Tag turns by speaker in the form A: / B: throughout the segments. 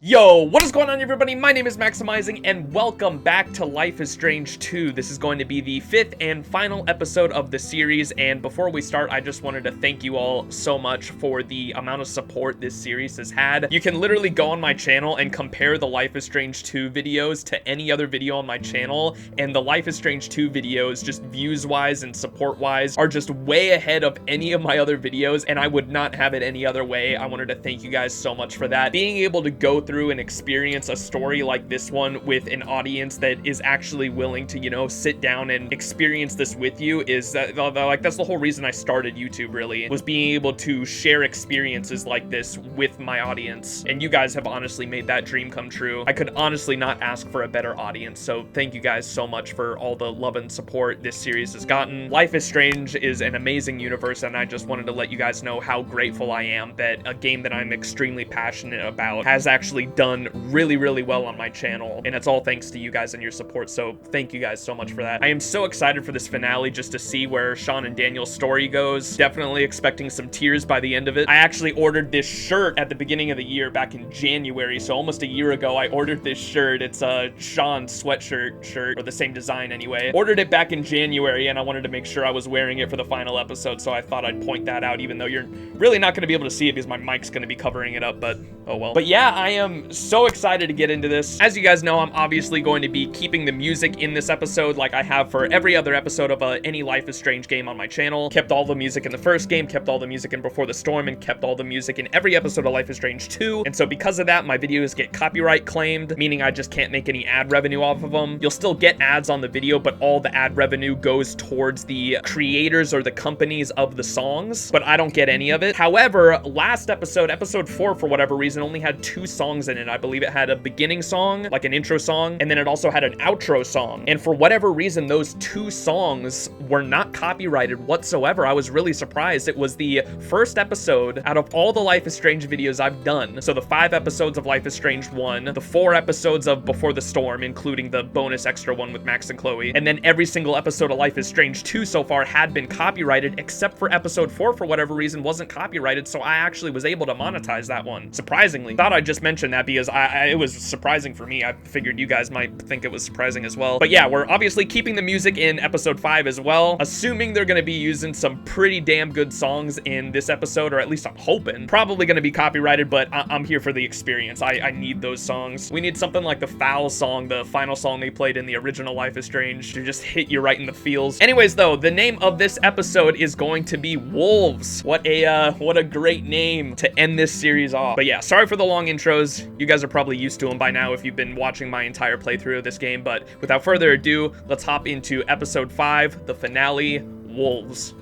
A: Yo, what is going on, everybody? My name is Maximizing, and welcome back to Life is Strange 2. This is going to be the 5th and final episode of the series, and before we start, I just wanted to thank you all so much for the amount of support this series has had. You can literally go on my channel and compare the Life is Strange 2 videos to any other video on my channel, and the Life is Strange 2 videos, just views-wise and support-wise, are just way ahead of any of my other videos, and I would not have it any other way. I wanted to thank you guys so much for that. Being able to go through and experience a story like this one with an audience that is actually willing to, you know, sit down and experience this with you is that, like, that's the whole reason I started YouTube, really, was being able to share experiences like this with my audience. And you guys have honestly made that dream come true. I could honestly not ask for a better audience. So thank you guys so much for all the love and support this series has gotten. Life is Strange is an amazing universe, and I just wanted to let you guys know how grateful I am that a game that I'm extremely passionate about has actually done really well on my channel, and it's all thanks to you guys and your support, so thank you guys so much for that. I am so excited for this finale just to see where Sean and Daniel's story goes. Definitely expecting some tears by the end of it. I actually ordered this shirt at the beginning of the year back in January, so almost a year ago I ordered this shirt. It's a Sean sweatshirt shirt, or the same design anyway. Ordered it back in January, and I wanted to make sure I was wearing it for the final episode, so I thought I'd point that out, even though you're really not going to be able to see it because my mic's going to be covering it up, but oh well. But yeah, I am so excited to get into this. As you guys know, I'm obviously going to be keeping the music in this episode like I have for every other episode of any Life is Strange game on my channel. Kept all the music in the first game, kept all the music in Before the Storm, and kept all the music in every episode of Life is Strange 2. And so because of that, my videos get copyright claimed, meaning I just can't make any ad revenue off of them. You'll still get ads on the video, but all the ad revenue goes towards the creators or the companies of the songs, but I don't get any of it. However, last episode, episode 4, for whatever reason, only had 2 songs in it. I believe it had a beginning song, like an intro song, and then it also had an outro song. And for whatever reason, those 2 songs were not copyrighted whatsoever. I was really surprised. It was the first episode out of all the Life is Strange videos I've done. So the 5 episodes of Life is Strange 1, the 4 episodes of Before the Storm, including the bonus extra one with Max and Chloe, and then every single episode of Life is Strange 2 so far had been copyrighted, except for episode 4, for whatever reason, wasn't copyrighted, so I actually was able to monetize that one. Surprisingly. Thought I'd just mention that because it was surprising for me. I figured you guys might think it was surprising as well. But yeah, we're obviously keeping the music in episode 5 as well, assuming they're going to be using some pretty damn good songs in this episode, or at least I'm hoping. Probably going to be copyrighted, but I'm here for the experience. I need those songs. We need something like the Foul song, the final song they played in the original Life is Strange, to just hit you right in the feels. Anyways, though, the name of this episode is going to be Wolves. What a great name to end this series off. But yeah, sorry for the long intros. You guys are probably used to them by now if you've been watching my entire playthrough of this game, but without further ado, let's hop into episode 5, the finale, Wolves.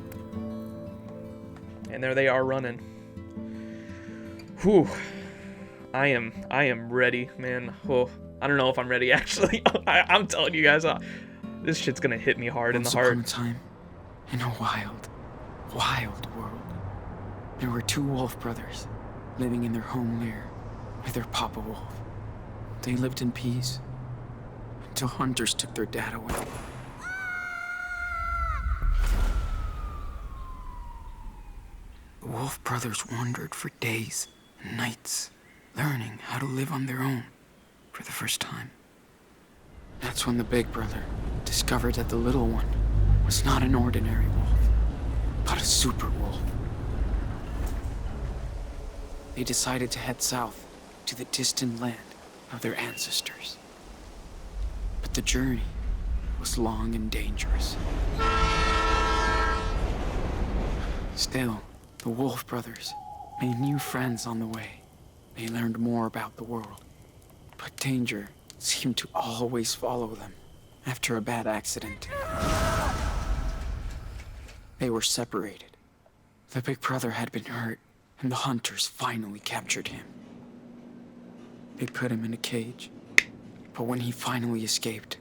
A: And there they are running. Whew. I am ready, man. Oh, I don't know if I'm ready, actually. I'm telling you guys, this shit's gonna hit me hard in the heart.
B: Once upon a time, in a wild world, there were 2 wolf brothers living in their home lair with their papa wolf. They lived in peace until hunters took their dad away. The wolf brothers wandered for days and nights, learning how to live on their own for the first time. That's when the big brother discovered that the little one was not an ordinary wolf, but a super wolf. They decided to head south to the distant land of their ancestors. But the journey was long and dangerous. Still, the Wolf brothers made new friends on the way. They learned more about the world, but danger seemed to always follow them after a bad accident. They were separated. The big brother had been hurt, and the hunters finally captured him. They put him in a cage, but when he finally escaped,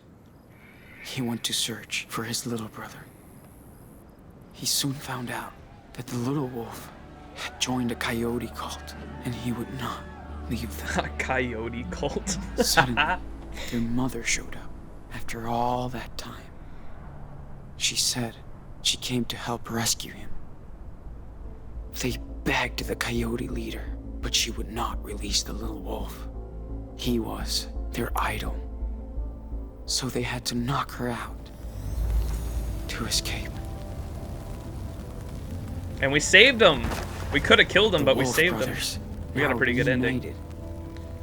B: he went to search for his little brother. He soon found out that the little wolf had joined a coyote cult, and he would not leave them.
A: A coyote cult.
B: Suddenly, their mother showed up after all that time. She said she came to help rescue him. They begged the coyote leader, but she would not release the little wolf. He was their idol. So they had to knock her out to escape.
A: And we saved him. We could have killed him, but we
B: Wolf
A: saved
B: brothers,
A: him. We got a pretty good ending.
B: reunited,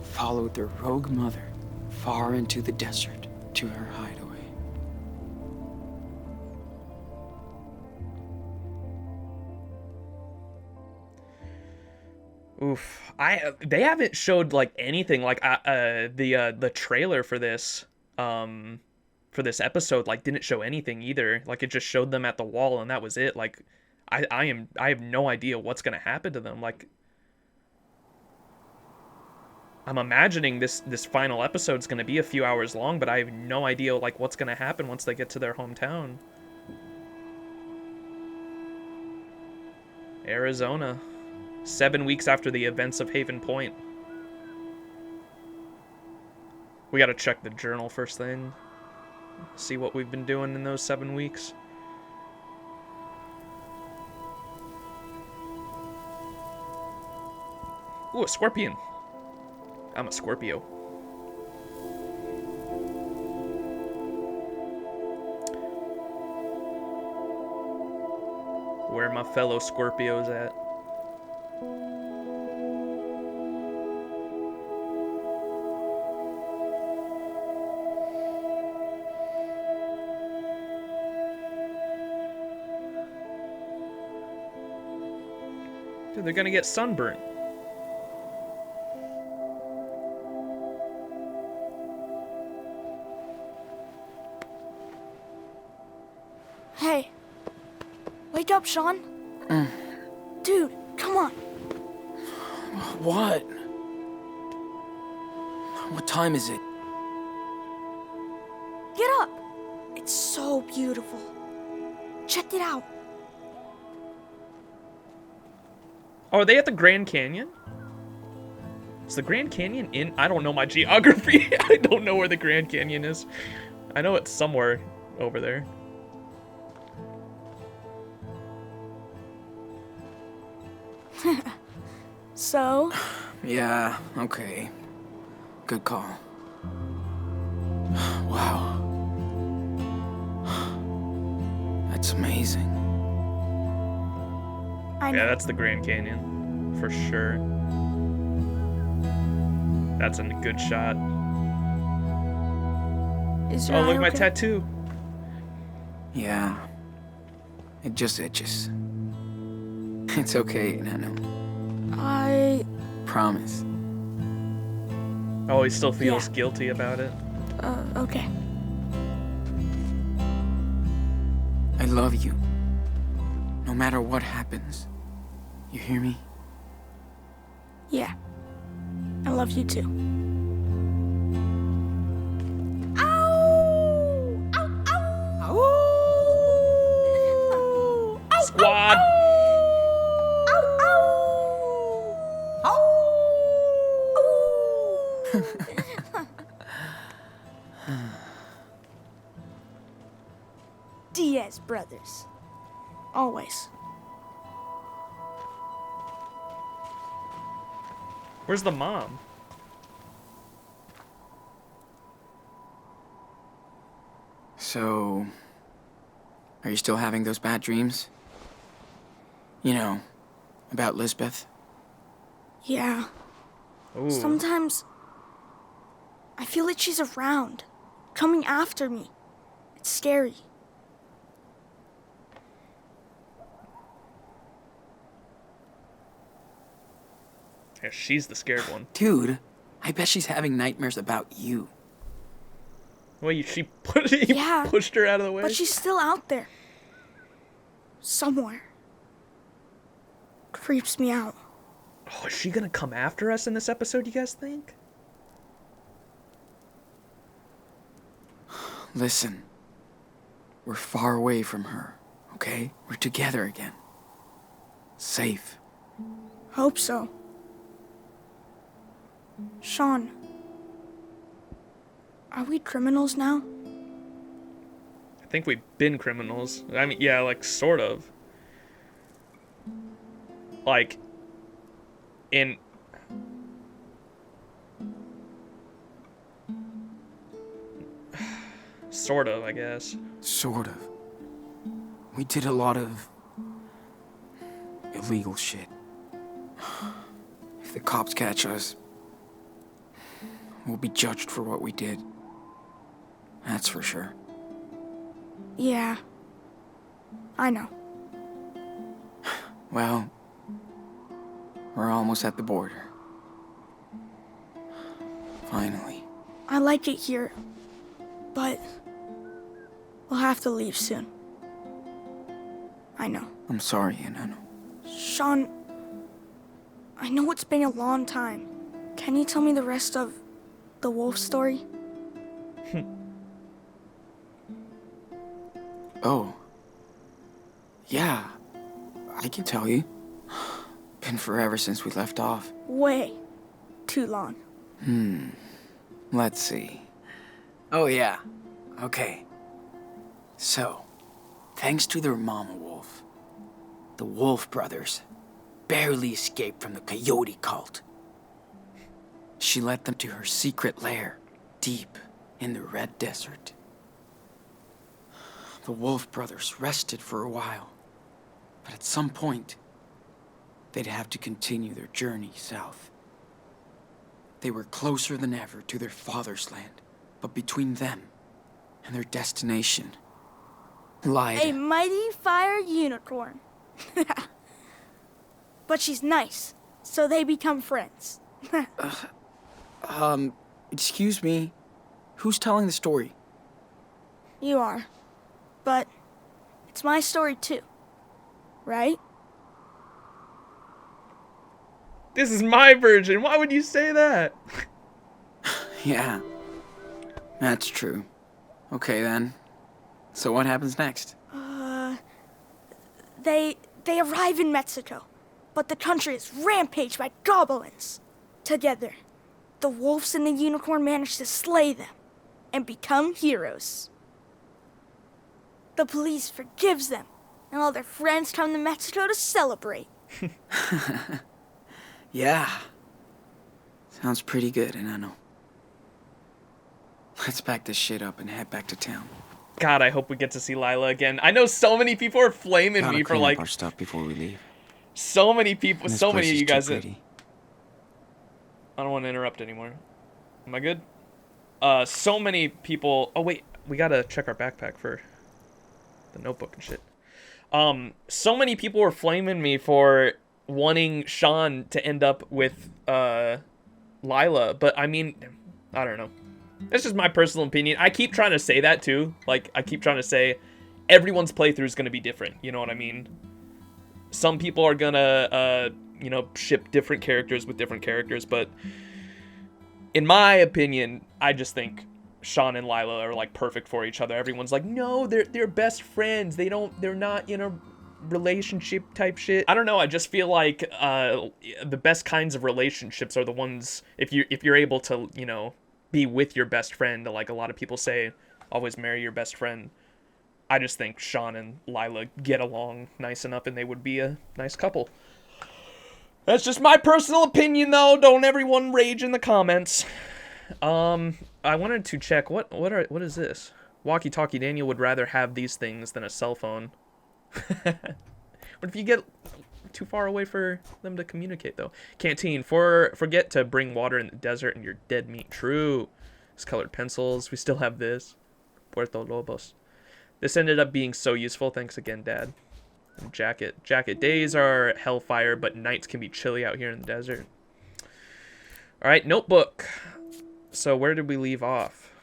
B: followed their rogue mother far into the desert to her hideaway.
A: Oof. They haven't showed like anything like the trailer for this episode like didn't show anything either. Like it just showed them at the wall and that was it. Like I have no idea what's gonna happen to them. Like I'm imagining this final episode's gonna be a few hours long, but I have no idea like what's gonna happen once they get to their hometown. Arizona. 7 weeks after the events of Haven Point. We gotta check the journal first thing. See what we've been doing in those 7 weeks. Ooh, a scorpion. I'm a Scorpio. Where are my fellow Scorpios at? Dude, they're gonna get sunburnt.
C: Hey. Wake up, Sean. Dude, come on.
B: What? What time is it?
C: Get up. It's so beautiful. Check it out.
A: Oh, are they at the Grand Canyon? Is the Grand Canyon in? I don't know my geography. I don't know where the Grand Canyon is. I know it's somewhere over there.
C: So?
B: Yeah, okay. Good call. Wow. That's amazing.
C: I know.
A: Yeah, that's the Grand Canyon. For sure. That's a good shot.
C: Is your
A: Oh,
C: eye
A: look at my
C: okay?
A: tattoo.
B: Yeah. It just itches. It's okay, Nano. Promise.
A: Oh, he still feels
C: Yeah.
A: guilty about it.
C: Okay.
B: I love you. No matter what happens. You hear me?
C: Yeah. I love you too. Ow! Ow! Ow! Ow!
A: Squad!
C: Ow! Ow! Diaz brothers. Always.
A: Where's the mom?
B: So, are you still having those bad dreams? You know, about Lisbeth?
C: Yeah.
A: Ooh.
C: Sometimes I feel like she's around, coming after me. It's scary.
A: Yeah, she's the scared one.
B: Dude, I bet she's having nightmares about you.
A: Well, she pushed her out of the way.
C: But she's still out there. Somewhere. Creeps me out.
A: Oh, is she gonna come after us in this episode, you guys think?
B: Listen, we're far away from her, okay? We're together again. Safe.
C: Hope so. Sean. Are we criminals now?
A: I think we've been criminals. I mean, yeah, like, sort of. Like, in... Sort of, I guess.
B: Sort of. We did a lot of illegal shit. If the cops catch us, we'll be judged for what we did. That's for sure.
C: Yeah. I know.
B: Well, we're almost at the border. Finally.
C: I like it here, but we'll have to leave soon. I know.
B: I'm sorry, Enano.
C: Sean, I know it's been a long time. Can you tell me the rest of the wolf story?
B: Oh. Yeah. I can tell you. Been forever since we left off.
C: Way too long.
B: Let's see. Oh, yeah. Okay. So, thanks to their mama wolf, the Wolf brothers barely escaped from the coyote cult. She led them to her secret lair, deep in the Red Desert. The Wolf brothers rested for a while, but at some point, they'd have to continue their journey south. They were closer than ever to their father's land, but between them and their destination lied
C: A mighty fire unicorn. But she's nice, so they become friends.
B: Excuse me, who's telling the story?
C: You are. But it's my story too. Right?
A: This is my version. Why would you say that?
B: Yeah, that's true. Okay then, so what happens next?
C: They arrive in Mexico, but the country is rampaged by goblins. Together, the wolves and the unicorn manage to slay them and become heroes. The police forgives them, and all their friends come to Mexico to celebrate.
B: Yeah, sounds pretty good, Enano. Let's pack this shit up and head back to town.
A: God, I hope we get to see Lila again. I know so many people are flaming
B: Gotta
A: me for
B: clean
A: like
B: up our stuff before we leave.
A: so many people,
B: And this
A: so many
B: place
A: of
B: is
A: you
B: too
A: guys.
B: pretty.
A: I don't want to interrupt anymore. Am I good? So many people. Oh wait, we gotta check our backpack for the notebook and shit. So many people were flaming me for wanting Sean to end up with Lila, but I mean, I don't know. That's just my personal opinion. I keep trying to say that too. Like, I keep trying to say everyone's playthrough is gonna be different. You know what I mean? Some people are gonna, you know, ship different characters with different characters, but in my opinion, I just think Sean and Lila are like perfect for each other. Everyone's like, no, they're best friends. They're not in a relationship type shit. I don't know. I just feel like the best kinds of relationships are the ones if you're able to, you know, be with your best friend. Like a lot of people say, always marry your best friend. I just think Sean and Lila get along nice enough, and they would be a nice couple. That's just my personal opinion, though. Don't everyone rage in the comments. I wanted to check what is this? Walkie-talkie. Daniel would rather have these things than a cell phone. What if you get too far away for them to communicate, though? Canteen. Forget to bring water in the desert and your dead meat. True. These colored pencils. We still have this. Puerto Lobos. This ended up being so useful. Thanks again, Dad. And jacket. Jacket. Days are hellfire, but nights can be chilly out here in the desert. All right, notebook. So where did we leave off?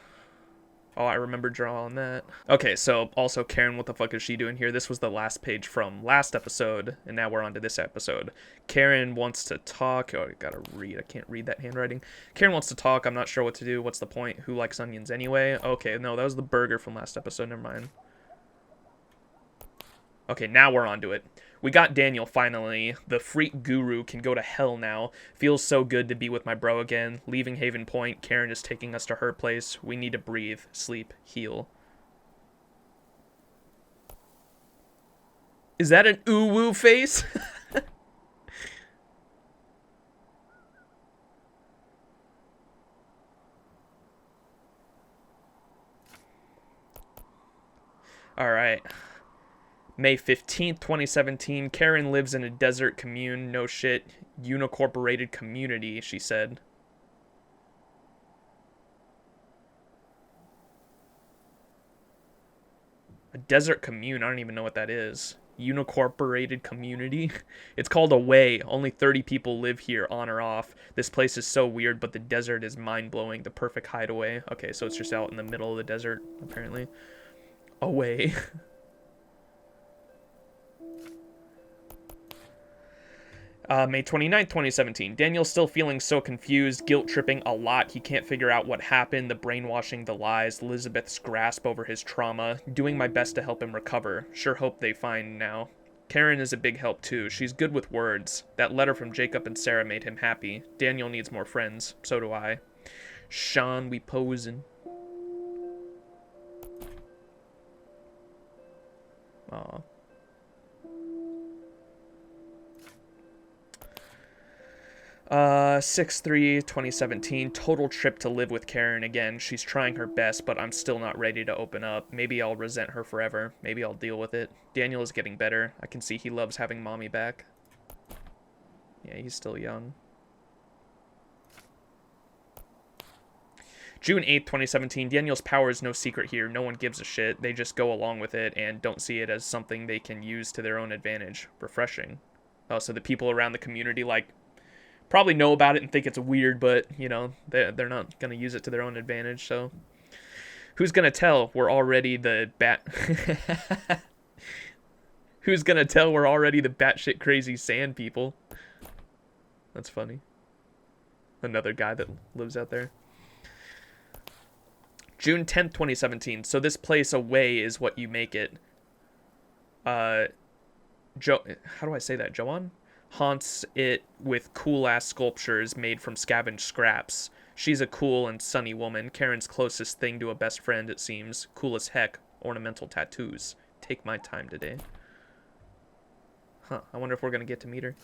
A: Oh, I remember drawing that. Okay, so also Karen, what the fuck is she doing here? This was the last page from last episode, and now we're on to this episode. Karen wants to talk. Oh, I gotta read. I can't read that handwriting. Karen wants to talk. I'm not sure what to do. What's the point? Who likes onions anyway? Okay, no, that was the burger from last episode. Never mind. Okay, now we're on to it. We got Daniel, finally. The freak guru can go to hell now. Feels so good to be with my bro again. Leaving Haven Point. Karen is taking us to her place. We need to breathe, sleep, heal. Is that an ooh-woo face? All right. May 15th, 2017. Karen lives in a desert commune. No shit. Unincorporated community, she said. A desert commune. I don't even know what that is. Unincorporated community. It's called Away. Only 30 people live here on or off. This place is so weird, but the desert is mind-blowing. The perfect hideaway. Okay, so it's just out in the middle of the desert, apparently. Away. May 29th, 2017. Daniel's still feeling so confused, guilt-tripping a lot. He can't figure out what happened, the brainwashing, the lies, Elizabeth's grasp over his trauma. Doing my best to help him recover. Sure hope they find now. Karen is a big help too. She's good with words. That letter from Jacob and Sarah made him happy. Daniel needs more friends. So do I. Sean, we posin'. Aw. 6/3/2017. Total trip to live with Karen again. She's trying her best, but I'm still not ready to open up. Maybe I'll resent her forever. Maybe I'll deal with it. Daniel is getting better. I can see he loves having mommy back. Yeah, he's still young. June 8th, 2017. Daniel's power is no secret here. No one gives a shit. They just go along with it and don't see it as something they can use to their own advantage. Refreshing. Oh, so the people around the community, like, probably know about it and think it's weird, but, you know, they're not going to use it to their own advantage, so. Who's going to tell we're already the Who's going to tell we're already the batshit crazy sand people? That's funny. Another guy that lives out there. June 10th, 2017. So this place Away is what you make it. How do I say that? Joanne? Haunts it with cool-ass sculptures made from scavenged scraps. She's a cool and sunny woman. Karen's closest thing to a best friend, it seems. Cool as heck. Ornamental tattoos. Take my time today. Huh. I wonder if we're going to get to meet her.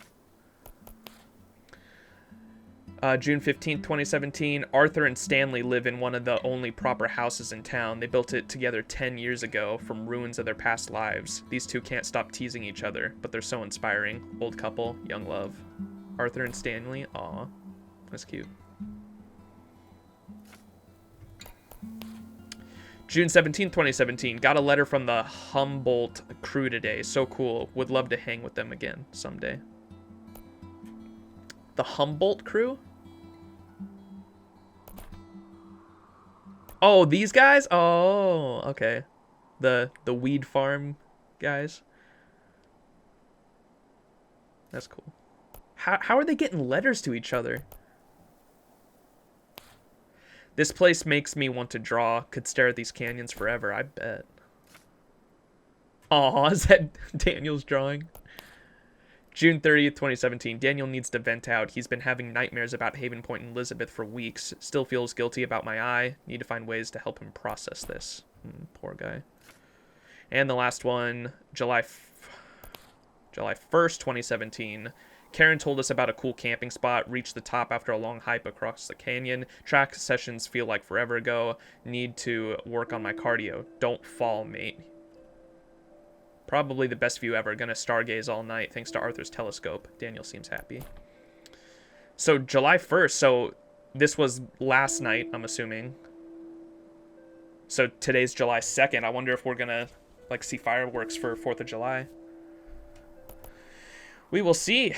A: June 15th, 2017. Arthur and Stanley live in one of the only proper houses in town. They built it together 10 years ago from ruins of their past lives. These two can't stop teasing each other, but they're so inspiring. Old couple, young love. Arthur and Stanley, aw. That's cute. June 17th, 2017. Got a letter from the Humboldt crew today. So cool. Would love to hang with them again someday. The Humboldt crew? Oh, these guys? Oh, okay. The weed farm guys. That's cool. How are they getting letters to each other? This place makes me want to draw. Could stare at these canyons forever, I bet. Aw, is that Daniel's drawing? June 30th, 2017. Daniel needs to vent out. He's been having nightmares about Haven Point and Elizabeth for weeks. Still feels guilty about my eye. Need to find ways to help him process this. Poor guy. And the last one, July 1st, 2017. Karen told us about a cool camping spot. Reached the top after a long hike across the canyon. Track sessions feel like forever ago. Need to work on my cardio. Don't fall, mate. Probably the best view ever. Gonna stargaze all night thanks to Arthur's telescope. Daniel seems happy. So July 1st. So this was last night, I'm assuming. So today's July 2nd. I wonder if we're gonna like see fireworks for 4th of July. We will see.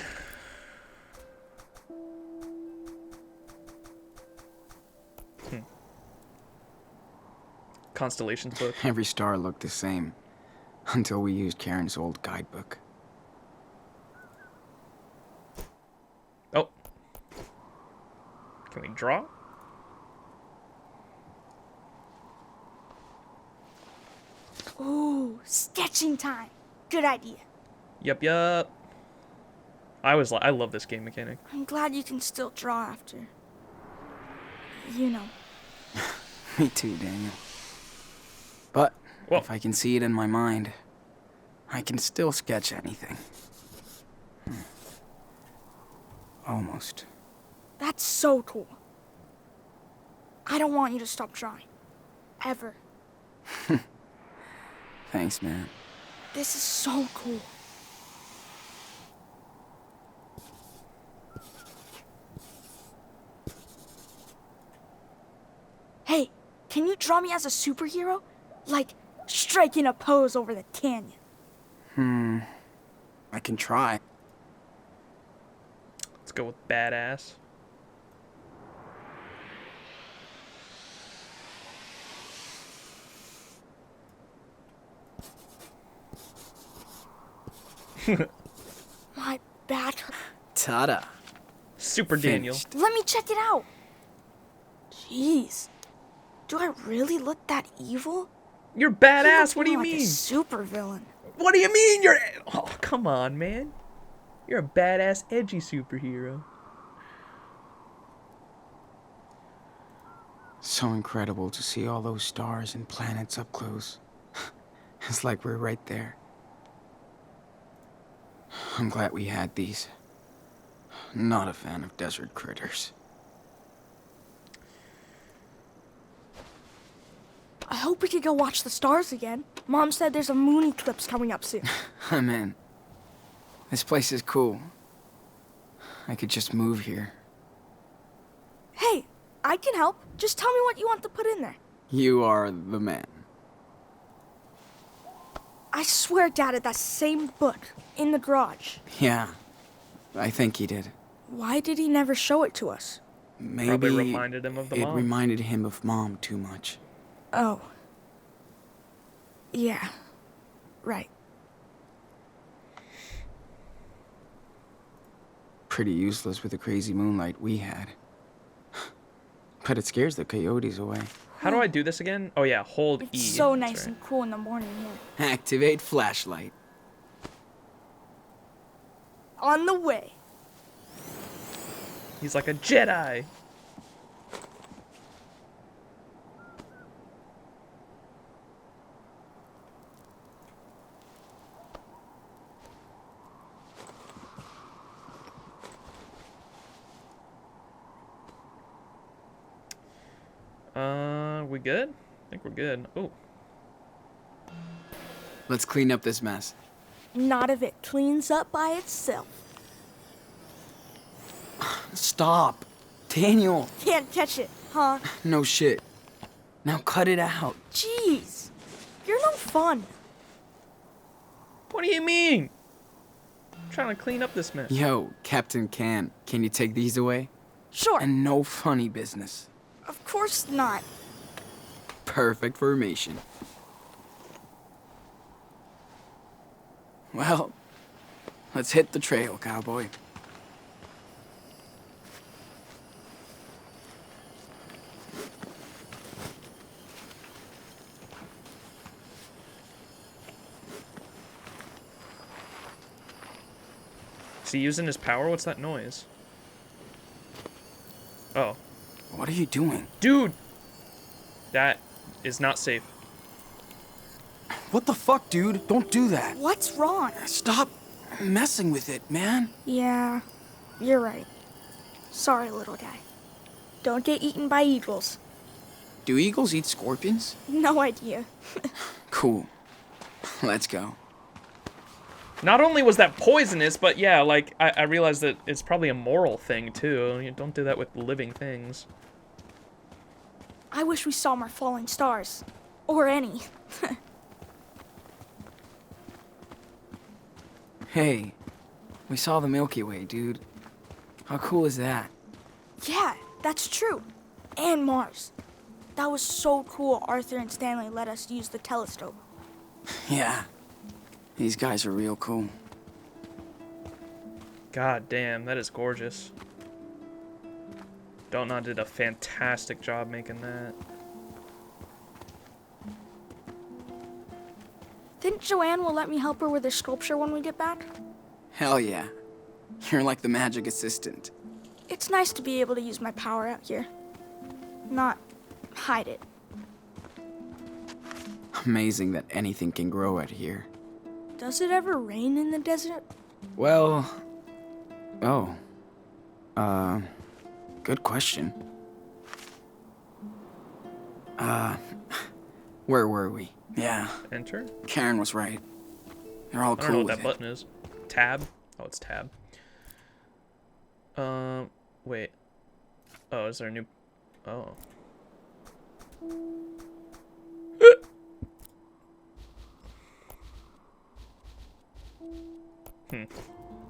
A: Constellations book.
B: Every star looked the same. Until we used Karen's old guidebook.
A: Oh. Can we draw?
C: Ooh, sketching time. Good idea.
A: Yup. I love this game mechanic.
C: I'm glad you can still draw after. You know.
B: Me too, Daniel. But
A: Well,
B: if I can see it in my mind, I can still sketch anything. Almost.
C: That's so cool. I don't want you to stop drawing. Ever.
B: Thanks, man.
C: This is so cool. Hey, can you draw me as a superhero? Like, striking a pose over the canyon.
B: I can try.
A: Let's go with badass.
C: My back hurts.
B: Ta-da.
A: Super Daniel.
B: Finished.
C: Let me check it out. Jeez. Do I really look that evil?
A: You're
C: He
A: badass.
C: looks
A: What do you
C: more like a
A: mean?
C: super villain.
A: What do you mean you're... Oh, come on, man. You're a badass, edgy superhero.
B: So incredible to see all those stars and planets up close. It's like we're right there. I'm glad we had these. Not a fan of desert critters.
C: I hope we could go watch the stars again. Mom said there's a moon eclipse coming up soon.
B: I'm in. This place is cool. I could just move here.
C: Hey, I can help. Just tell me what you want to put in there.
B: You are the man.
C: I swear Dad had that same book in the garage.
B: Yeah, I think he did.
C: Why did he never show it to us?
B: Maybe
A: Probably reminded him of the
B: it
A: mom.
B: reminded him of Mom too much.
C: Oh. Yeah. Right.
B: Pretty useless with the crazy moonlight we had. But it scares the coyotes away.
A: How do I do this again? Oh yeah, hold E.
C: It's so
A: That's
C: nice
A: right.
C: and cool in the morning here.
B: Activate flashlight.
C: On the way.
A: He's like a Jedi. We good? I think we're good. Oh,
B: Let's clean up this mess.
C: Not if it cleans up by itself.
B: Stop! Daniel!
C: Can't catch it, huh?
B: No shit. Now cut it out.
C: Jeez. You're no fun.
A: what do you mean? I'm trying to clean up this mess.
B: Yo, Captain Can you take these away?
C: Sure.
B: And no funny business.
C: Of course not.
B: Perfect formation. Well, let's hit the trail, cowboy.
A: Is he using his power? What's that noise? Oh.
B: What are you doing?
A: Dude! That is not safe.
B: What the fuck, dude? Don't do that.
C: What's wrong?
B: Stop messing with it, man.
C: Yeah, you're right. Sorry, little guy. Don't get eaten by eagles.
B: Do eagles eat scorpions?
C: No idea.
B: Cool. Let's go.
A: Not only was that poisonous, but yeah, like, I realized that it's probably a moral thing, too. You don't do that with living things.
C: I wish we saw more falling stars. Or any.
B: Hey, we saw the Milky Way, dude. How cool is that?
C: Yeah, that's true. And Mars. That was so cool Arthur and Stanley let us use the telescope.
B: Yeah. These guys are real cool.
A: God damn, that is gorgeous. Dontnod did a fantastic job making that.
C: Think Joanne will let me help her with her sculpture when we get back?
B: Hell yeah. You're like the magic assistant.
C: It's nice to be able to use my power out here. Not hide it.
B: Amazing that anything can grow out here.
C: Does it ever rain in the desert?
B: Well... Oh. Good question. Where were we? Yeah,
A: Enter?
B: Karen was right. They're all
A: I don't know
B: cool
A: what
B: with
A: that
B: it.
A: button is. Tab? Oh, it's tab. Wait. Oh, is there a new... Oh.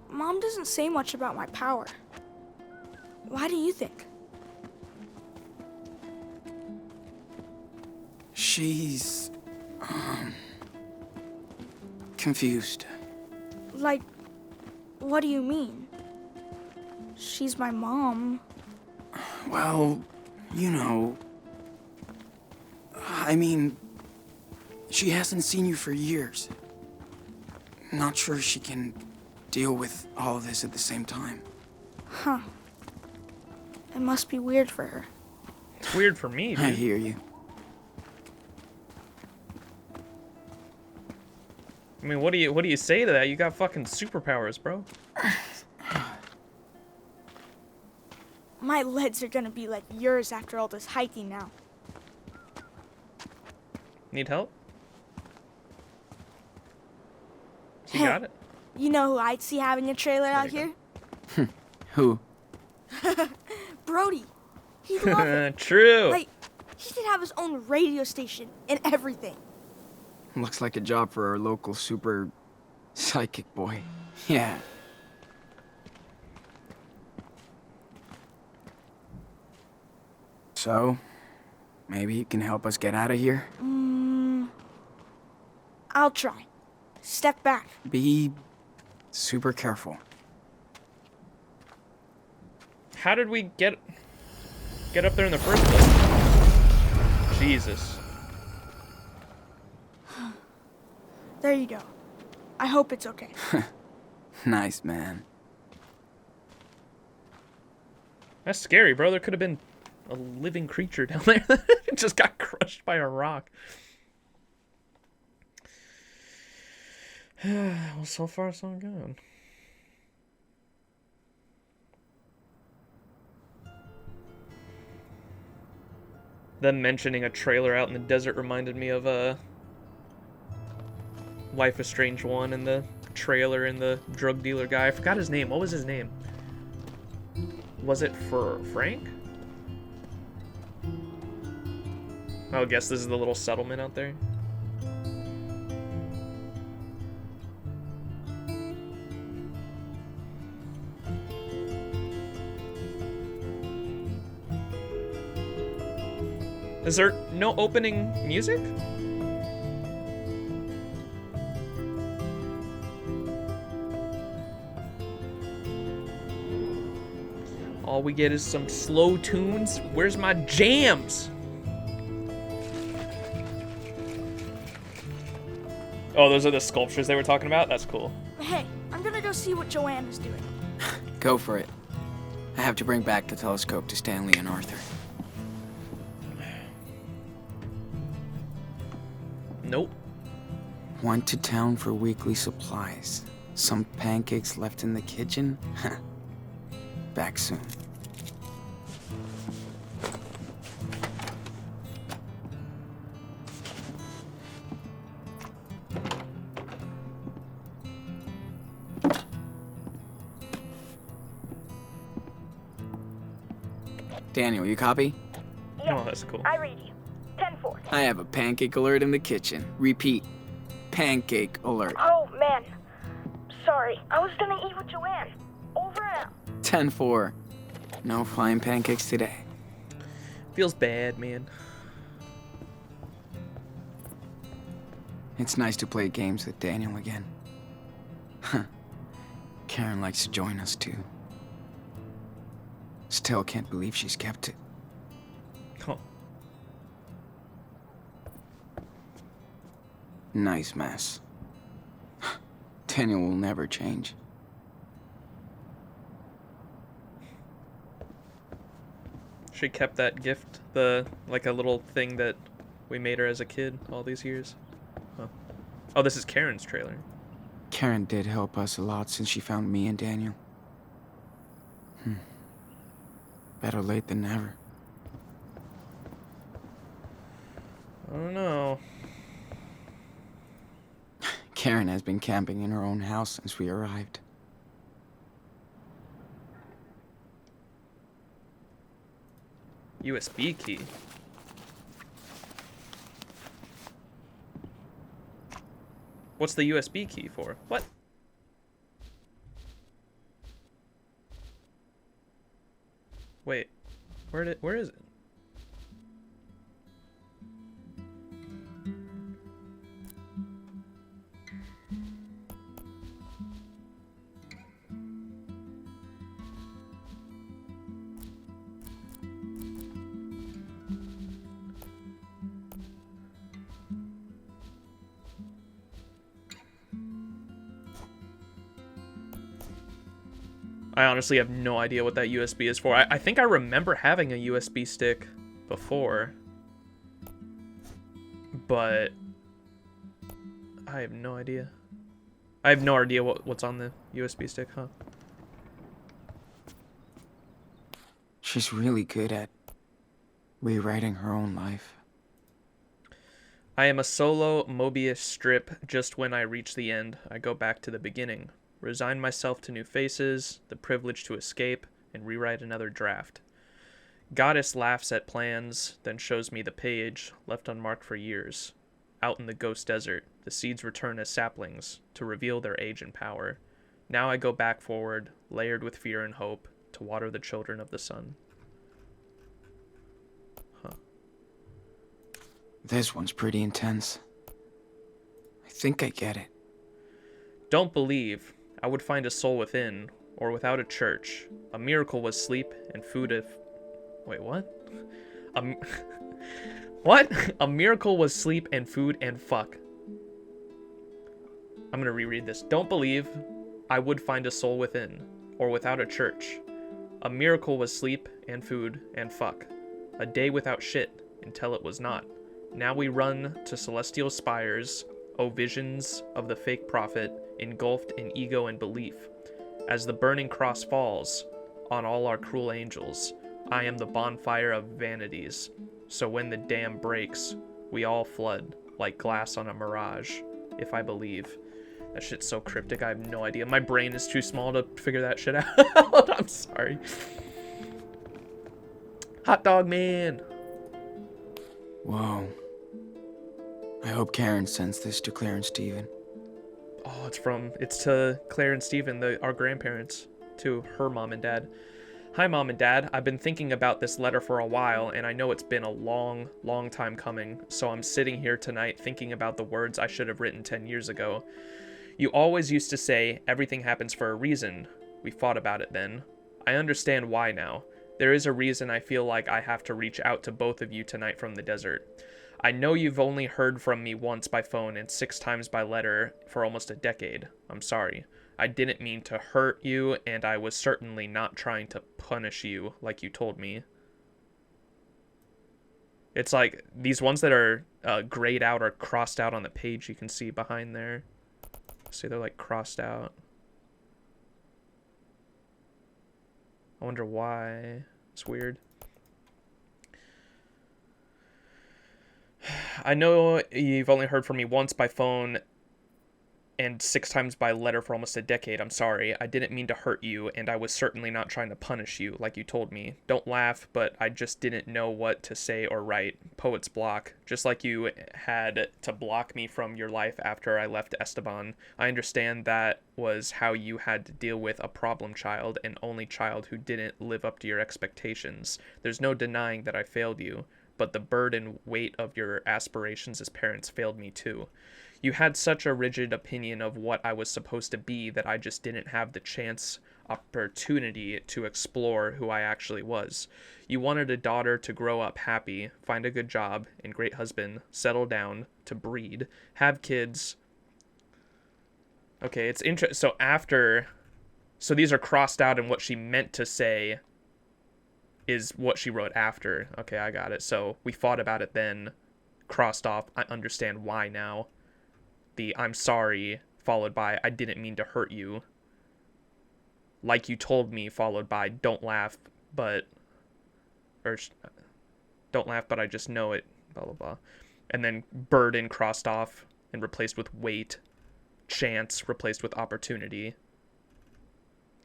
C: Mom doesn't say much about my power. Why do you think?
B: She's... confused.
C: Like, what do you mean? She's my mom.
B: Well, you know... I mean... She hasn't seen you for years. Not sure she can deal with all of this at the same time.
C: Huh. It must be weird for her.
A: It's weird for me, dude.
B: I hear you.
A: I mean, what do you say to that? You got fucking superpowers, bro.
C: My legs are gonna be like yours after all this hiking now.
A: Need help? You
C: Hey,
A: got it.
C: You know who I'd see having a trailer out
A: you
C: here?
B: Who?
C: Brody. He'd love it.
A: True.
C: Like, he could have his own radio station and everything.
B: Looks like a job for our local super psychic boy. Yeah. So, maybe you can help us get out of here?
C: I'll try. Step back.
B: Be super careful.
A: How did we get up there in the first place? Jesus.
C: There you go. I hope it's okay.
B: Nice, man.
A: That's scary, bro. There could have been a living creature down there that just got crushed by a rock. Well, so far so good. Them mentioning a trailer out in the desert reminded me of Life is Strange 1 and the trailer and the drug dealer guy. I forgot his name. What was his name? Was it for Frank? I guess this is the little settlement out there. Is there no opening music? All we get is some slow tunes. Where's my jams? Oh, those are the sculptures they were talking about? That's cool.
C: Hey, I'm gonna go see what Joanne is doing.
B: Go for it. I have to bring back the telescope to Stanley and Arthur.
A: Nope.
B: Went to town for weekly supplies. Some pancakes left in the kitchen? Back soon. Daniel, you copy?
A: Oh, that's cool.
C: I read you. 10-4.
B: I have a pancake alert in the kitchen. Repeat. Pancake alert.
C: Oh, man. Sorry. I was gonna eat with Joanne. Over and out.
B: 10-4. No flying pancakes today.
A: Feels bad, man.
B: It's nice to play games with Daniel again. Huh. Karen likes to join us too. Still can't believe she's kept it.
A: Oh.
B: Nice mess. Daniel will never change.
A: She kept that gift, like a little thing that we made her as a kid all these years. Huh. Oh, this is Karen's trailer.
B: Karen did help us a lot since she found me and Daniel. Better late than never.
A: I don't know.
B: Karen has been camping in her own house since we arrived.
A: USB key. What's the USB key for? What? Wait, where is it? I honestly have no idea what that USB is for. I think I remember having a USB stick before, but I have no idea. I have no idea what's on the USB stick, huh?
B: She's really good at rewriting her own life.
A: I am a solo Mobius strip. Just when I reach the end, I go back to the beginning. Resign myself to new faces, the privilege to escape, and rewrite another draft. Goddess laughs at plans, then shows me the page, left unmarked for years. Out in the ghost desert, the seeds return as saplings, to reveal their age and power. Now I go back forward, layered with fear and hope, to water the children of the sun. Huh.
B: This one's pretty intense. I think I get it.
A: Don't believe. I would find a soul within, or without a church. A miracle was sleep and food if... Wait, what? What? A miracle was sleep and food and fuck. I'm gonna reread this. Don't believe. I would find a soul within, or without a church. A miracle was sleep and food and fuck. A day without shit, until it was not. Now we run to celestial spires, O visions of the fake prophet, engulfed in ego and belief. As the burning cross falls on all our cruel angels, I am the bonfire of vanities. So when the dam breaks, we all flood like glass on a mirage, if I believe. That shit's so cryptic, I have no idea. My brain is too small to figure that shit out. I'm sorry. Hot dog man.
B: Whoa. I hope Karen sends this to Claire and Steven.
A: Oh, it's to Claire and Steven, our grandparents, to her mom and dad. Hi, Mom and Dad. I've been thinking about this letter for a while, and I know it's been a long, long time coming, so I'm sitting here tonight thinking about the words I should have written 10 years ago. You always used to say, everything happens for a reason. We fought about it then. I understand why now. There is a reason I feel like I have to reach out to both of you tonight from the desert. I know you've only heard from me once by phone and 6 times by letter for almost a decade. I'm sorry. I didn't mean to hurt you, and I was certainly not trying to punish you like you told me. It's like these ones that are grayed out or crossed out on the page you can see behind there. See, they're like crossed out. I wonder why. It's weird. I know you've only heard from me once by phone and 6 times by letter for almost a decade. I'm sorry. I didn't mean to hurt you, and I was certainly not trying to punish you, like you told me. Don't laugh, but I just didn't know what to say or write. Poet's block. Just like you had to block me from your life after I left Esteban. I understand that was how you had to deal with a problem child, an only child who didn't live up to your expectations. There's no denying that I failed you, but the burden weight of your aspirations as parents failed me too. You had such a rigid opinion of what I was supposed to be that I just didn't have the opportunity to explore who I actually was. You wanted a daughter to grow up happy, find a good job and great husband, settle down, to breed, have kids. Okay, it's interesting. So these are crossed out, and what she meant to say is what she wrote after. Okay, I got it. So we fought about it then, crossed off, I understand why now. The I'm sorry, followed by I didn't mean to hurt you. Like you told me, followed by don't laugh, but I just know it, blah, blah, blah. And then burden crossed off and replaced with wait. chance replaced with opportunity,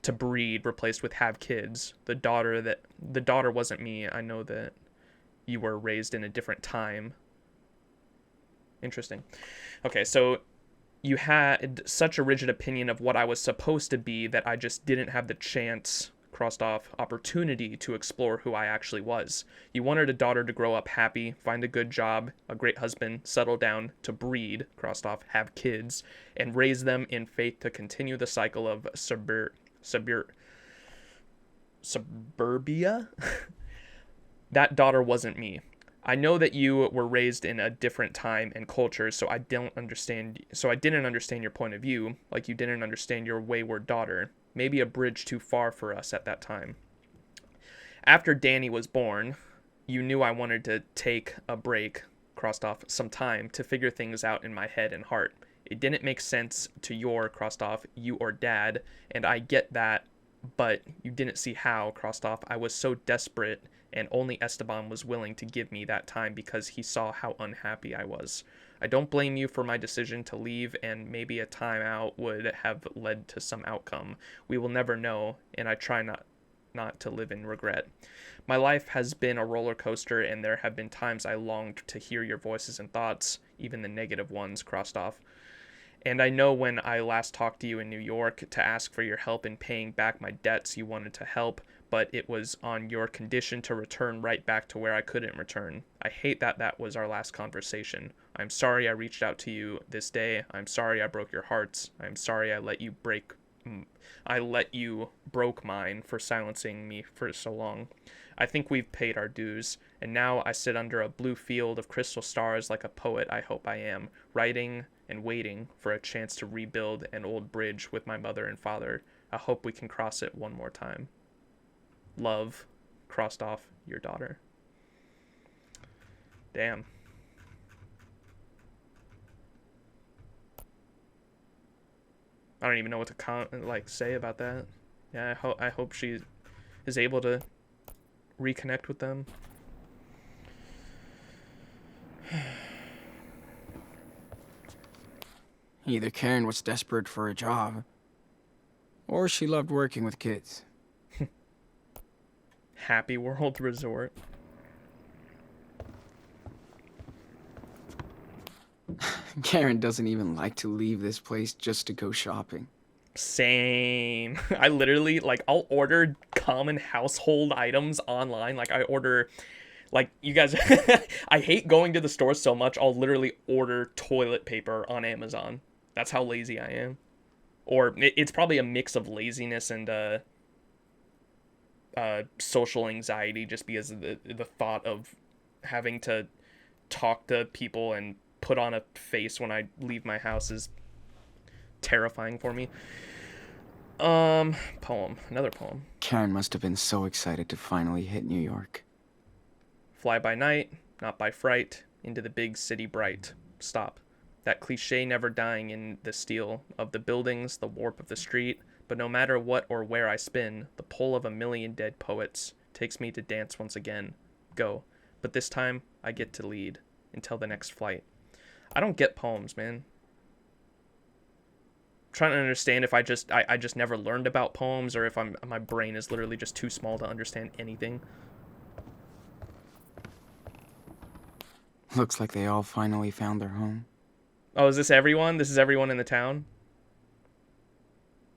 A: to breed replaced with have kids. The daughter wasn't me. I know that you were raised in a different time. Interesting. Okay, so you had such a rigid opinion of what I was supposed to be that I just didn't have the chance, crossed off, opportunity to explore who I actually was. You wanted a daughter to grow up happy, find a good job, a great husband, settle down, to breed, crossed off, have kids, and raise them in faith to continue the cycle of suburbia? That daughter wasn't me. I know that you were raised in a different time and culture, so I didn't understand your point of view, like you didn't understand your wayward daughter. Maybe a bridge too far for us at that time. After Danny was born, you knew I wanted to take a break, crossed off, some time to figure things out in my head and heart. It didn't make sense to your, crossed off, you or dad, and I get that, but you didn't see how, crossed off. I was so desperate, and only Esteban was willing to give me that time because he saw how unhappy I was. I don't blame you for my decision to leave, and maybe a time out would have led to some outcome. We will never know, and I try not to live in regret. My life has been a roller coaster, and there have been times I longed to hear your voices and thoughts, even the negative ones, crossed off. And I know when I last talked to you in New York to ask for your help in paying back my debts, you wanted to help, but it was on your condition to return right back to where I couldn't return. I hate that was our last conversation. I'm sorry I reached out to you this day. I'm sorry I broke your hearts. I'm sorry I let you broke mine for silencing me for so long. I think we've paid our dues, and now I sit under a blue field of crystal stars like a poet I hope I am, writing and waiting for a chance to rebuild an old bridge with my mother and father. I hope we can cross it one more time. Love, crossed off, your daughter. Damn. I don't even know what to say about that. Yeah, I hope she is able to reconnect with them.
B: Either Karen was desperate for a job, or she loved working with kids.
A: Happy World Resort.
B: Karen doesn't even like to leave this place just to go shopping.
A: Same. I literally, I'll order common household items online. I order, you guys, I hate going to the store so much, I'll literally order toilet paper on Amazon. That's how lazy I am. Or it's probably a mix of laziness and social anxiety, just because of the thought of having to talk to people and put on a face when I leave my house is terrifying for me. Poem. Another poem.
B: Karen must have been so excited to finally hit New York.
A: Fly by night, not by fright, into the big city bright. Stop. That cliche never dying in the steel of the buildings, the warp of the street, but no matter what or where I spin, the pull of a million dead poets takes me to dance once again. Go. But this time, I get to lead until the next flight. I don't get poems, man. I'm trying to understand if I just never learned about poems, or if my brain is literally just too small to understand anything.
B: Looks like they all finally found their home.
A: Oh, is this everyone? This is everyone in the town?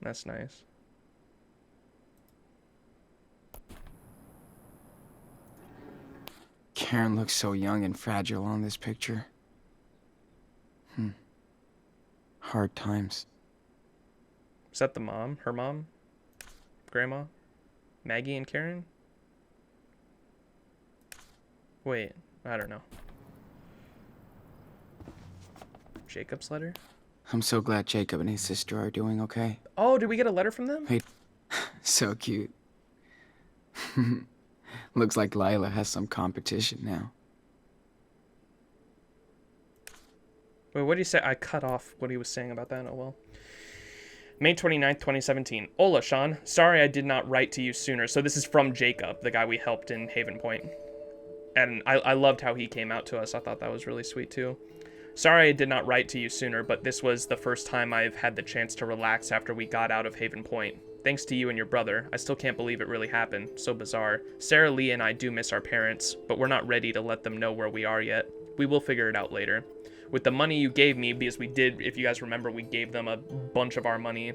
A: That's nice.
B: Karen looks so young and fragile on this picture. Hard times.
A: Is that the mom? Her mom? Grandma? Maggie and Karen? Wait, I don't know. Jacob's letter?
B: I'm so glad Jacob and his sister are doing okay.
A: Oh, did we get a letter from them?
B: Hey, so cute. Looks like Lila has some competition now.
A: Wait, what did he say? I cut off what he was saying about that. Oh, well. May 29th, 2017. Hola, Sean. Sorry I did not write to you sooner. So this is from Jacob, the guy we helped in Haven Point. And I loved how he came out to us. I thought that was really sweet, too. Sorry I did not write to you sooner, but this was the first time I've had the chance to relax after we got out of Haven Point. Thanks to you and your brother, I still can't believe it really happened. So bizarre. Sarah Lee and I do miss our parents, but we're not ready to let them know where we are yet. We will figure it out later. With the money you gave me, because we did, if you guys remember, we gave them a bunch of our money.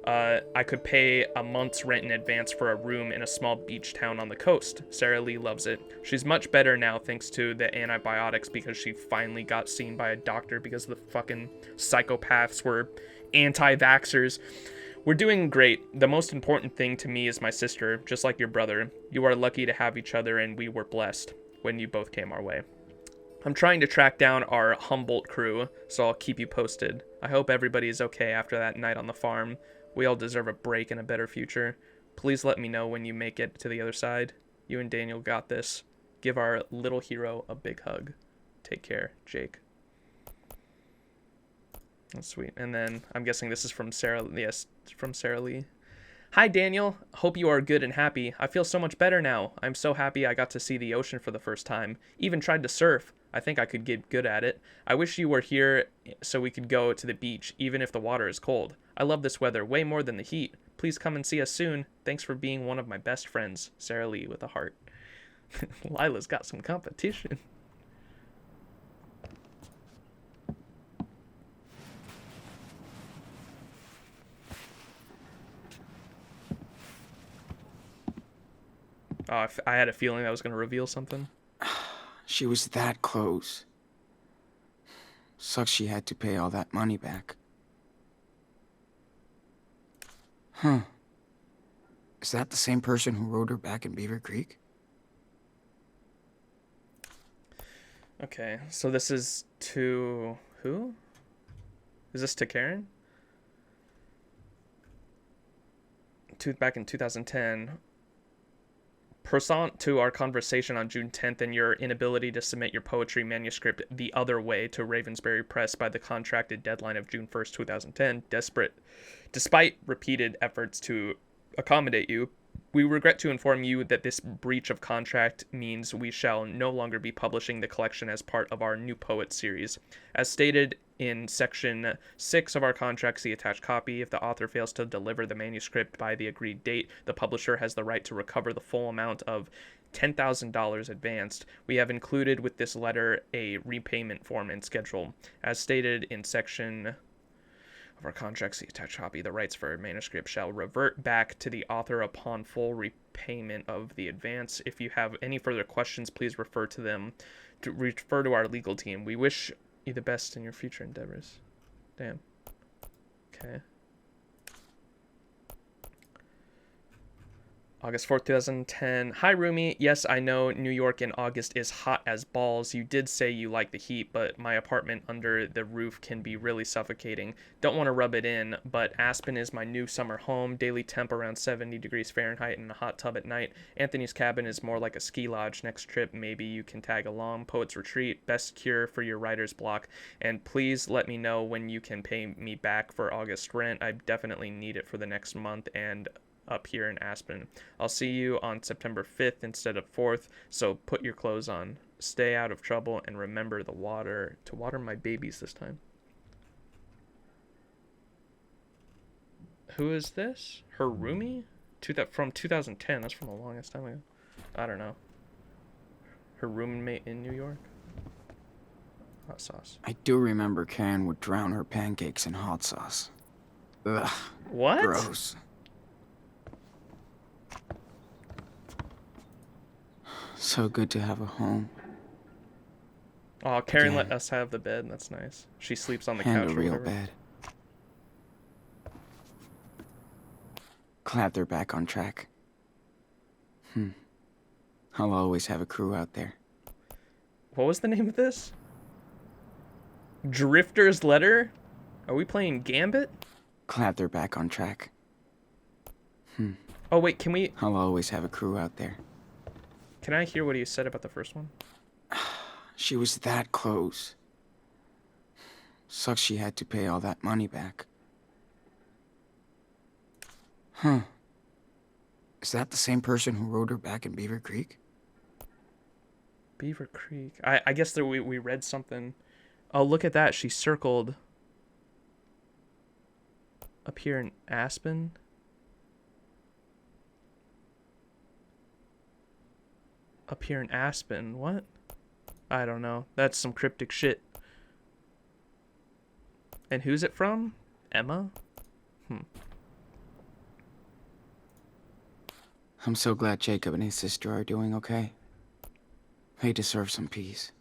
A: I could pay a month's rent in advance for a room in a small beach town on the coast. Sarah Lee loves it. She's much better now thanks to the antibiotics because she finally got seen by a doctor because the fucking psychopaths were anti-vaxxers. We're doing great. The most important thing to me is my sister, just like your brother. You are lucky to have each other and we were blessed when you both came our way. I'm trying to track down our Humboldt crew, so I'll keep you posted. I hope everybody is okay after that night on the farm. We all deserve a break and a better future. Please let me know when you make it to the other side. You and Daniel got this. Give our little hero a big hug. Take care, Jake. That's sweet. And then I'm guessing this is from Sarah. Yes, from Sarah Lee. Hi, Daniel. Hope you are good and happy. I feel so much better now. I'm so happy I got to see the ocean for the first time. Even tried to surf. I think I could get good at it. I wish you were here so we could go to the beach, even if the water is cold. I love this weather way more than the heat. Please come and see us soon. Thanks for being one of my best friends. Sarah Lee with a heart. Lila's got some competition. Oh, I had a feeling that was going to reveal something.
B: She was that close. Sucks she had to pay all that money back. Huh. Is that the same person who rode her back in Beaver Creek?
A: Okay, so this is to who? Is this to Karen? Back in 2010. Pursuant to our conversation on June 10th and your inability to submit your poetry manuscript the other way to Ravensbury Press by the contracted deadline of June 1st, 2010, despite repeated efforts to accommodate you, we regret to inform you that this breach of contract means we shall no longer be publishing the collection as part of our New Poets series. As stated in Section 6 of our contract, see attached copy. If the author fails to deliver the manuscript by the agreed date, the publisher has the right to recover the full amount of $10,000 advanced. We have included with this letter a repayment form and schedule. As stated in Section of our contract, see attached copy, the rights for a manuscript shall revert back to the author upon full repayment of the advance. If you have any further questions, please refer to our legal team. We wish you the best in your future endeavors. Damn. Okay. August 4th, 2010. Hi, Rumi. Yes, I know New York in August is hot as balls. You did say you like the heat, but my apartment under the roof can be really suffocating. Don't want to rub it in, but Aspen is my new summer home. Daily temp around 70 degrees Fahrenheit in a hot tub at night. Anthony's cabin is more like a ski lodge. Next trip, maybe you can tag along. Poets Retreat, best cure for your writer's block. And please let me know when you can pay me back for August rent. I definitely need it for the next month and up here in Aspen. I'll see you on September 5th instead of 4th, so put your clothes on, stay out of trouble, and remember to water my babies this time. Who is this? Her roomie? From 2010. That's from the longest time ago. I don't know. Her roommate in New York? Hot sauce.
B: I do remember Karen would drown her pancakes in hot sauce. Ugh.
A: What?
B: Gross. So good to have a home.
A: Oh, Karen
B: Yeah.
A: let us have the bed. That's nice. She sleeps on the
B: And
A: couch
B: a
A: or
B: real
A: whatever.
B: bed. Glad they're back on track. I'll always have a crew out there.
A: What was the name of this? Drifter's Letter? Are we playing Gambit?
B: Glad they're back on track.
A: Oh, wait, can we...
B: I'll always have a crew out there.
A: Can I hear what he said about the first one?
B: She was that close. Sucks she had to pay all that money back. Huh. Is that the same person who rode her back in Beaver Creek?
A: Beaver Creek. I guess that we read something Oh, look at that. She circled up here in Aspen. Up here in Aspen. What? I don't know. That's some cryptic shit. And who's it from? Emma?
B: I'm so glad Jacob and his sister are doing okay. They deserve some peace.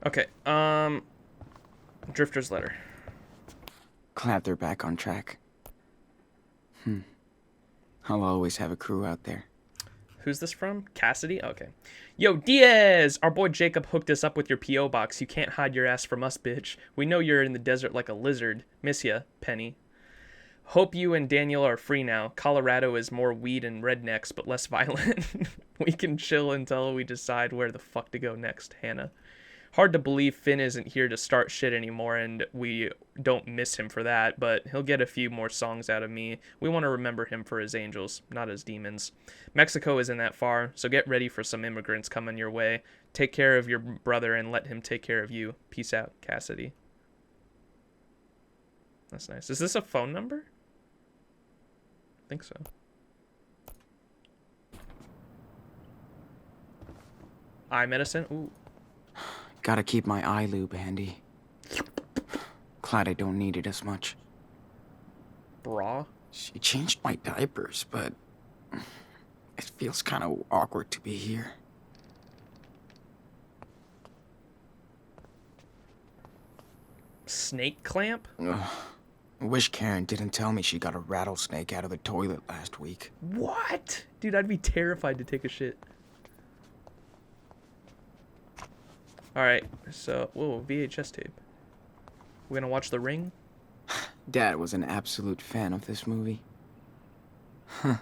A: Okay, Drifter's letter.
B: Glad they're back on track. I'll always have a crew out there.
A: Who's this from? Cassidy? Okay. Yo, Diaz! Our boy Jacob hooked us up with your P.O. box. You can't hide your ass from us, bitch. We know you're in the desert like a lizard. Miss ya, Penny. Hope you and Daniel are free now. Colorado is more weed and rednecks, but less violent. We can chill until we decide where the fuck to go next, Hannah. Hard to believe Finn isn't here to start shit anymore, and we don't miss him for that, but he'll get a few more songs out of me. We want to remember him for his angels, not his demons. Mexico isn't that far, so get ready for some immigrants coming your way. Take care of your brother and let him take care of you. Peace out, Cassidy. That's nice. Is this a phone number? I think so. Eye medicine? Ooh.
B: Gotta keep my eye lube handy. Glad I don't need it as much.
A: Bra?
B: She changed my diapers, but it feels kind of awkward to be here.
A: Snake clamp?
B: Ugh. I wish Karen didn't tell me she got a rattlesnake out of the toilet last week.
A: What? Dude, I'd be terrified to take a shit. Alright, so, whoa, VHS tape. We're gonna watch The Ring?
B: Dad was an absolute fan of this movie. Huh.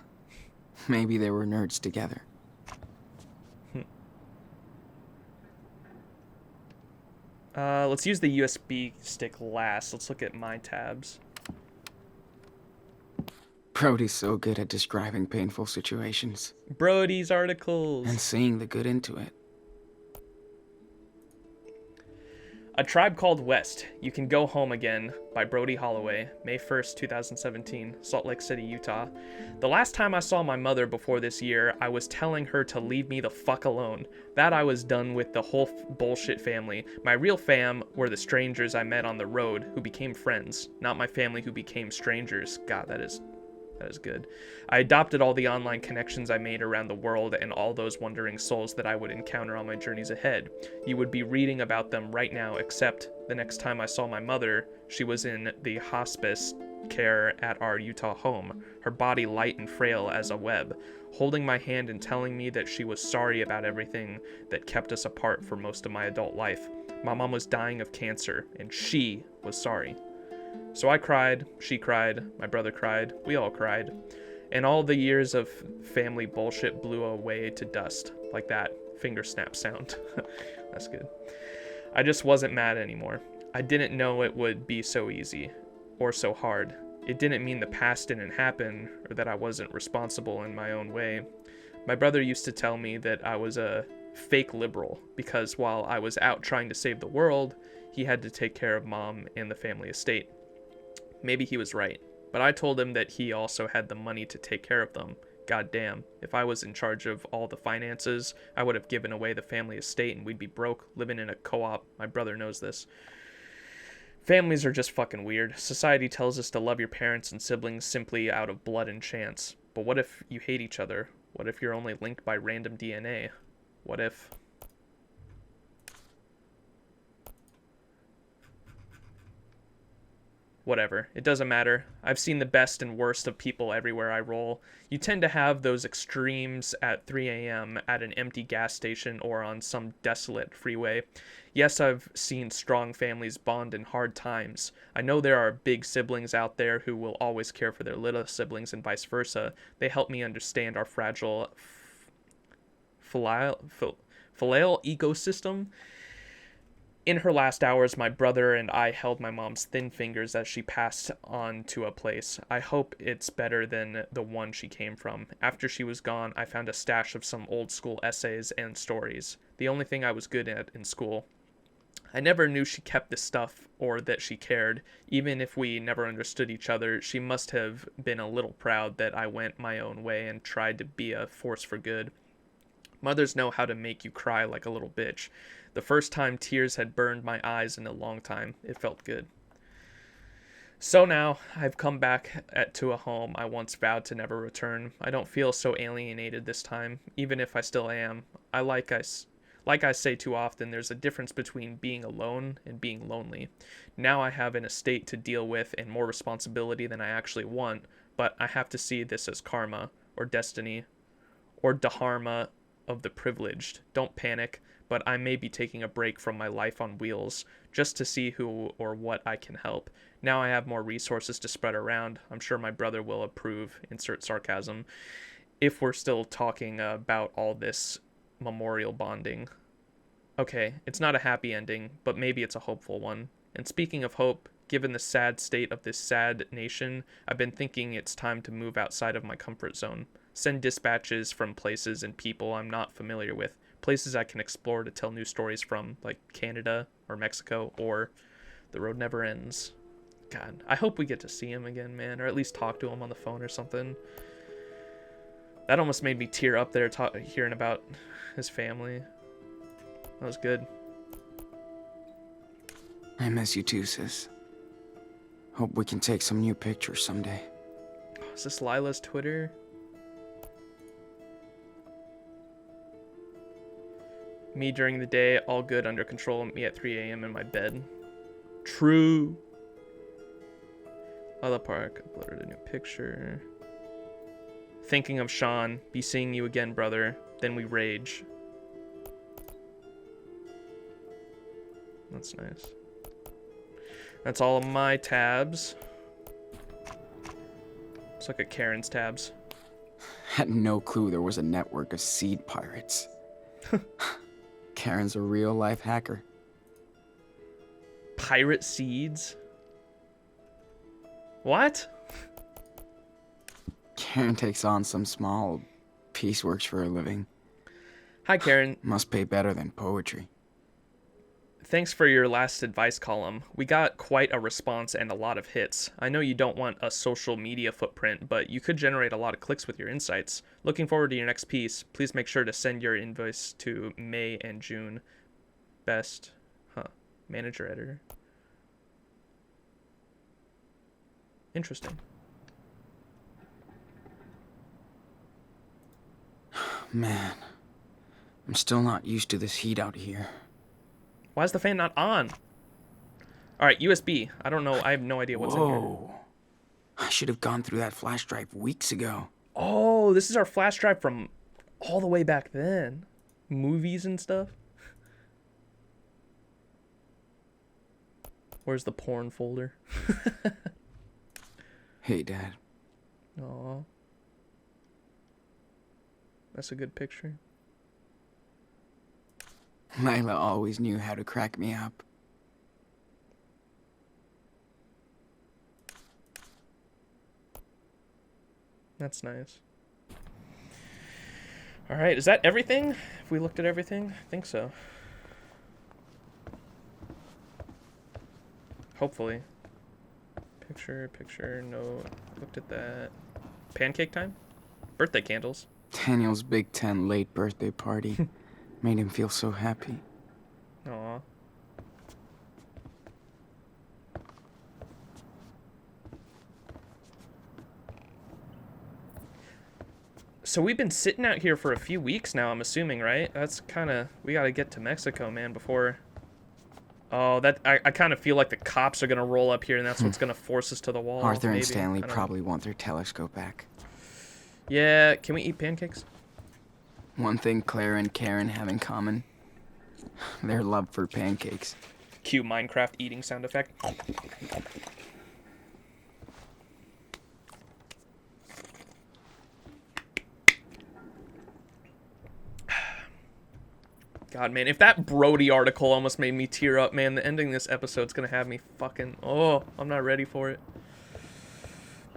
B: Maybe they were nerds together.
A: Let's use the USB stick last. Let's look at my tabs.
B: Brody's so good at describing painful situations.
A: Brody's articles.
B: And seeing the good into it.
A: A Tribe Called West, You Can Go Home Again by Brody Holloway, May 1st, 2017, Salt Lake City, Utah. The last time I saw my mother before this year, I was telling her to leave me the fuck alone. That I was done with the whole bullshit family. My real fam were the strangers I met on the road who became friends, not my family who became strangers. God, that is good. I adopted all the online connections I made around the world and all those wandering souls that I would encounter on my journeys ahead. You would be reading about them right now, except the next time I saw my mother, she was in the hospice care at our Utah home, her body light and frail as a web, holding my hand and telling me that she was sorry about everything that kept us apart for most of my adult life. My mom was dying of cancer, and she was sorry. So I cried, she cried, my brother cried, we all cried. And all the years of family bullshit blew away to dust, like that finger snap sound. That's good. I just wasn't mad anymore. I didn't know it would be so easy, or so hard. It didn't mean the past didn't happen, or that I wasn't responsible in my own way. My brother used to tell me that I was a fake liberal, because while I was out trying to save the world, he had to take care of mom and the family estate. Maybe he was right, but I told him that he also had the money to take care of them. God damn, if I was in charge of all the finances, I would have given away the family estate and we'd be broke, living in a co-op. My brother knows this. Families are just fucking weird. Society tells us to love your parents and siblings simply out of blood and chance. But what if you hate each other? What if you're only linked by random DNA? What if... Whatever, it doesn't matter. I've seen the best and worst of people everywhere I roll. You tend to have those extremes at 3 a.m. at an empty gas station or on some desolate freeway. Yes, I've seen strong families bond in hard times. I know there are big siblings out there who will always care for their little siblings and vice versa. They help me understand our fragile filial ecosystem. In her last hours, my brother and I held my mom's thin fingers as she passed on to a place. I hope it's better than the one she came from. After she was gone, I found a stash of some old school essays and stories, the only thing I was good at in school. I never knew she kept this stuff or that she cared. Even if we never understood each other, she must have been a little proud that I went my own way and tried to be a force for good. Mothers know how to make you cry like a little bitch. The first time tears had burned my eyes in a long time. It felt good. So now, I've come back to a home I once vowed to never return. I don't feel so alienated this time, even if I still am. Like I say too often, there's a difference between being alone and being lonely. Now I have an estate to deal with and more responsibility than I actually want, but I have to see this as karma, or destiny, or dharma of the privileged. Don't panic, but I may be taking a break from my life on wheels just to see who or what I can help. Now I have more resources to spread around. I'm sure my brother will approve, insert sarcasm, if we're still talking about all this memorial bonding. Okay, it's not a happy ending, but maybe it's a hopeful one. And speaking of hope, given the sad state of this sad nation, I've been thinking it's time to move outside of my comfort zone. Send dispatches from places and people I'm not familiar with, places I can explore to tell new stories from, like Canada or Mexico or The Road Never Ends. God, I hope we get to see him again, man, or at least talk to him on the phone or something. That almost made me tear up there hearing about his family. That was good.
B: I miss you too, sis. Hope we can take some new pictures someday.
A: Is this Lila's Twitter? Me during the day, all good, under control. Me at 3 a.m. in my bed. True. Lila Park uploaded a new picture. Thinking of Sean. Be seeing you again, brother. Then we rage. That's nice. That's all of my tabs. It's like a Karen's tabs.
B: Had no clue there was a network of seed pirates. Karen's a real-life hacker.
A: Pirate seeds? What?
B: Karen takes on some small pieceworks for a living.
A: Hi, Karen.
B: Must pay better than poetry.
A: Thanks for your last advice column. We got quite a response and a lot of hits. I know you don't want a social media footprint, but you could generate a lot of clicks with your insights. Looking forward to your next piece. Please make sure to send your invoice to May and June. Best. Manager editor. Interesting.
B: Man, I'm still not used to this heat out here.
A: Why is the fan not on? Alright, USB. I don't know. I have no idea what's in here.
B: Whoa. I should have gone through that flash drive weeks ago.
A: Oh, this is our flash drive from all the way back then. Movies and stuff. Where's the porn folder?
B: Hey, Dad.
A: Aw. That's a good picture.
B: Lila always knew how to crack me up.
A: That's nice. Alright, is that everything? Have we looked at everything? I think so. Hopefully. Picture, no. Looked at that. Pancake time? Birthday candles.
B: Daniel's Big Ten late birthday party made him feel so happy.
A: Aw. So we've been sitting out here for a few weeks now, I'm assuming, right? That's kind of... We gotta get to Mexico, man, before... Oh, that I kind of feel like the cops are gonna roll up here, and that's what's gonna force us to the wall.
B: Arthur
A: maybe.
B: and Stanley
A: I don't know.
B: probably want their telescope back.
A: Yeah, can we eat pancakes?
B: One thing Claire and Karen have in common, their love for pancakes.
A: Cue Minecraft eating sound effect. God, man, if that Brody article almost made me tear up, man, the ending of this episode's gonna have me fucking... Oh, I'm not ready for it.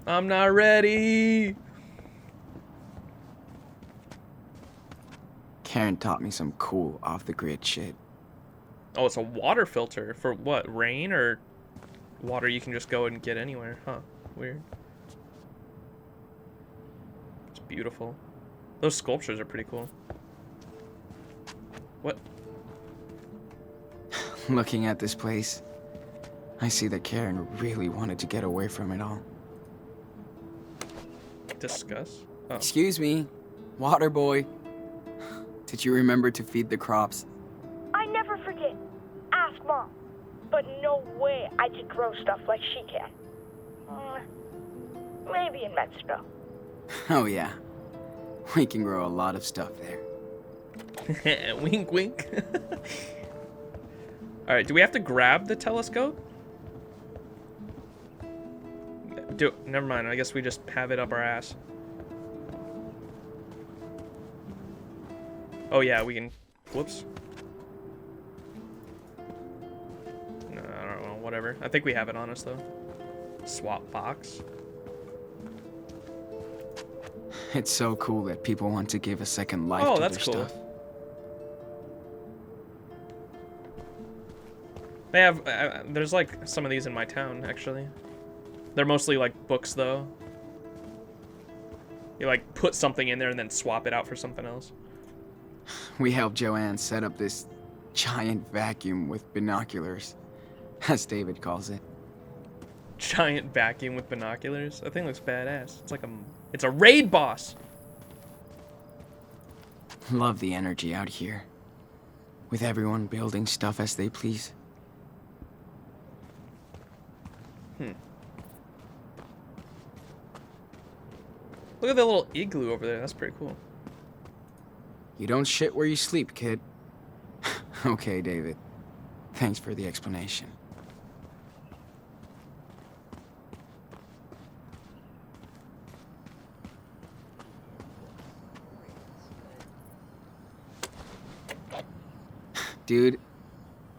A: I'm not ready!
B: Karen taught me some cool off-the-grid shit.
A: Oh, it's a water filter. For what, rain or water you can just go and get anywhere? Huh, weird. It's beautiful. Those sculptures are pretty cool. What?
B: Looking at this place, I see that Karen really wanted to get away from it all.
A: Discuss? Oh.
B: Excuse me, water boy. Did you remember to feed the crops?
C: I never forget. Ask Mom. But no way I can grow stuff like she can. Maybe in Mexico.
B: Oh yeah, we can grow a lot of stuff there.
A: Wink, wink. Alright, do we have to grab the telescope? Never mind, I guess we just have it up our ass. Oh yeah, we can... Whoops. No, I don't know, whatever. I think we have it on us, though. Swap box.
B: It's so cool that people want to give a second life to
A: that's
B: their
A: cool.
B: stuff.
A: They have... there's, like, some of these in my town, actually. They're mostly, like, books, though. You, like, put something in there and then swap it out for something else.
B: We helped Joanne set up this giant vacuum with binoculars, as David calls it.
A: Giant vacuum with binoculars? That thing looks badass. It's like it's a raid boss!
B: Love the energy out here, with everyone building stuff as they please.
A: Look at that little igloo over there. That's pretty cool.
B: You don't shit where you sleep, kid. Okay, David. Thanks for the explanation. Dude,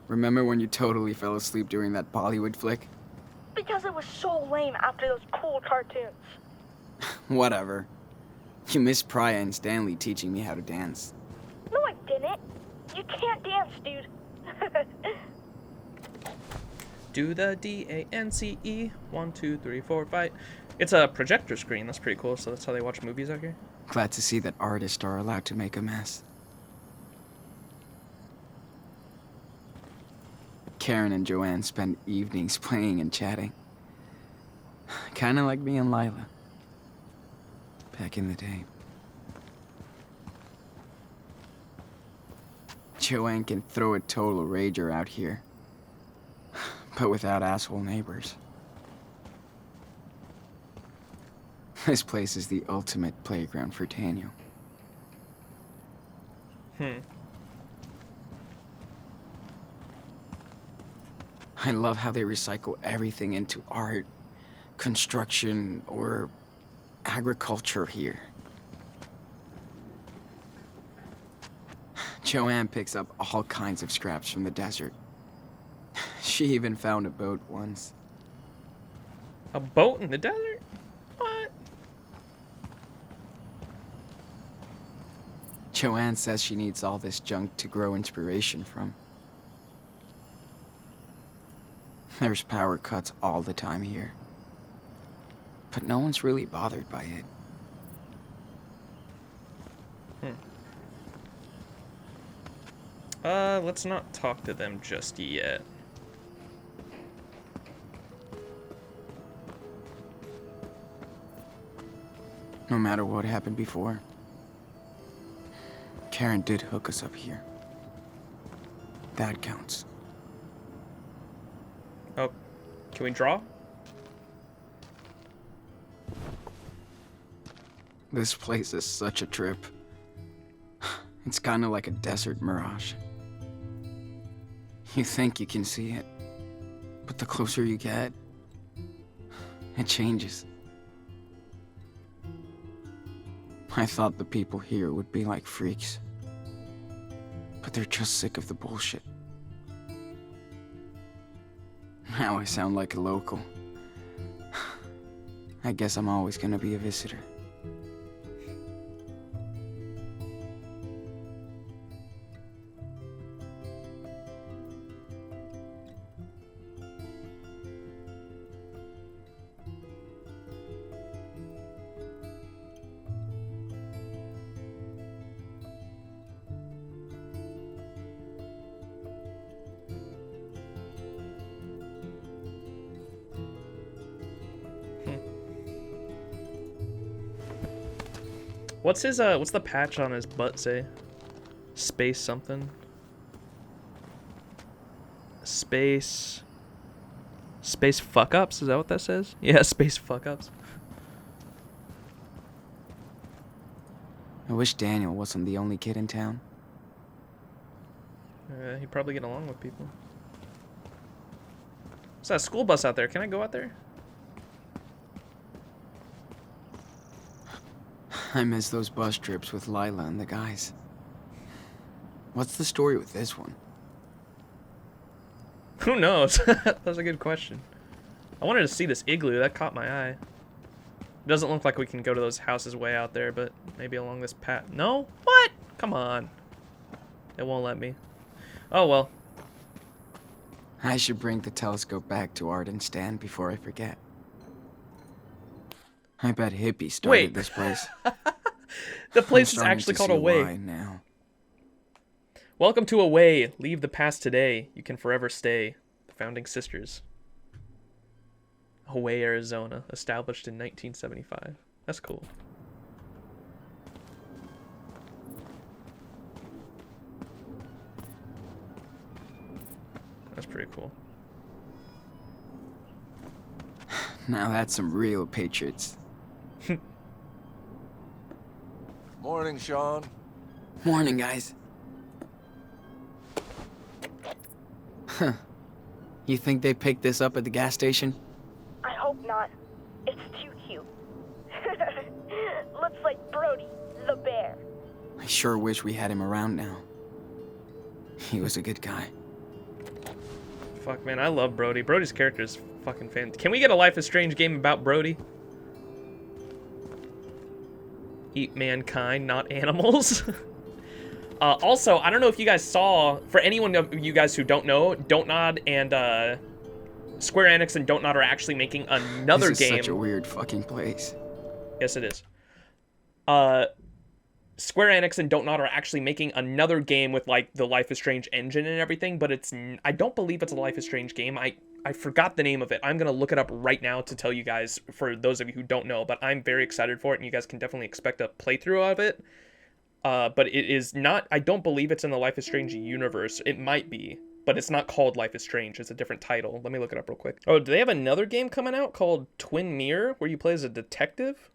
B: remember when you totally fell asleep during that Bollywood flick?
C: Because it was so lame after those cool cartoons.
B: Whatever. You missed Priya and Stanley teaching me how to dance.
C: No, I didn't. You can't dance, dude.
A: Do the D-A-N-C-E. 1, 2, 3, 4, 5. It's a projector screen. That's pretty cool. So that's how they watch movies out here.
B: Glad to see that artists are allowed to make a mess. Karen and Joanne spend evenings playing and chatting. Kinda like me and Lila. Back in the day. Joanne can throw a total rager out here. But without asshole neighbors. This place is the ultimate playground for Daniel. I love how they recycle everything into art, construction, or agriculture here. Joanne picks up all kinds of scraps from the desert. She even found a boat once.
A: A boat in the desert? What?
B: Joanne says she needs all this junk to grow inspiration from. There's power cuts all the time here. But no one's really bothered by it.
A: Let's not talk to them just yet.
B: No matter what happened before, Karen did hook us up here. That counts.
A: Oh, can we draw?
B: This place is such a trip. It's kind of like a desert mirage. You think you can see it, but the closer you get, it changes. I thought the people here would be like freaks. but they're just sick of the bullshit. Now I sound like a local. I guess I'm always gonna be a visitor.
A: What's the patch on his butt say? Space something? Space fuck ups? Is that what that says? Yeah, space fuck ups.
B: I wish Daniel wasn't the only kid in town.
A: He'd probably get along with people. There's that school bus out there. Can I go out there?
B: I miss those bus trips with Lila and the guys. What's the story with this one?
A: Who knows? That's a good question. I wanted to see this igloo. That caught my eye. It doesn't look like we can go to those houses way out there, but maybe along this path. No? What? Come on. It won't let me. Oh, well.
B: I should bring the telescope back to Art and Stan before I forget. I bet Hippie started this place.
A: The place is actually called Away.
B: Now.
A: Welcome to Away. Leave the past today. You can forever stay. The Founding Sisters. Away, Arizona. Established in 1975. That's cool. That's pretty cool.
B: Now that's some real patriots.
D: Morning, Sean.
B: Morning, guys. Huh. You think they picked this up at the gas station?
C: I hope not. It's too cute. Looks like Brody, the bear.
B: I sure wish we had him around now. He was a good guy.
A: Fuck, man, I love Brody. Brody's character is fucking fantastic. Can we get a Life is Strange game about Brody? Eat mankind, not animals. Also, I don't know if you guys saw, for anyone of you guys who don't know, Don't Nod and Square Enix and Don't Nod are actually making another
B: This is
A: game.
B: such a weird fucking place.
A: Yes, it is. Square Enix and Don't Nod are actually making another game with like the Life is Strange engine and everything, but I don't believe it's a Life is Strange game. I forgot the name of it. I'm going to look it up right now to tell you guys, for those of you who don't know, but I'm very excited for it, and you guys can definitely expect a playthrough of it. But it is not, I don't believe it's in the Life is Strange universe. It might be, but it's not called Life is Strange. It's a different title. Let me look it up real quick. Oh, do they have another game coming out called Twin Mirror, where you play as a detective?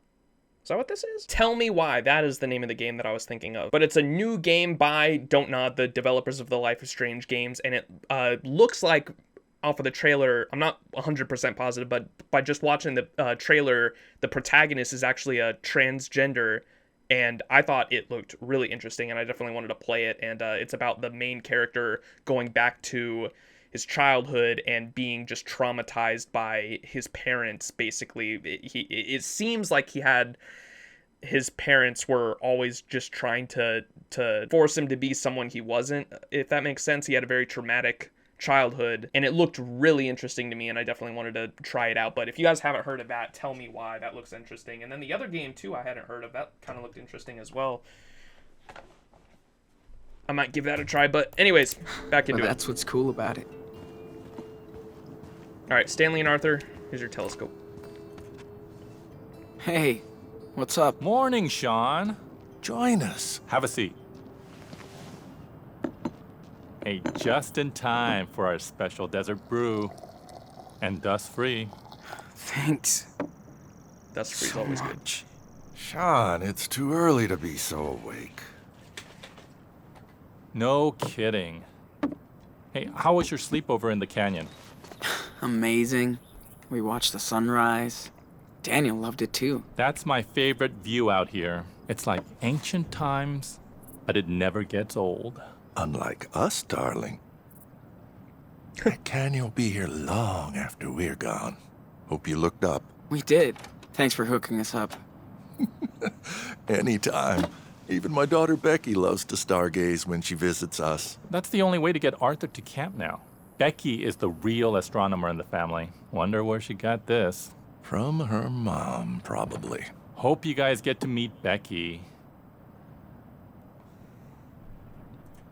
A: Is that what this is? Tell Me Why. That is the name of the game that I was thinking of. But it's a new game by Don't Nod, the developers of the Life is Strange games, and it looks like, off of the trailer, I'm not 100% positive, but by just watching the trailer, the protagonist is actually a transgender, and I thought it looked really interesting, and I definitely wanted to play it, and it's about the main character going back to his childhood and being just traumatized by his parents, basically. It seems like his parents were always just trying to force him to be someone he wasn't, if that makes sense. He had a very traumatic childhood, and it looked really interesting to me, and I definitely wanted to try it out. But if you guys haven't heard of that, Tell Me Why. That looks interesting. And then the other game too I hadn't heard of, that kind of looked interesting as well. I might give that a try, but anyways, back into it.
B: That's what's cool about it.
A: Alright, Stanley and Arthur, here's your telescope.
B: Hey, what's up?
E: Morning, Sean.
D: Join us.
E: Have a seat. Hey, just in time for our special desert brew. And dust-free.
B: Thanks.
A: Dust free's
B: So
A: always good.
B: much.
D: Sean, it's too early to be so awake.
E: No kidding. Hey, how was your sleepover in the canyon?
B: Amazing. We watched the sunrise. Daniel loved it too.
E: That's my favorite view out here. It's like ancient times, but it never gets old.
D: Unlike us, darling. That canyon will be here long after we're gone. Hope you looked up.
B: We did. Thanks for hooking us up.
D: Anytime. Even my daughter Becky loves to stargaze when she visits us.
E: That's the only way to get Arthur to camp now. Becky is the real astronomer in the family. Wonder where she got this.
D: From her mom, probably.
E: Hope you guys get to meet Becky.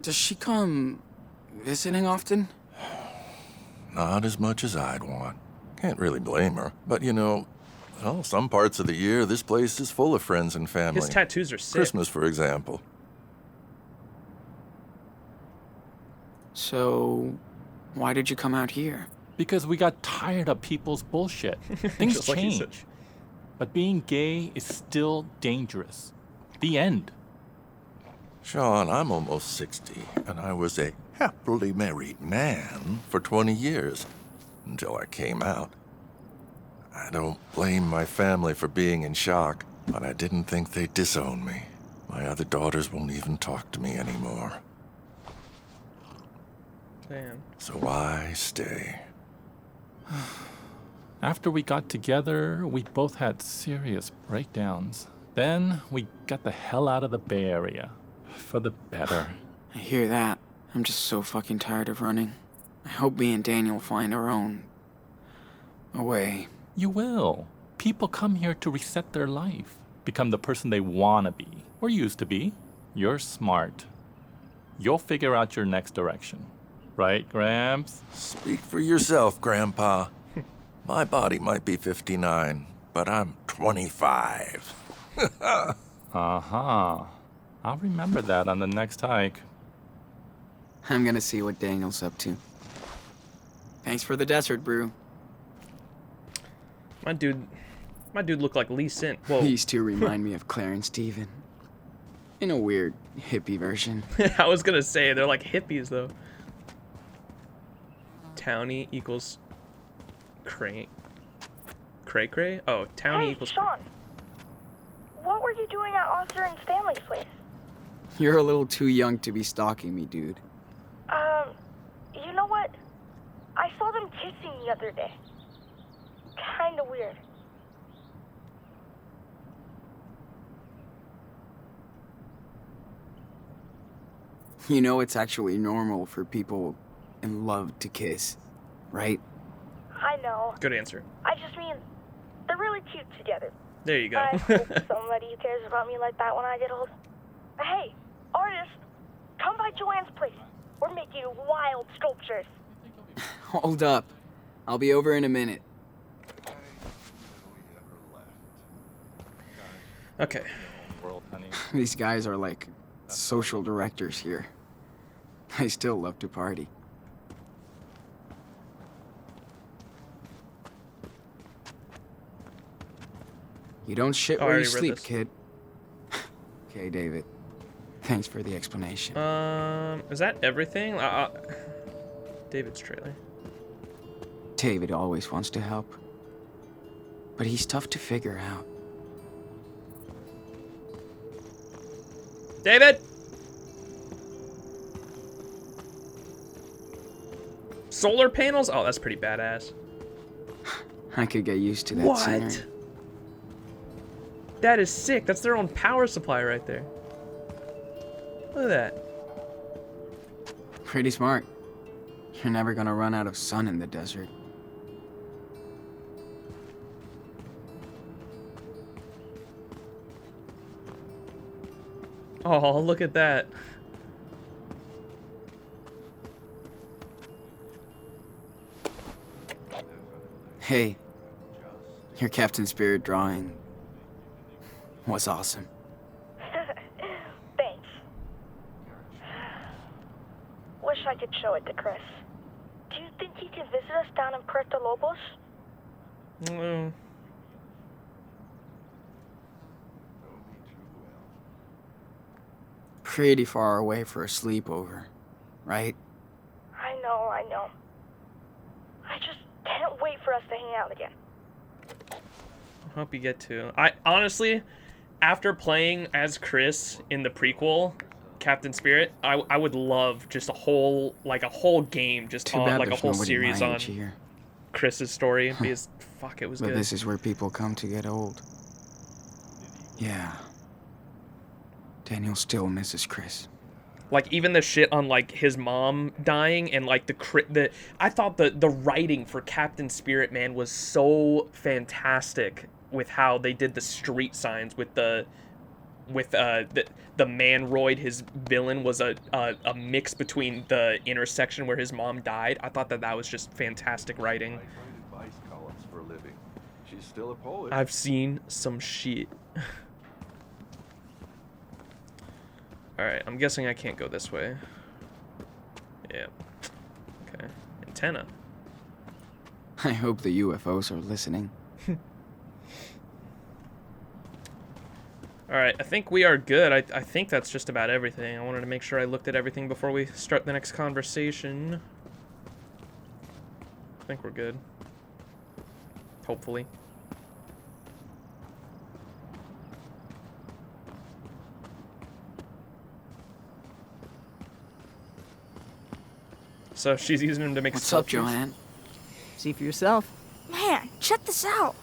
B: Does she come visiting often?
D: Not as much as I'd want. Can't really blame her. But you know, well, some parts of the year, this place is full of friends and family.
A: His tattoos are sick.
D: Christmas, for example.
B: So, why did you come out here?
E: Because we got tired of people's bullshit. Things
A: Just like he
E: change.
A: said.
E: But being gay is still dangerous. The end.
D: Sean, I'm almost 60, and I was a happily married man for 20 years, until I came out. I don't blame my family for being in shock, but I didn't think they'd disown me. My other daughters won't even talk to me anymore.
A: Damn.
D: So why stay?
E: After we got together, we both had serious breakdowns. Then we got the hell out of the Bay Area. For the better.
B: I hear that. I'm just so fucking tired of running. I hope me and Daniel find our own way.
E: You will. People come here to reset their life. Become the person they want to be. Or used to be. You're smart. You'll figure out your next direction. Right, Gramps?
D: Speak for yourself, Grandpa. My body might be 59, but I'm 25.
E: Uh-huh. I'll remember that on the next hike.
B: I'm gonna see what Daniel's up to. Thanks for the desert brew.
A: My dude looked like Lee Sin. Whoa.
B: These two remind me of Claire and Steven. In a weird, hippie version.
A: I was gonna say, they're like hippies, though. Townie equals cray. Cray cray? Oh, townie
C: Hey,
A: equals...
C: Sean. What were you doing at Arthur and Stanley's place?
B: You're a little too young to be stalking me, dude.
C: You know what? I saw them kissing the other day. Kinda weird.
B: You know it's actually normal for people in love to kiss, right?
C: I know.
A: Good answer.
C: I just mean, they're really cute together.
A: There you go.
C: I hope somebody who cares about me like that when I get old. Hey, artist, come by Joanne's place. We're making wild sculptures.
B: Hold up. I'll be over in a minute.
A: Okay.
E: World, honey.
B: These guys are like social directors here. I still love to party. You don't shit
A: Oh, I
B: where you
A: already read
B: sleep,
A: this.
B: kid. Okay, David. Thanks for the explanation.
A: Is that everything? David's trailer.
B: David always wants to help. But he's tough to figure out.
A: David! Solar panels? Oh, that's pretty badass.
B: I could get used to that sooner.
A: What? That is sick. That's their own power supply right there. Look at that.
B: Pretty smart. You're never gonna run out of sun in the desert.
A: Oh, look at that.
B: Hey, your Captain Spirit drawing was awesome.
C: Thanks. Wish I could show it to Chris. Do you think he can visit us down in Puerto Lobos?
A: Mm.
B: Pretty far away for a sleepover, right?
C: I know. I just can't wait for us to hang out again.
A: I hope you get to. I honestly, after playing as Chris in the prequel, Captain Spirit. I would love just a whole game just
B: Too
A: on
B: bad
A: like a
B: there's
A: whole
B: nobody
A: series
B: my
A: on
B: age here.
A: Chris's story because fuck, it was
B: But
A: good.
B: this is where people come to get old. Yeah. Daniel still misses Chris.
A: Like even the shit on like his mom dying and like the I thought the writing for Captain Spirit, man, was so fantastic with how they did the street signs with the Manroid, his villain, was a mix between the intersection where his mom died. I thought that was just fantastic writing.
D: I write advice columns for a living. She's still a poet.
A: I've seen some shit. Alright, I'm guessing I can't go this way. Yeah. Okay. Antenna.
B: I hope the UFOs are listening.
A: Alright, I think we are good. I think that's just about everything. I wanted to make sure I looked at everything before we start the next conversation. I think we're good. Hopefully. So she's using him to make
B: What's up,
A: sculptures.
B: Joanne?
F: See for yourself.
C: Man, check this out.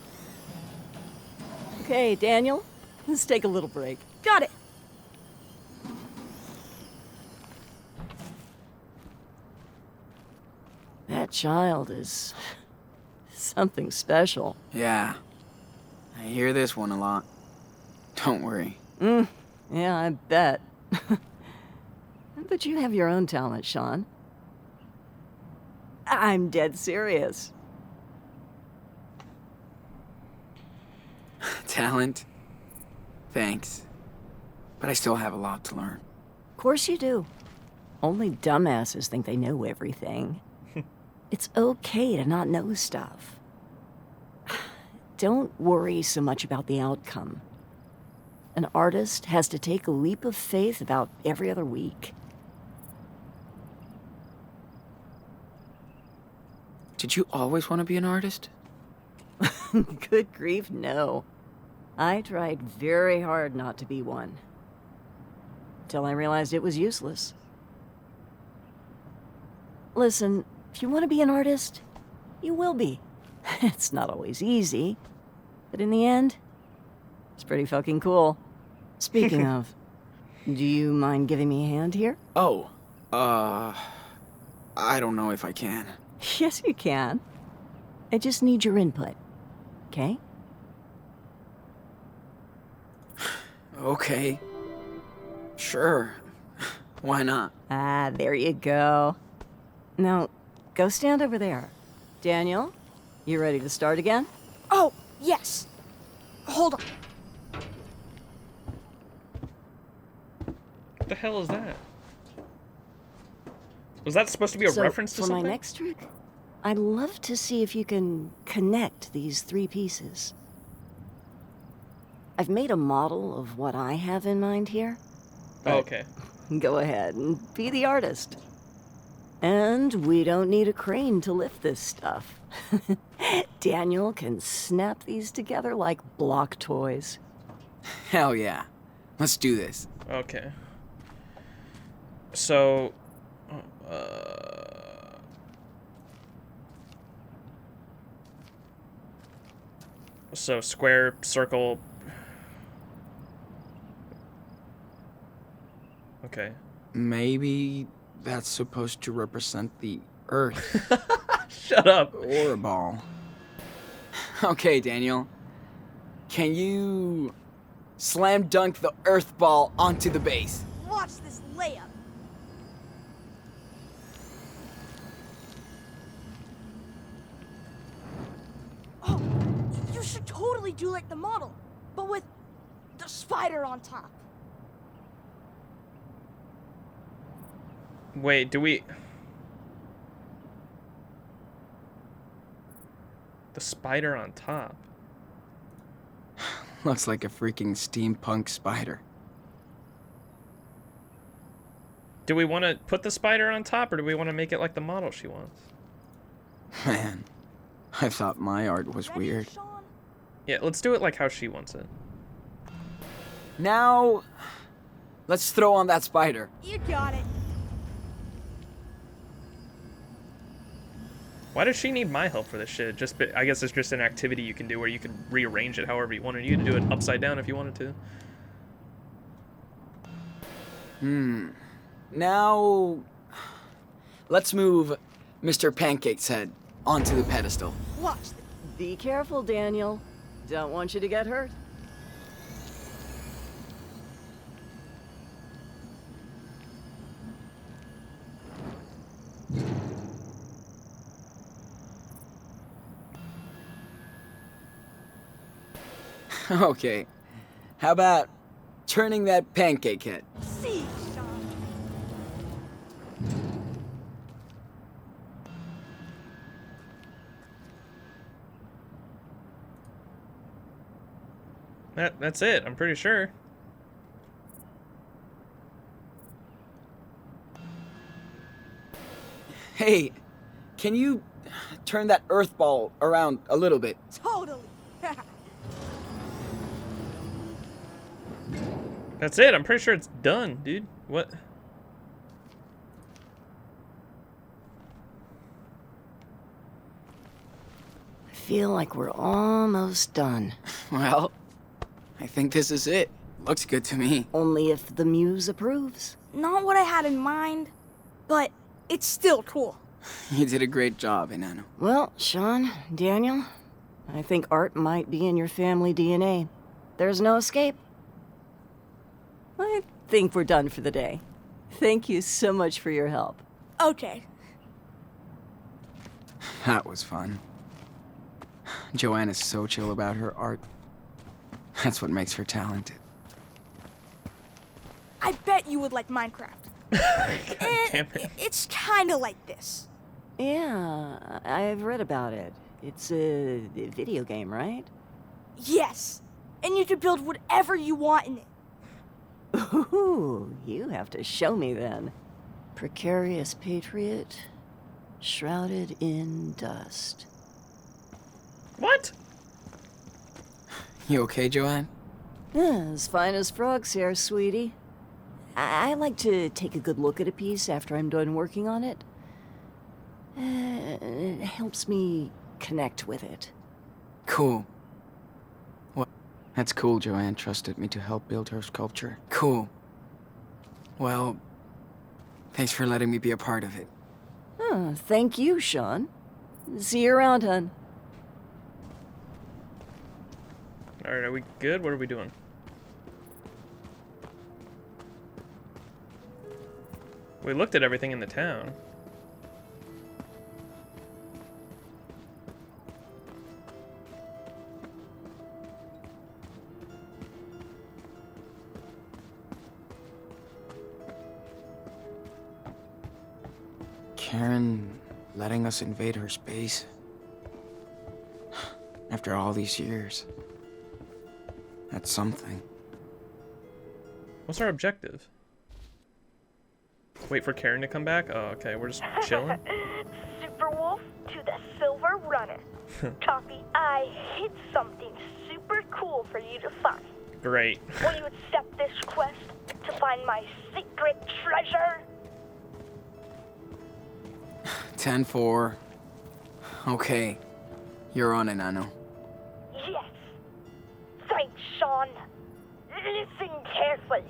F: Okay, Daniel, let's take a little break.
C: Got it.
F: That child is something special.
B: Yeah. I hear this one a lot. Don't worry.
F: Yeah, I bet. But you have your own talent, Sean. I'm dead serious.
B: Talent? Thanks. But I still have a lot to learn.
F: Of course you do. Only dumbasses think they know everything. It's okay to not know stuff. Don't worry so much about the outcome. An artist has to take a leap of faith about every other week.
B: Did you always want to be an artist?
F: Good grief, no. I tried very hard not to be one. Till I realized it was useless. Listen, if you want to be an artist, you will be. It's not always easy, but in the end, it's pretty fucking cool. Speaking of, do you mind giving me a hand here?
B: Oh, I don't know if I can.
F: Yes, you can. I just need your input, okay?
B: Okay. Sure. Why not?
F: Ah, there you go. Now, go stand over there. Daniel, you ready to start again?
C: Oh, yes. Hold on.
A: What the hell is that? Was that supposed to be a reference to
F: for
A: something?
F: my next trick, I'd love to see if you can connect these three pieces. I've made a model of what I have in mind here.
A: Oh, okay.
F: Go ahead and be the artist. And we don't need a crane to lift this stuff. Daniel can snap these together like block toys.
B: Hell yeah. Let's do this.
A: Okay. So, so square, circle. Okay.
B: Maybe that's supposed to represent the Earth.
A: Shut up.
B: Or a ball. Okay, Daniel. Can you slam dunk the Earth ball onto the base?
C: Watch this layup. Oh, you should totally do like the model, but with the spider on top.
A: Wait, do we... The spider on top.
B: Looks like a freaking steampunk spider.
A: Do we want to put the spider on top, or do we want to make it like the model she wants?
B: Man, I thought my art was
C: Ready,
B: weird.
A: Yeah, let's do it like how she wants it.
B: Now, let's throw on that spider.
C: You got it.
A: Why does she need my help for this shit? I guess it's just an activity you can do where you can rearrange it however you wanted. You can do it upside down if you wanted to.
B: Now, let's move Mr. Pancake's head onto the pedestal.
C: Watch this.
F: Be careful, Daniel. Don't want you to get hurt.
B: Okay. How about turning that pancake head?
C: See, Sean.
A: That's it, I'm pretty sure.
B: Hey, can you turn that earth ball around a little bit?
C: Totally.
A: That's it, I'm pretty sure it's done, dude. What?
F: I feel like we're almost done.
B: Well, I think this is it. Looks good to me.
F: Only if the muse approves.
C: Not what I had in mind, but it's still cool.
B: You did a great job, Enano.
F: Well, Sean, Daniel, I think art might be in your family DNA. There's no escape. I think we're done for the day. Thank you so much for your help.
C: Okay.
B: That was fun. Joanne is so chill about her art. That's what makes her talented.
C: I bet you would like Minecraft.
A: Damn it.
C: It's kinda like this.
F: Yeah, I've read about it. It's a video game, right?
C: Yes. And you can build whatever you want in it.
F: Ooh, you have to show me then. Precarious patriot, shrouded in dust.
A: What?
B: You okay, Joanne?
F: As fine as frogs here, sweetie. I like to take a good look at a piece after I'm done working on it. It helps me connect with it.
B: Cool. Well, that's cool Joanne trusted me to help build her sculpture. Cool. Well, thanks for letting me be a part of it.
F: Oh, thank you, Sean. See you around, hun.
A: Alright, are we good? What are we doing? We looked at everything in the town.
B: Karen letting us invade her space. After all these years. That's something.
A: What's our objective? Wait for Karen to come back? Oh, okay, we're just chilling.
G: Super Wolf to the Silver Runner. Copy, I hid something super cool for you to find.
A: Great.
G: Will you accept this quest to find my secret treasure?
B: 10-4. Okay. You're on, Enano.
G: Yes. Thanks, Sean. Listen carefully.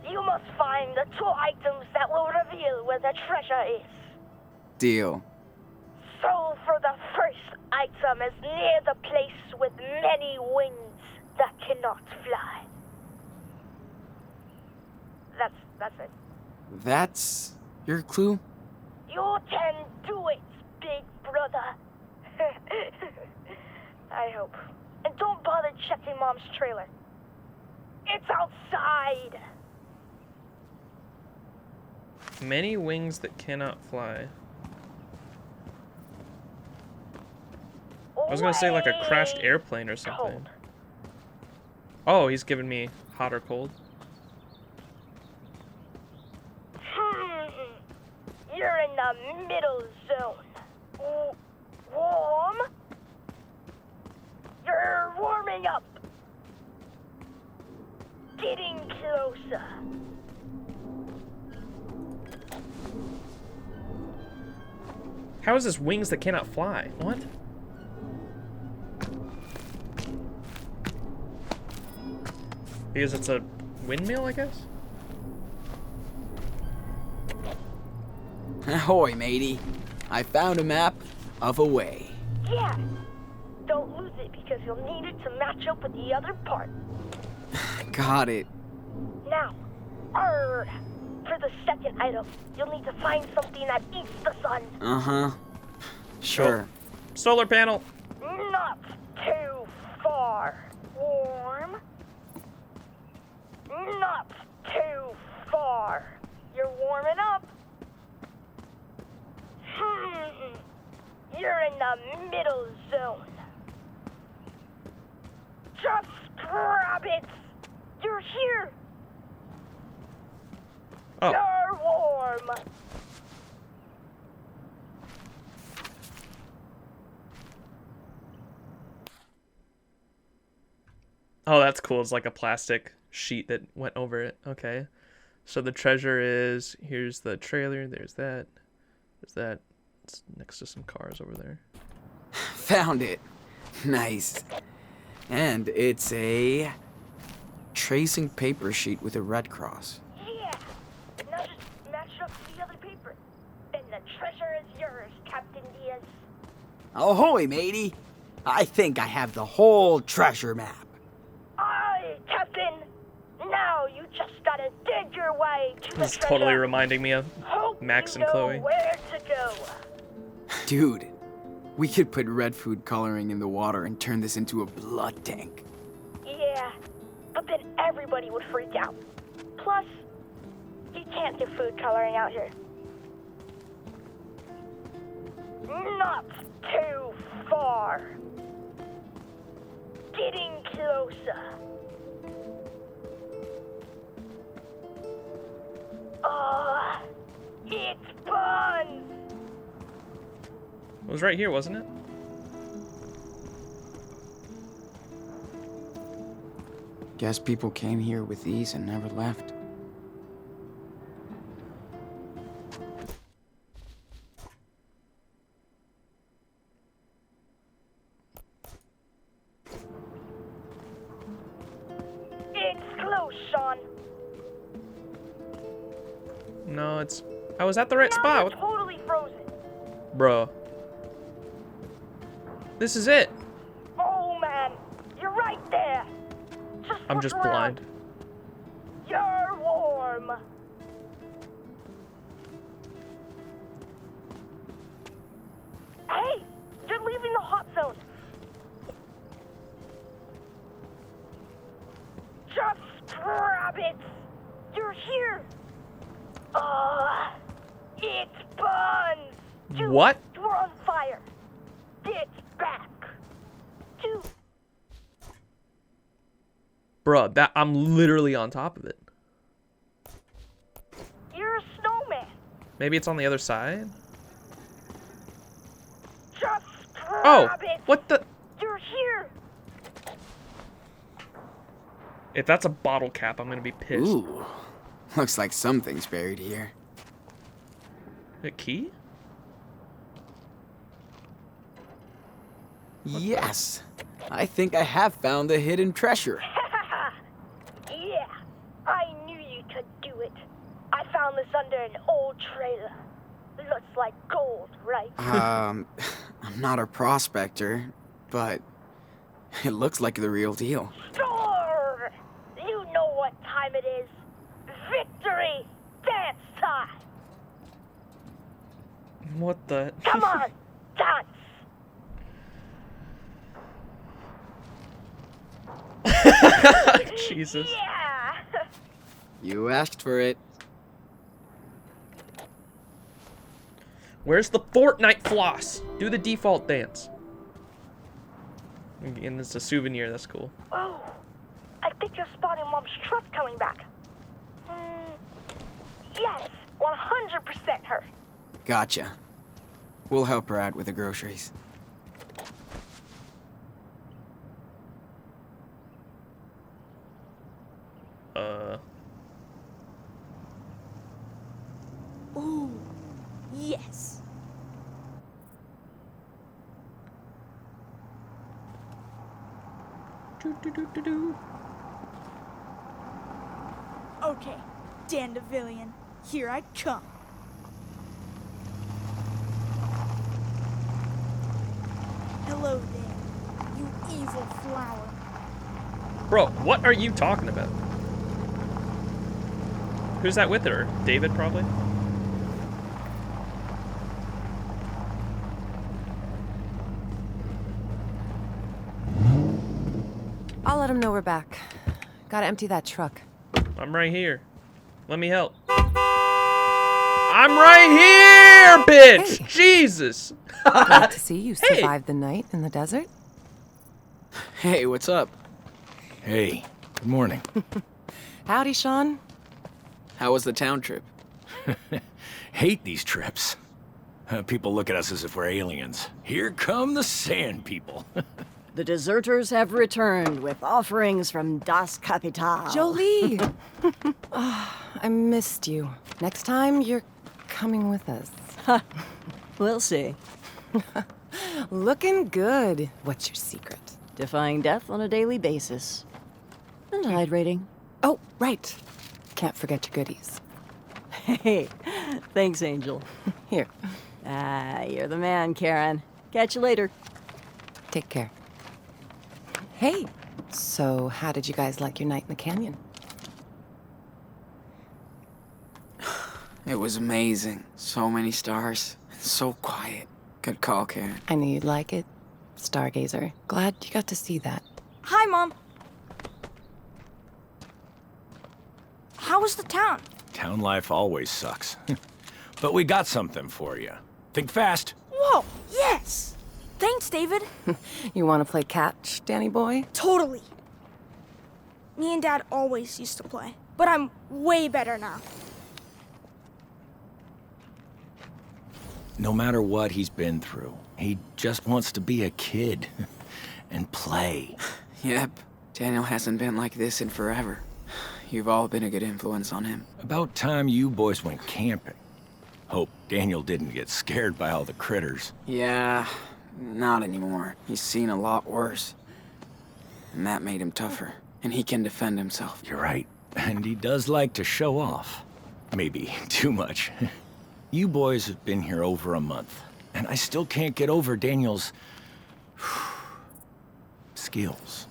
G: You must find the 2 items that will reveal where the treasure is.
B: Deal.
G: So for the first item is near the place with many wings that cannot fly. That's it.
B: That's your clue?
G: You can do it, big brother. I hope. And don't bother checking Mom's trailer. It's outside.
A: Many wings that cannot fly. I was gonna say like a crashed airplane or something.
G: Cold.
A: Oh, he's giving me hot or cold.
G: You're in the middle zone. Warm? You're warming up. Getting closer.
A: How is this wings that cannot fly? What? Because it's a windmill, I guess?
B: Ahoy, matey. I found a map of a way.
G: Yeah. Don't lose it because you'll need it to match up with the other part.
B: Got it.
G: Now, for the second item, you'll need to find something that eats the sun.
B: Uh-huh. Sure.
A: Solar panel.
G: Not too far. Warm. Not too far. You're warming up. You're in the middle zone. Just grab it. You're here.
A: Oh.
G: You're warm.
A: Oh, that's cool. It's like a plastic sheet that went over it. Okay. So the treasure is, here's the trailer, there's that. There's that. It's next to some cars over there.
B: Found it. Nice. And it's a tracing paper sheet with a red cross.
G: Yeah. Now just match up to the other paper. And the treasure is yours, Captain Diaz.
B: Ahoy, matey. I think I have the whole treasure map.
G: Aye, Captain. Now you just gotta dig your way to the
A: This is
G: treasure.
A: totally reminding me of
G: Hope
A: Max
G: you
A: and
G: know
A: Chloe.
G: where to go.
B: Dude, we could put red food coloring in the water and turn this into a blood tank.
G: Yeah, but then everybody would freak out. Plus, you can't do food coloring out here. Not too far. Getting closer. It's buns.
A: It was right here, wasn't it?
B: Guess people came here with these and never left.
G: It's close, Sean.
A: No, it's... I was at the right
G: Now
A: spot.
G: we're totally frozen.
A: Bro. This is it.
G: Oh man, you're right there.
A: I'm
G: look
A: just
G: around.
A: blind.
G: You're warm. Hey, you're leaving the hot zone. Just grab it. You're here. It's buns. Dude,
A: What?
G: You're on fire. It's back. Dude.
A: Bruh, that I'm literally on top of it.
G: You're a snowman.
A: Maybe it's on the other side?
G: Just
A: Oh!
G: grab it.
A: What the?
G: You're here.
A: If that's a bottle cap, I'm gonna be pissed.
B: Ooh, looks like something's buried here.
A: A key?
B: Yes, I think I have found the hidden treasure.
G: Yeah, I knew you could do it. I found this under an old trailer. Looks like gold, right?
B: I'm not a prospector, but it looks like the real deal.
G: Sure! You know what time it is. Victory! Dance time!
A: What the?
G: Come on, dance!
A: Jesus.
G: Yeah!
B: You asked for it.
A: Where's the Fortnite floss? Do the default dance. And it's a souvenir, that's cool.
G: Oh, I think you're spotting Mom's truck coming back. Yes, 100% her.
B: Gotcha. We'll help her out with the groceries.
C: Ooh, yes. Okay, Dandelion, here I come. Hello there, you evil flower.
A: Bro, what are you talking about? Who's that with her? David, probably?
H: I'll let him know we're back. Gotta empty that truck.
A: I'm right here. Let me help. I'm right here, bitch!
H: Hey.
A: Jesus!
H: Glad to see you
A: Hey.
H: survived the night in the desert.
B: Hey, what's up?
I: Hey, good morning.
H: Howdy, Sean.
B: How was the town trip?
I: Hate these trips. People look at us as if we're aliens. Here come the sand people.
F: The deserters have returned with offerings from Das Kapital.
H: Jolie! I missed you. Next time, you're coming with us.
F: We'll see.
H: Looking good. What's your secret?
F: Defying death on a daily basis. And hydrating.
H: Oh, right. Can't forget your goodies.
F: Hey, thanks, Angel.
H: Here,
F: You're the man, Karen. Catch you later.
H: take care. Hey, so how did you guys like your night in the canyon?
B: It was amazing. So many stars. And so quiet. Good call, Karen.
H: I knew you'd like it. Stargazer. Glad you got to see that.
C: Hi, Mom. How was the town?
I: Town life always sucks. But we got something for you. Think fast.
C: Whoa, yes! Thanks, David.
H: You want to play catch, Danny boy?
C: Totally. Me and Dad always used to play, but I'm way better now.
I: No matter what he's been through, he just wants to be a kid and play.
B: Yep. Daniel hasn't been like this in forever. You've all been a good influence on him.
I: About time you boys went camping. Hope Daniel didn't get scared by all the critters.
B: Yeah, not anymore. He's seen a lot worse. And that made him tougher. And he can defend himself.
I: You're right. And he does like to show off. Maybe too much. You boys have been here over a month, and I still can't get over Daniel's skills.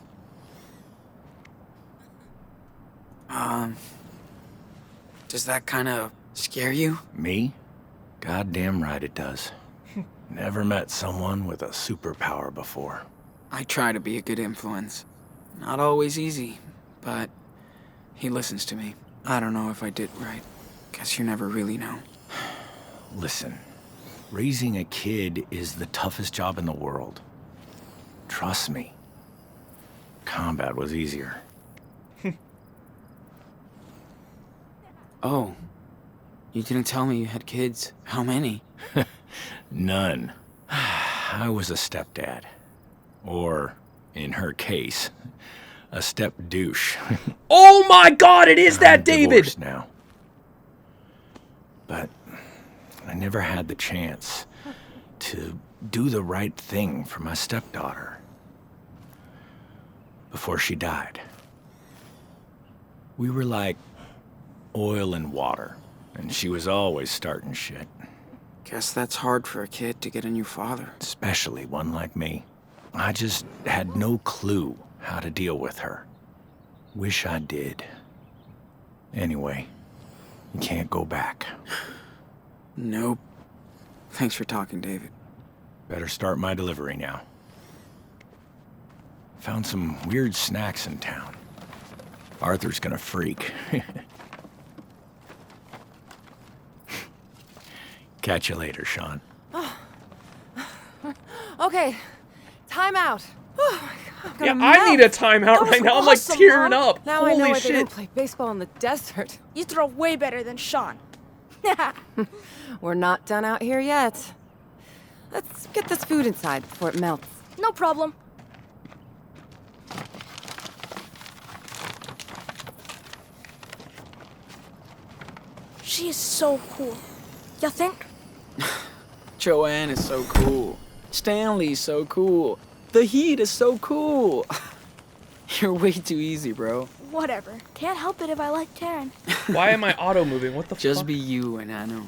B: Does that kind of scare you?
I: Me? Goddamn right it does. Never met someone with a superpower before.
B: I try to be a good influence. Not always easy, but he listens to me. I don't know if I did right. Guess you never really know.
I: Listen, raising a kid is the toughest job in the world. Trust me. Combat was easier.
B: Oh, you didn't tell me you had kids. How many?
I: None. I was a stepdad. Or, in her case, a step douche.
A: Oh my god, it is that
I: I'm
A: David!
I: divorced now. But I never had the chance to do the right thing for my stepdaughter before she died. We were like oil and water, and she was always starting shit,
B: Guess that's hard for a kid to get a new father.
I: especially one like me. I just had no clue how to deal with her. Wish I did. Anyway, you can't go back.
B: Nope. Thanks for talking, David.
I: Better start my delivery now. Found some weird snacks in town. Arthur's gonna freak. Catch you later, Sean.
H: Okay, time out.
A: Yeah, I need a timeout
C: That was
A: right now. I'm like
C: awesome,
A: tearing
C: Mom.
A: up.
H: Now I know
A: Holy
H: why they
A: shit.
H: don't play baseball in the desert.
C: You throw way better than Sean.
H: We're not done out here yet. Let's get this food inside before it melts.
C: No problem. She is so cool. You think?
B: Joanne is so cool. Stanley's so cool. The Heat is so cool. You're way too easy, bro.
C: Whatever. Can't help it if I like Karen.
A: Why am I auto-moving? What the fuck?
B: Just be you and I know.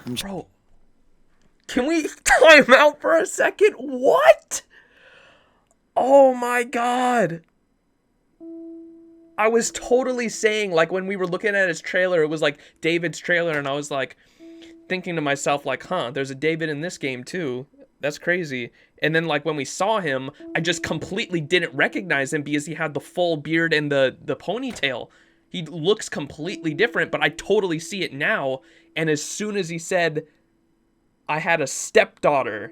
A: Bro, can we time out for a second? What? Oh my god. I was totally saying, like, when we were looking at his trailer, it was like David's trailer, and I was like, thinking to myself, like, huh, there's a David in this game too. That's crazy. And then, like, when we saw him, I just completely didn't recognize him because he had the full beard and the ponytail. He looks completely different, but I totally see it now. And as soon as he said, I had a stepdaughter,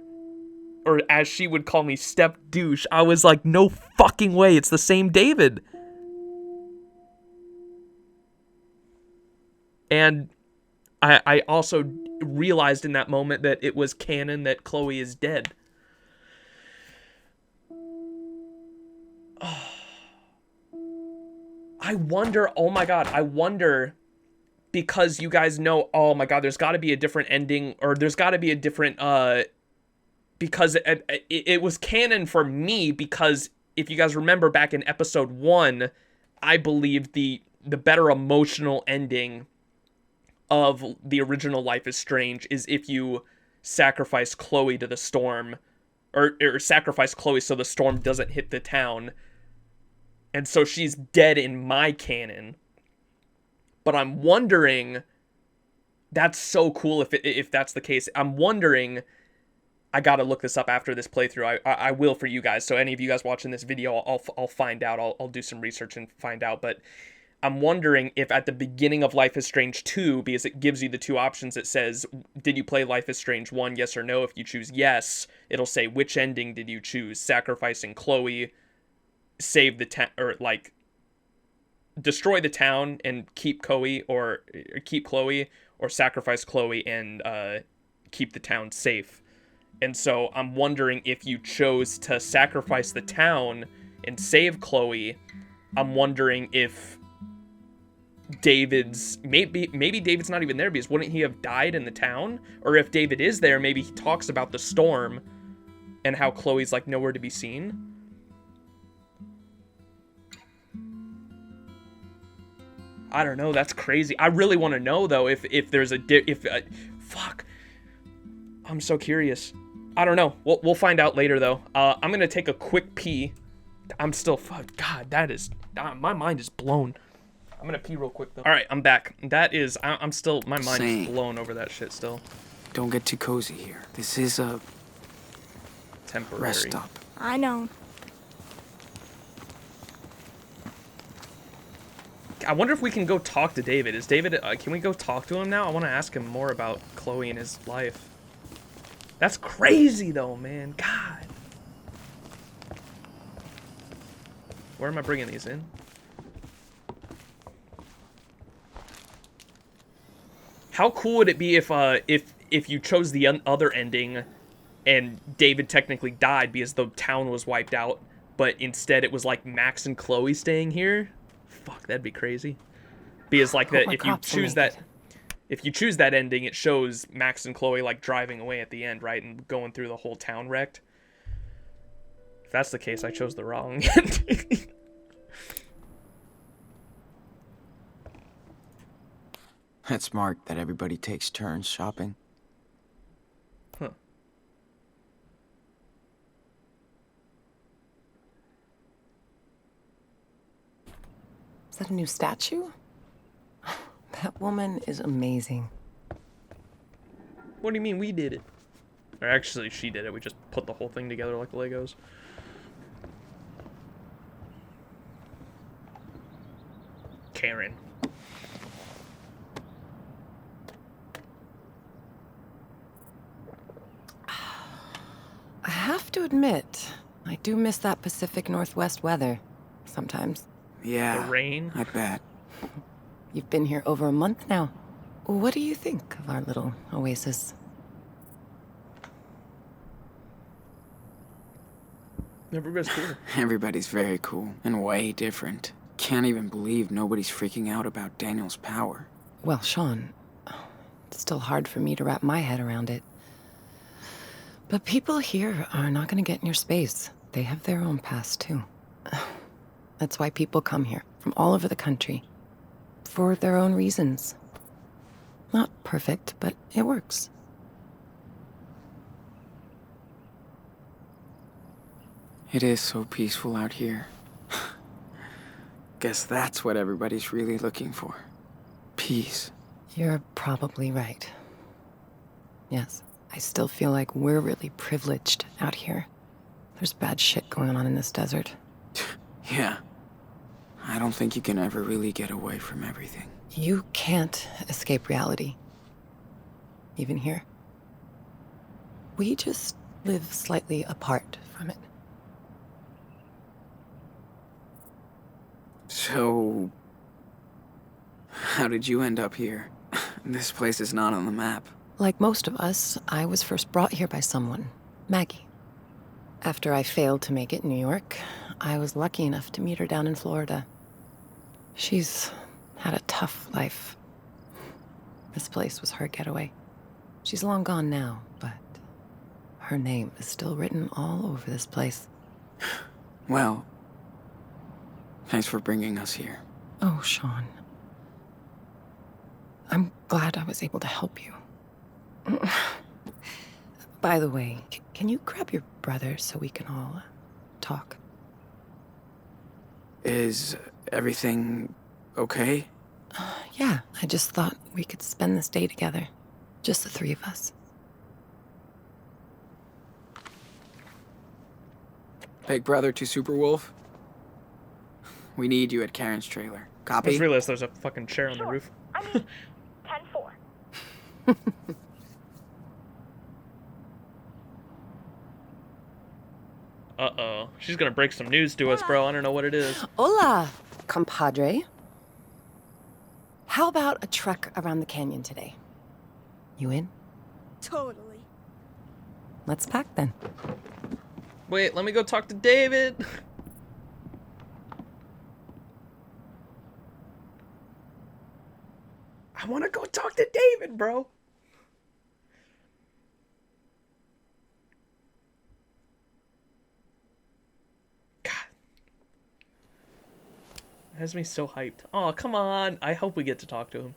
A: or as she would call me, step douche, I was like, no fucking way, it's the same David. And I also realized in that moment that it was canon that Chloe is dead. Oh. I wonder, oh my god, I wonder, because you guys know, oh my god, there's got to be a different ending, or there's got to be a different, because it was canon for me, because if you guys remember back in episode 1, I believed the better emotional ending of the original Life is Strange is if you sacrifice Chloe to the storm, or sacrifice Chloe so the storm doesn't hit the town. And so she's dead in my canon. But I'm wondering, that's so cool if that's the case. I'm wondering, I gotta look this up after this playthrough. I will for you guys. So any of you guys watching this video, I'll find out. I'll do some research and find out. But I'm wondering if at the beginning of Life is Strange 2, because it gives you the two options, it says, did you play Life is Strange 1, yes or no? If you choose yes, it'll say, which ending did you choose? Sacrificing Chloe, save the town, or like, destroy the town and keep Chloe, or sacrifice Chloe and keep the town safe. And so I'm wondering if you chose to sacrifice the town and save Chloe, I'm wondering if David's, maybe David's not even there, because wouldn't he have died in the town? Or if David is there, maybe he talks about the storm and how Chloe's like nowhere to be seen. I don't know, that's crazy. I really want to know though if there's fuck. I'm so curious. I don't know. We'll find out later though. I'm gonna take a quick pee. I'm still, god, that is, my mind is blown. I'm gonna pee real quick though. All right, I'm back. That is, I'm still, my mind is blown over that shit still.
B: Don't get too cozy here. This is a
A: temporary
B: rest stop.
C: I know.
A: I wonder if we can go talk to David. Is David, can we go talk to him now? I want to ask him more about Chloe and his life. That's crazy though, man. God. Where am I bringing these in? How cool would it be if you chose the other ending and David technically died because the town was wiped out, but instead it was like Max and Chloe staying here? Fuck, that'd be crazy. Because like that, if you choose that ending, it shows Max and Chloe like driving away at the end, right, and going through the whole town wrecked. If that's the case, I chose the wrong ending.
B: That's smart that everybody takes turns shopping.
A: Huh.
H: Is that a new statue? That woman is amazing.
A: What do you mean we did it? Or actually, she did it. We just put the whole thing together like Legos. Karen.
H: I have to admit, I do miss that Pacific Northwest weather sometimes.
B: Yeah,
A: The rain.
B: I bet.
H: You've been here over a month now. What do you think of our little oasis?
A: Everybody's cool.
B: Everybody's very cool and way different. Can't even believe nobody's freaking out about Daniel's power.
H: Well, Sean, It's still hard for me to wrap my head around it. But people here are not going to get in your space. They have their own past, too. That's why people come here from all over the country. For their own reasons. Not perfect, but it works.
B: It is so peaceful out here. Guess that's what everybody's really looking for. Peace.
H: You're probably right. Yes, I still feel like we're really privileged out here. There's bad shit going on in this desert.
B: Yeah. I don't think you can ever really get away from everything.
H: You can't escape reality. Even here. We just live slightly apart from it.
B: So... how did you end up here? This place is not on the map.
H: Like most of us, I was first brought here by someone, Maggie. After I failed to make it in New York, I was lucky enough to meet her down in Florida. She's had a tough life. This place was her getaway. She's long gone now, but her name is still written all over this place.
B: Well, thanks for bringing us here.
H: Oh, Sean. I'm glad I was able to help you. By the way, can you grab your brother so we can all talk?
B: Is everything okay?
H: Yeah, I just thought we could spend this day together. Just the three of us.
B: Big brother to Superwolf? We need you at Karen's trailer.
A: I
B: Copy?
A: just realized there's a fucking chair on the
G: Sure.
A: roof.
G: I mean, 10-4.
A: Uh-oh. She's gonna break some news to us, bro. I don't know what it is.
H: Hola, compadre. How about a trek around the canyon today? You in?
C: Totally.
H: Let's pack then.
A: Wait, let me go talk to David. I want to go talk to David, bro. God. That has me so hyped. Oh, come on. I hope we get to talk to him.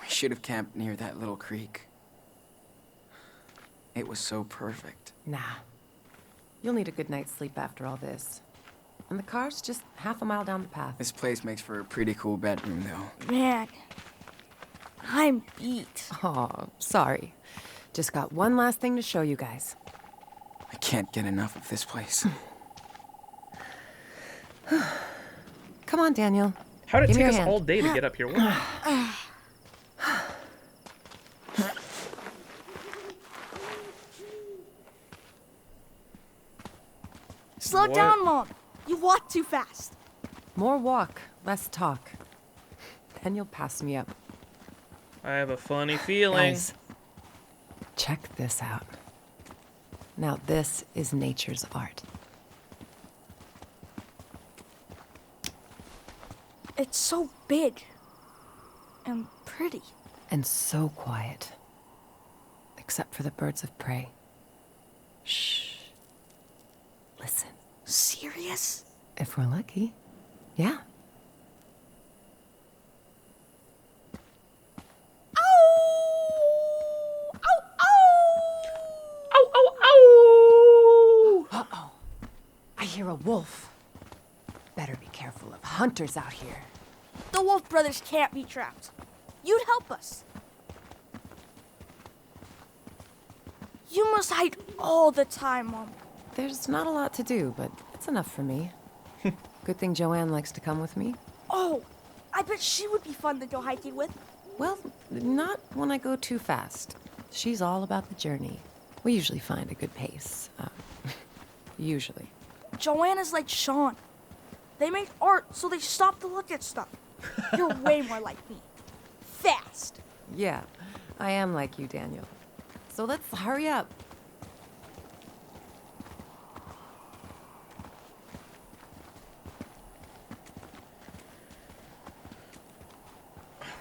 B: We should have camped near that little creek. It was so perfect.
H: Nah. You'll need a good night's sleep after all this. And the car's just half a mile down the path.
B: This place makes for a pretty cool bedroom, though.
C: Man, I'm beat.
H: Oh, sorry. Just got one last thing to show you guys.
B: I can't get enough of this place.
H: Come on, Daniel.
A: How did it
H: Give me
A: take
H: your
A: us
H: hand.
A: all day to get up here? What?
C: Slow
A: What?
C: down, Mom. You walk too fast.
H: More walk, less talk. Then you'll pass me up.
A: I have a funny feeling.
H: Guys, check this out. Now this is nature's art.
C: It's so big and pretty.
H: And so quiet. Except for the birds of prey. Shh. Listen.
C: Serious?
H: If we're lucky. Yeah. Uh-oh. I hear a wolf. Better be careful of hunters out here.
C: The Wolf brothers can't be trapped. You'd help us. You must hide all the time, Mom.
H: There's not a lot to do, but it's enough for me. Good thing Joanne likes to come with me.
C: Oh, I bet she would be fun to go hiking with.
H: Well, not when I go too fast. She's all about the journey. We usually find a good pace. Usually.
C: Joanna's like Sean. They make art, so they stop to look at stuff. You're way more like me. Fast.
H: Yeah, I am like you, Daniel. so let's hurry up.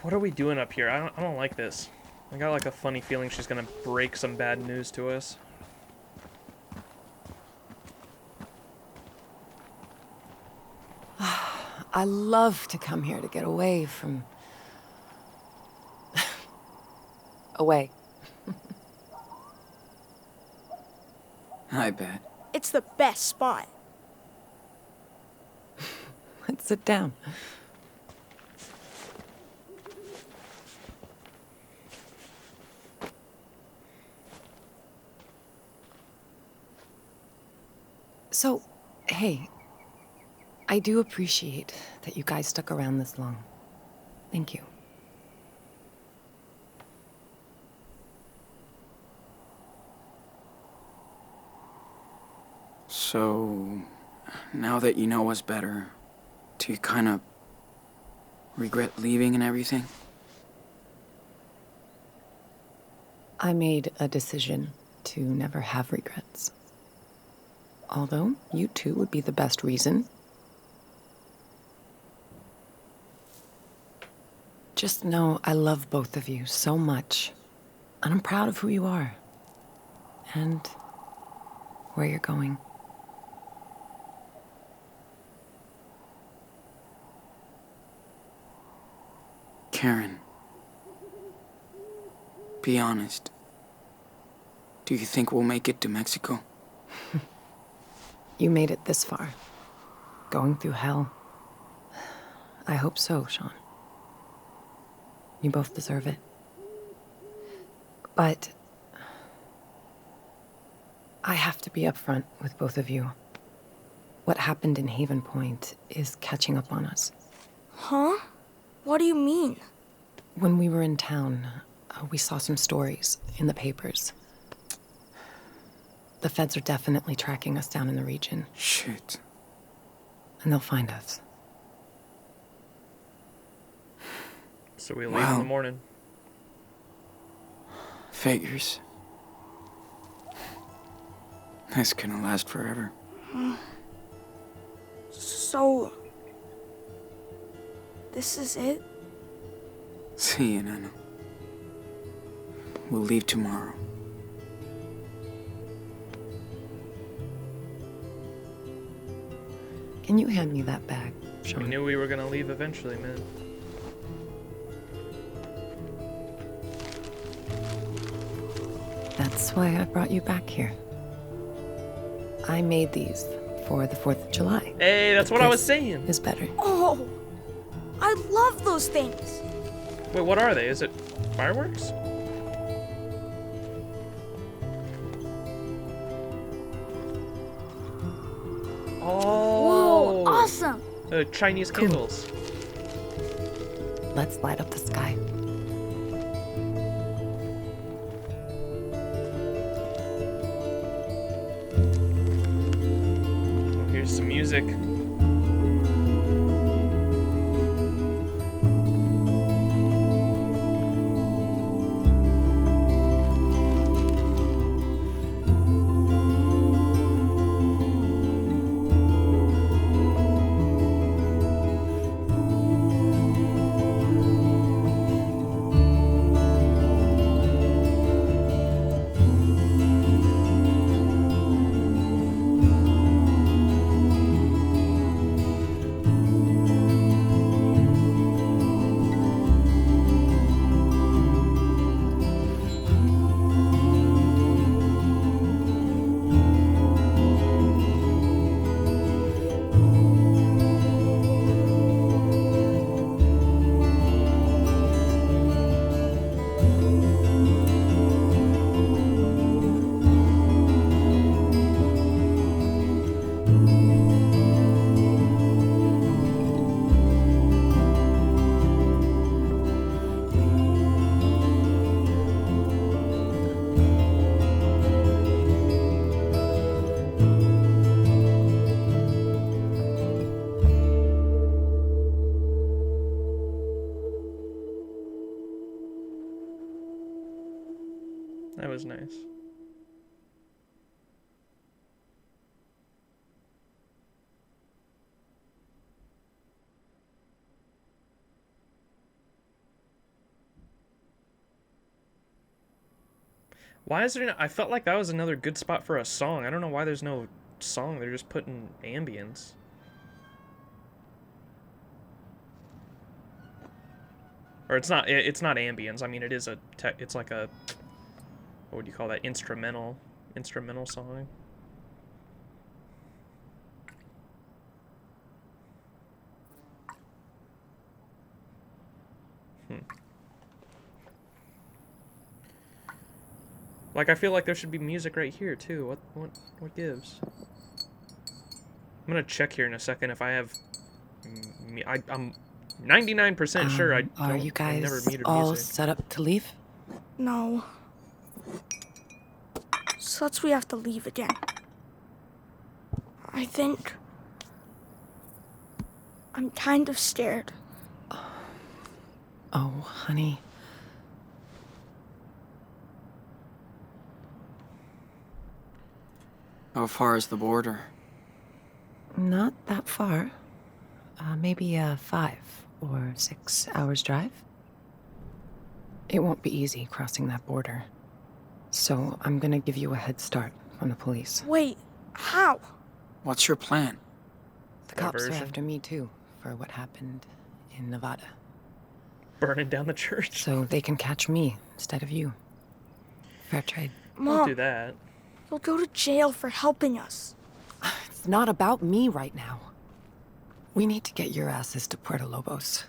A: What are we doing up here? I don't like this. I got like a funny feeling she's gonna break some bad news to us.
H: I love to come here to get away from... away.
B: I bet.
C: It's the best spot.
H: Let's sit down. So, hey, I do appreciate that you guys stuck around this long. Thank you.
B: So, now that you know us better, do you kind of regret leaving and everything?
H: I made a decision to never have regrets. Although, you two would be the best reason. Just know I love both of you so much, and I'm proud of who you are, and where you're going.
B: Karen, be honest. Do you think we'll make it to Mexico?
H: You made it this far. Going through hell. I hope so, Sean. You both deserve it. But I have to be upfront with both of you. What happened in Haven Point is catching up on us.
C: Huh? What do you mean?
H: When we were in town, we saw some stories in the papers. The feds are definitely tracking us down in the region.
B: Shit.
H: And they'll find us.
A: So we leave in the morning.
B: Figures. This couldn't last forever.
C: So... this is it?
B: See you, Nana. We'll leave tomorrow.
H: Can you hand me that bag,
A: We
H: Sean?
A: knew we were gonna leave eventually, man.
H: That's why I brought you back here. I made these for the 4th of July.
A: Hey, that's what I was
H: This
A: saying.
H: is better.
C: Oh! I love those things!
A: Wait, what are they? Is it fireworks? Oh!
C: Whoa, awesome!
A: Chinese
H: Cool.
A: candles.
H: Let's light up the sky.
A: Here's some music. nice. Why is there no, I felt like that was another good spot for a song. I don't know why there's no song. They're just putting ambience. Or it's not ambience. I mean, it is it's like a, what would you call that? Instrumental song. Like, I feel like there should be music right here too. What gives? I'm gonna check here in a second if I have. I'm 99% sure I don't.
H: Are you
A: I never
H: guys
A: muted
H: all
A: music.
H: set up to leave?
C: No. Such we have to leave again. I think I'm kind of scared.
H: Oh, honey.
B: How far is the border?
H: Not that far. Maybe a 5 or 6 hours drive. It won't be easy crossing that border. So I'm gonna give you a head start on the police.
C: Wait, how?
B: What's your plan?
H: The cops are
A: Diversion.
H: after me too, for what happened in Nevada.
A: Burning down the church.
H: So they can catch me instead of you. Fair trade.
A: Don't
C: Mom,
A: do that.
C: you'll go to jail for helping us.
H: It's not about me right now. We need to get your asses to Puerto Lobos.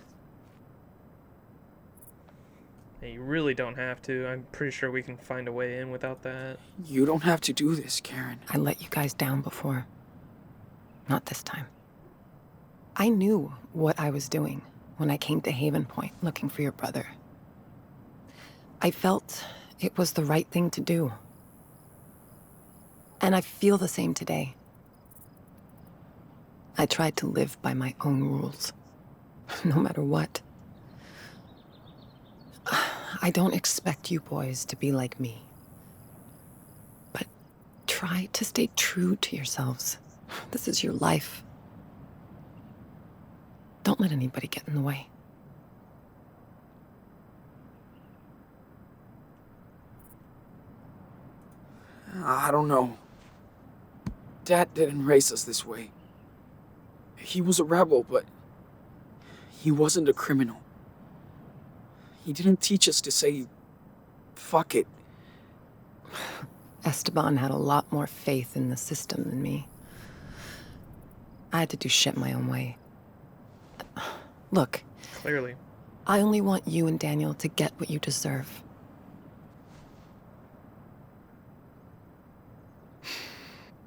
A: Hey, you really don't have to. I'm pretty sure we can find a way in without that.
B: You don't have to do this, Karen.
H: I let you guys down before. Not this time. I knew what I was doing when I came to Haven Point looking for your brother. I felt it was the right thing to do. And I feel the same today. I tried to live by my own rules, no matter what. I don't expect you boys to be like me. But try to stay true to yourselves. This is your life. Don't let anybody get in the way.
B: I don't know. Dad didn't raise us this way. He was a rebel, but he wasn't a criminal. He didn't teach us to say, fuck it.
H: Esteban had a lot more faith in the system than me. I had to do shit my own way. Look,
A: Clearly.
H: I only want you and Daniel to get what you deserve.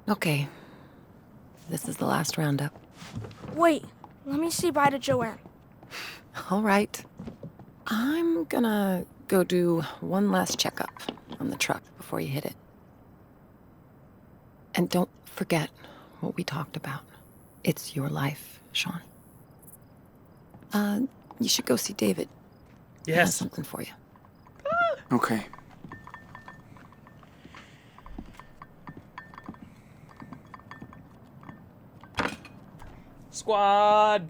H: Okay. This is the last roundup.
C: Wait, let me say bye to Joanne.
H: All right. I'm gonna go do one last checkup on the truck before you hit it. And don't forget what we talked about. It's your life, Sean. You should go see David. He has
A: Yes.
H: something for you.
B: Okay.
A: Squad.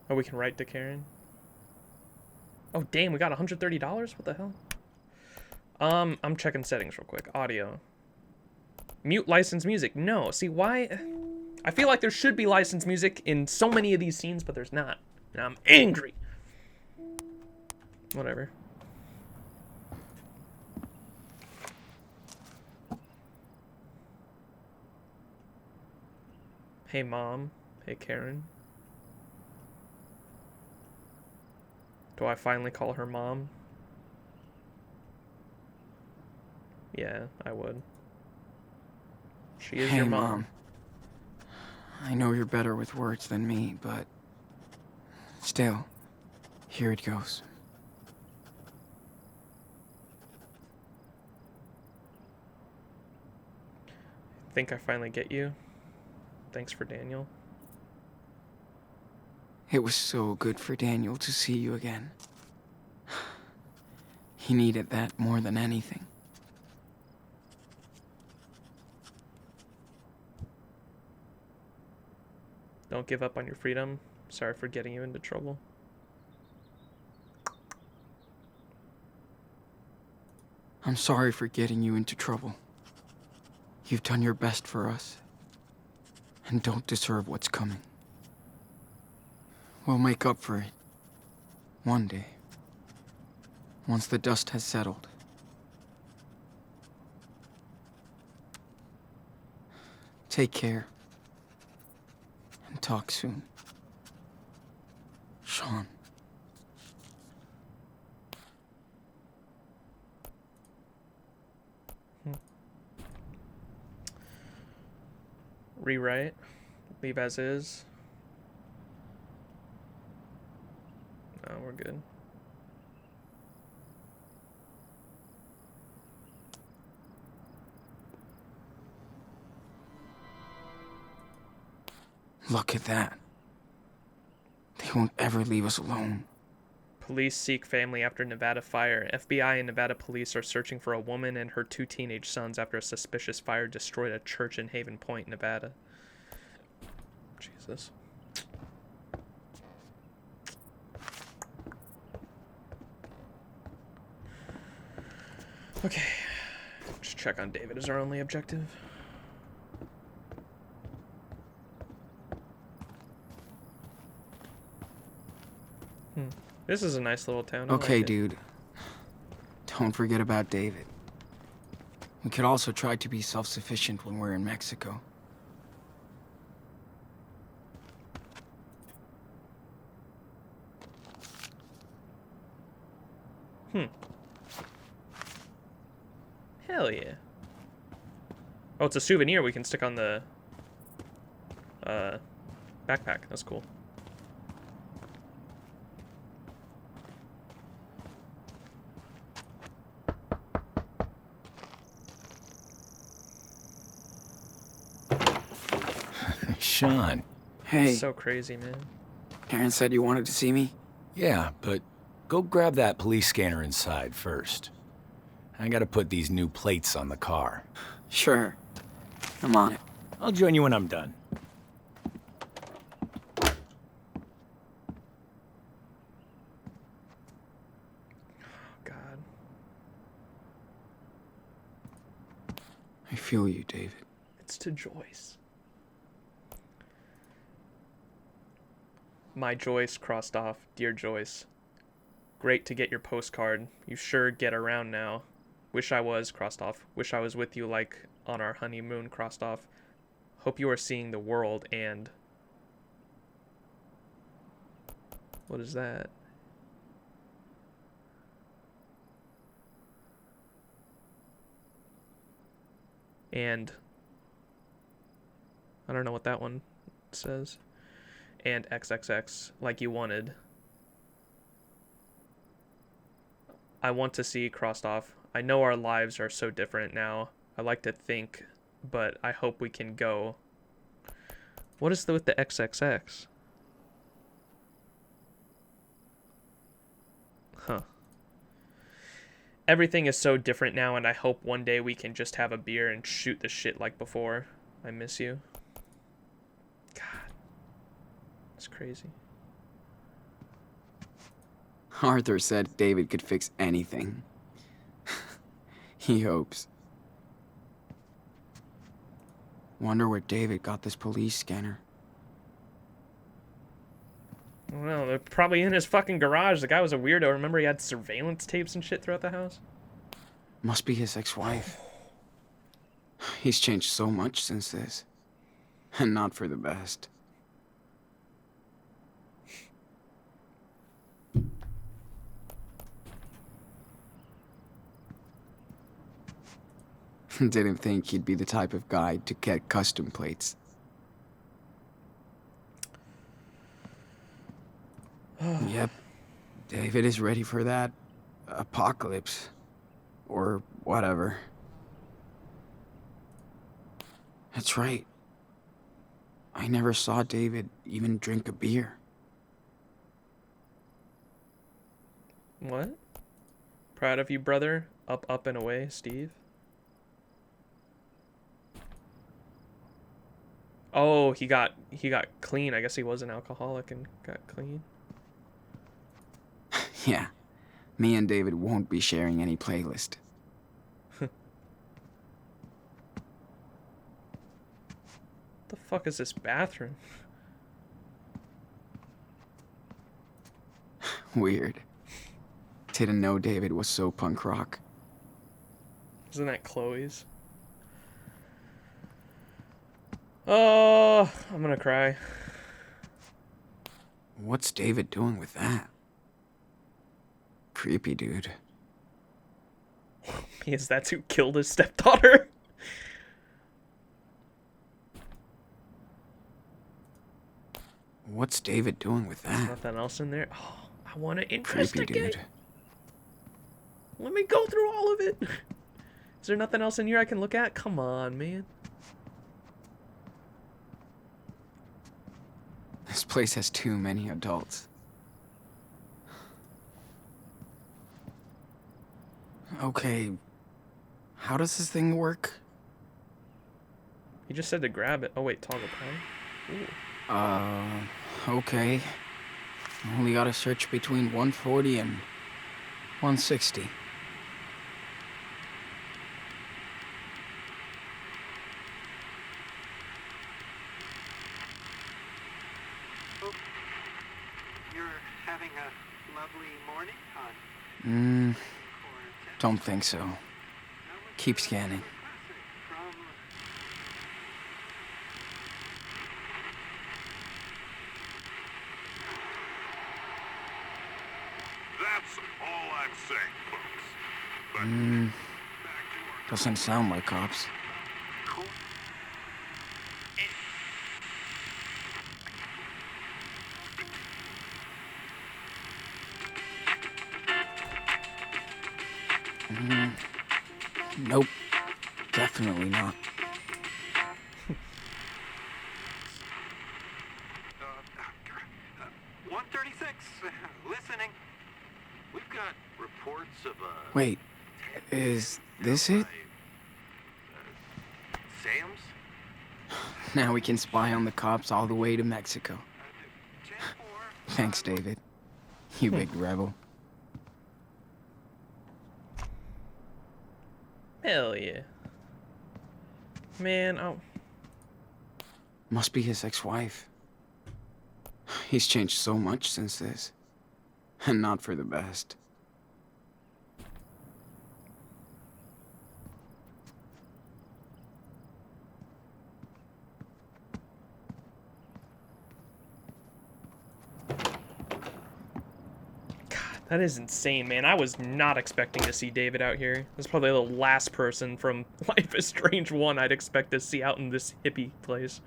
A: Oh, we can write to Karen. Oh, damn, we got $130? What the hell? I'm checking settings real quick. Audio. Mute licensed music. No. See, why? I feel like there should be licensed music in so many of these scenes, but there's not. And I'm angry. Whatever. Hey, Mom. Hey, Karen. Do I finally call her Mom? Yeah, I would. She is
B: Hey,
A: your mom.
B: Mom. I know you're better with words than me, but still, here it goes.
A: Think I finally get you. Thanks for Daniel.
B: It was so good for Daniel to see you again. He needed that more than anything.
A: Don't give up on your freedom. Sorry for getting you into trouble.
B: I'm sorry for getting you into trouble. You've done your best for us, and don't deserve what's coming. We'll make up for it. One day. Once the dust has settled. Take care. And talk soon. Sean.
A: Rewrite. Leave as is. No, we're good.
B: Look at that. They won't ever leave us alone.
A: Police seek family after Nevada fire. FBI and Nevada police are searching for a woman and her 2 teenage sons after a suspicious fire destroyed a church in Haven Point, Nevada. Jesus. Okay. Just check on David is our only objective. This is a nice little town. I
B: Okay,
A: like it.
B: dude. Don't forget about David. We could also try to be self-sufficient when we're in Mexico.
A: Hell yeah. Oh, it's a souvenir we can stick on the backpack. That's cool.
I: Sean.
B: Hey,
A: So crazy, man.
B: Karen said you wanted to see me?
I: Yeah, but go grab that police scanner inside first. I gotta put these new plates on the car.
B: Sure. I'm on it.
I: I'll join you when I'm done.
A: God.
B: I feel you, David.
A: It's to Joyce. My Joyce crossed off. Dear Joyce. Great to get your postcard. You sure get around now. Wish I was crossed off. Wish I was with you like on our honeymoon crossed off. Hope you are seeing the world and... What is that? And... I don't know what that one says. And XXX, like you wanted. I want to see crossed off. I know our lives are so different now. I like to think, but I hope we can go. What is with the XXX? Huh. Everything is so different now, and I hope one day we can just have a beer and shoot the shit like before. I miss you. God. It's crazy.
B: Arthur said David could fix anything. He hopes. Wonder where David got this police scanner.
A: Well, they're probably in his fucking garage. The guy was a weirdo. Remember he had surveillance tapes and shit throughout the house?
B: Must be his ex-wife. He's changed so much since this. And not for the best. Didn't think he'd be the type of guy to get custom plates. Yep. David is ready for that apocalypse. Or whatever. That's right. I never saw David even drink a beer.
A: What? Proud of you, brother. Up, up, and away, Steve. Oh, he got clean. I guess he was an alcoholic and got clean.
B: Yeah, me and David won't be sharing any playlist.
A: The fuck is this bathroom?
B: Weird. Didn't know David was so punk rock.
A: Isn't that Chloe's? Oh, I'm gonna cry.
B: What's David doing with that? Creepy dude.
A: Is that who killed his stepdaughter?
B: What's David doing with that?
A: Nothing else in there. Oh, I want to
B: Creepy
A: investigate.
B: dude.
A: Let me go through all of it. Is there nothing else in here I can look at? Come on, man.
B: This place has too many adults. Okay, how does this thing work?
A: He just said to grab it. Oh wait, toggle power. Ooh.
B: Okay. Only gotta search between 140 and 160.
J: You're having a lovely morning, hon.
B: Don't think so. Keep scanning.
D: That's all I'm saying, folks. But
B: Doesn't sound like cops. Nope. Definitely not.
J: 136, listening. We've got reports of a...
B: Wait, is this it?
J: Sam's?
B: Now we can spy on the cops all the way to Mexico. Thanks, David. You big rebel.
A: Hell yeah. Man, oh.
B: Must be his ex-wife. He's changed so much since this. And not for the best.
A: That is insane, man. I was not expecting to see David out here. This is probably the last person from Life is Strange 1 I'd expect to see out in this hippie place.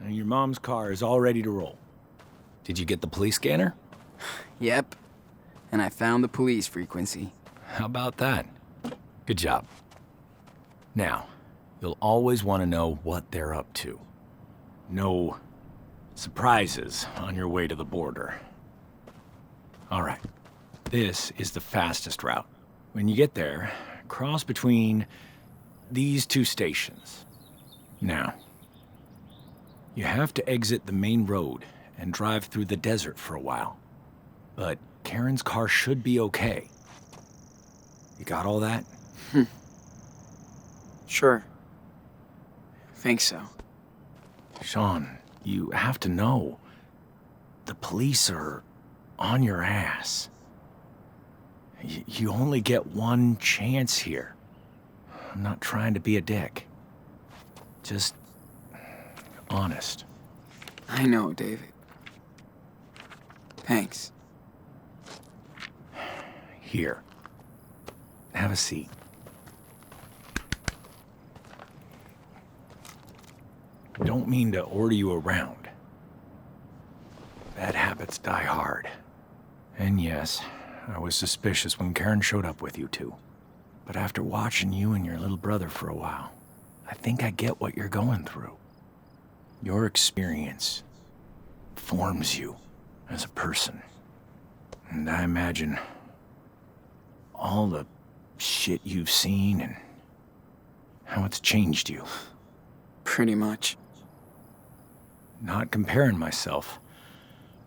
I: And your mom's car is all ready to roll. Did you get the police scanner?
B: Yep. And I found the police frequency.
I: How about that? Good job. Now, you'll always want to know what they're up to. No surprises on your way to the border. All right. This is the fastest route. When you get there, cross between these two stations. Now, you have to exit the main road and drive through the desert for a while. But Karen's car should be okay. You got all that?
B: Sure. Think so.
I: Sean, you have to know. The police are on your ass. You only get one chance here. I'm not trying to be a dick. Just honest.
B: I know, David. Thanks.
I: Here. Have a seat. Don't mean to order you around. Bad habits die hard. And yes, I was suspicious when Karen showed up with you two. But after watching you and your little brother for a while, I think I get what you're going through. Your experience forms you as a person. And I imagine all the shit you've seen and how it's changed you.
B: Pretty much.
I: Not comparing myself,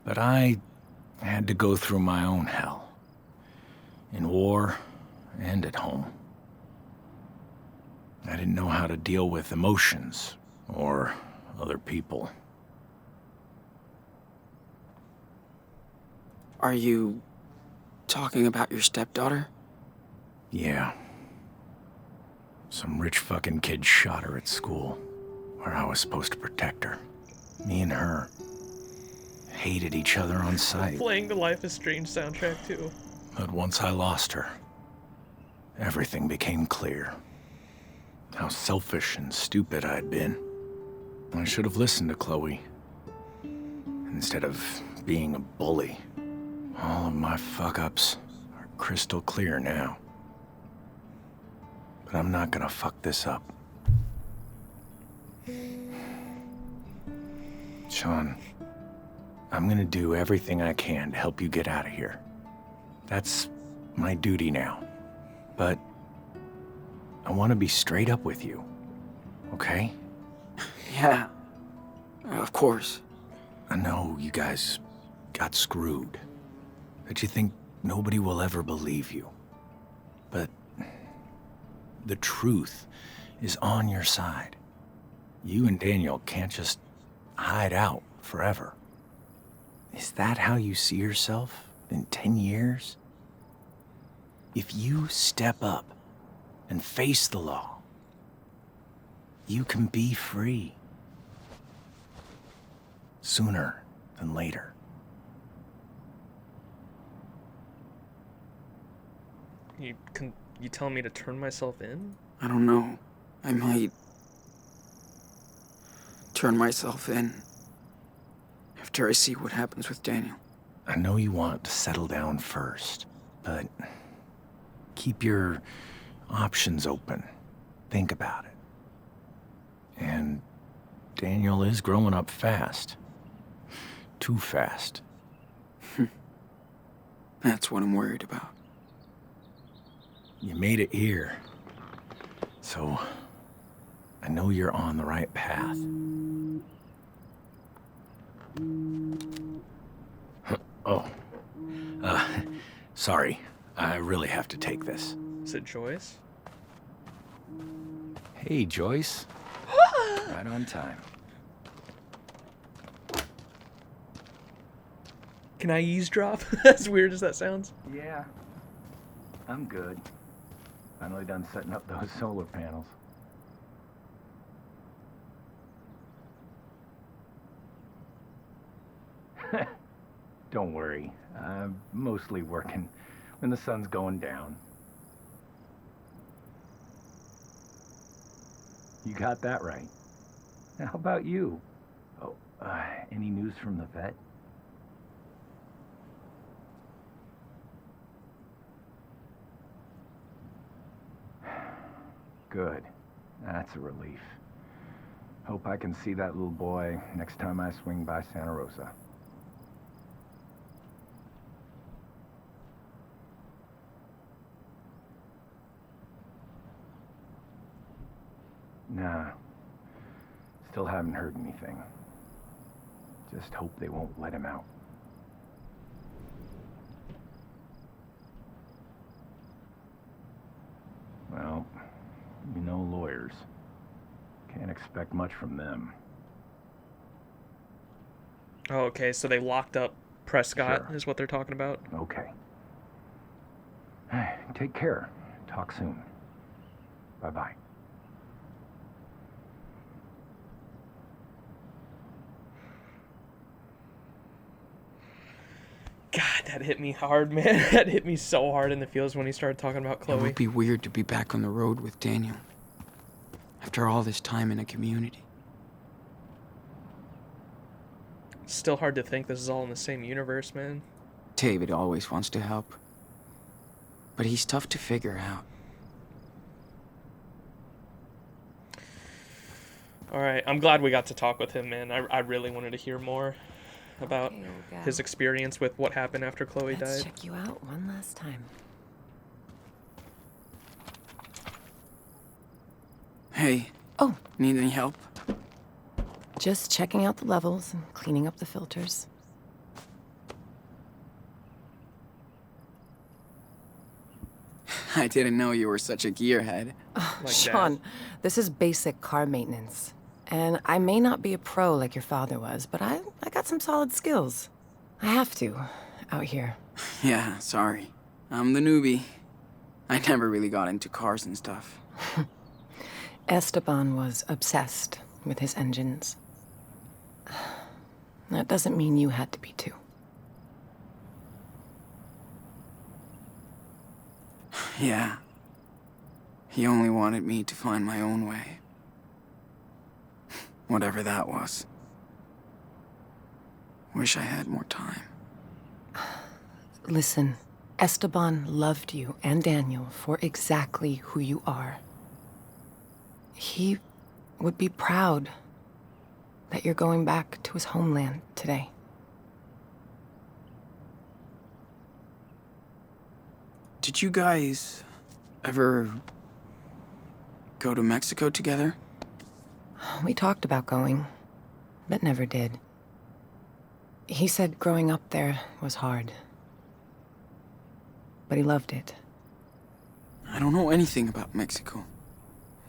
I: but I had to go through my own hell. In war and at home. I didn't know how to deal with emotions or other people.
B: Are you talking about your stepdaughter?
I: Yeah. Some rich fucking kid shot her at school, where I was supposed to protect her. Me and her hated each other on sight.
A: Playing the Life is Strange soundtrack too.
I: But once I lost her, everything became clear. How selfish and stupid I'd been. I should have listened to Chloe, instead of being a bully. All of my fuck-ups are crystal clear now. But I'm not gonna fuck this up. Sean, I'm gonna do everything I can to help you get out of here. That's my duty now. But I want to be straight up with you, okay?
B: Yeah, of course.
I: I know you guys got screwed, that you think nobody will ever believe you. But the truth is on your side. You and Daniel can't just hide out forever. Is that how you see yourself in 10 years? If you step up and face the law, you can be free. Sooner than later.
A: You telling me to turn myself in?
B: I don't know. I might turn myself in after I see what happens with Daniel.
I: I know you want to settle down first, but keep your options open. Think about it. And Daniel is growing up fast. Too fast.
B: That's what I'm worried about.
I: You made it here. So, I know you're on the right path. Oh. Sorry. I really have to take this.
A: Is it Joyce?
I: Hey, Joyce. Right on time.
A: Can I eavesdrop? As weird as that sounds.
I: Yeah. I'm good. Finally done setting up those solar panels. Don't worry. I'm mostly working when the sun's going down. You got that right. How about you? Oh, any news from the vet? Good. That's a relief. Hope I can see that little boy next time I swing by Santa Rosa. Nah. Still haven't heard anything. Just hope they won't let him out. Well, you know lawyers. Can't expect much from them.
A: Oh, okay, so they locked up Prescott,
I: Sure.
A: is what they're talking about.
I: Okay. Take care. Talk soon. Bye-bye.
A: God, that hit me hard, man. That hit me so hard in the feels when he started talking about
B: It
A: Chloe.
B: would be weird to be back on the road with Daniel after all this time in a community.
A: Still hard to think this is all in the same universe, man.
B: David always wants to help, but he's tough to figure out.
A: All right, I'm glad we got to talk with him, man. I really wanted to hear more about
H: Okay, old gal.
A: his experience with what happened after Chloe
H: Let's
A: died.
H: check you out one last time.
B: Hey,
H: Oh,
B: need any help?
H: just checking out the levels and cleaning up the filters.
B: I didn't know you were such a gearhead.
A: Like
H: Sean,
A: that.
H: this is basic car maintenance. And I may not be a pro like your father was, but I got some solid skills. I have to, out here.
B: Yeah, sorry. I'm the newbie. I never really got into cars and stuff.
H: Esteban was obsessed with his engines. That doesn't mean you had to be too.
B: Yeah. He only wanted me to find my own way. Whatever that was. Wish I had more time.
H: Listen, Esteban loved you and Daniel for exactly who you are. He would be proud that you're going back to his homeland today.
B: Did you guys ever go to Mexico together?
H: We talked about going, but never did. He said growing up there was hard, but he loved it.
B: I don't know anything about Mexico.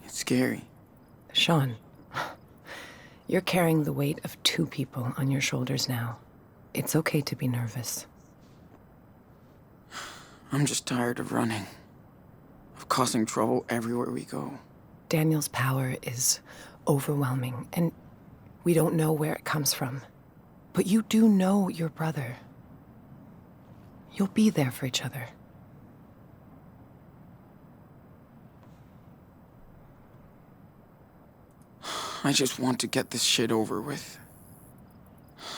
B: It's scary.
H: Sean, you're carrying the weight of 2 people on your shoulders now. It's okay to be nervous.
B: I'm just tired of running. Of causing trouble everywhere we go.
H: Daniel's power is overwhelming, and we don't know where it comes from. But you do know your brother. You'll be there for each other.
B: I just want to get this shit over with.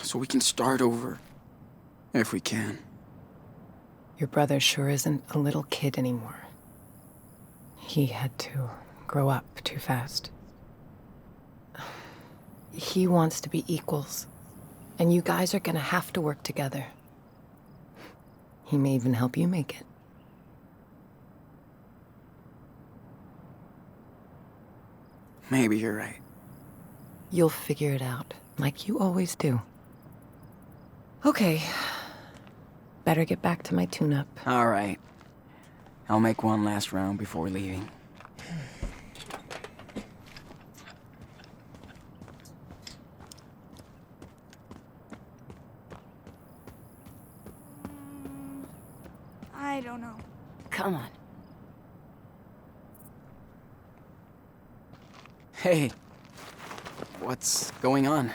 B: So we can start over. If we can.
H: Your brother sure isn't a little kid anymore. He had to grow up too fast. He wants to be equals, and you guys are gonna have to work together. He may even help you make it.
B: Maybe you're right.
H: You'll figure it out, like you always do. Okay. Better get back to my tune-up.
B: All right. I'll make one last round before leaving.
C: I don't know.
F: Come on.
B: Hey. What's going on?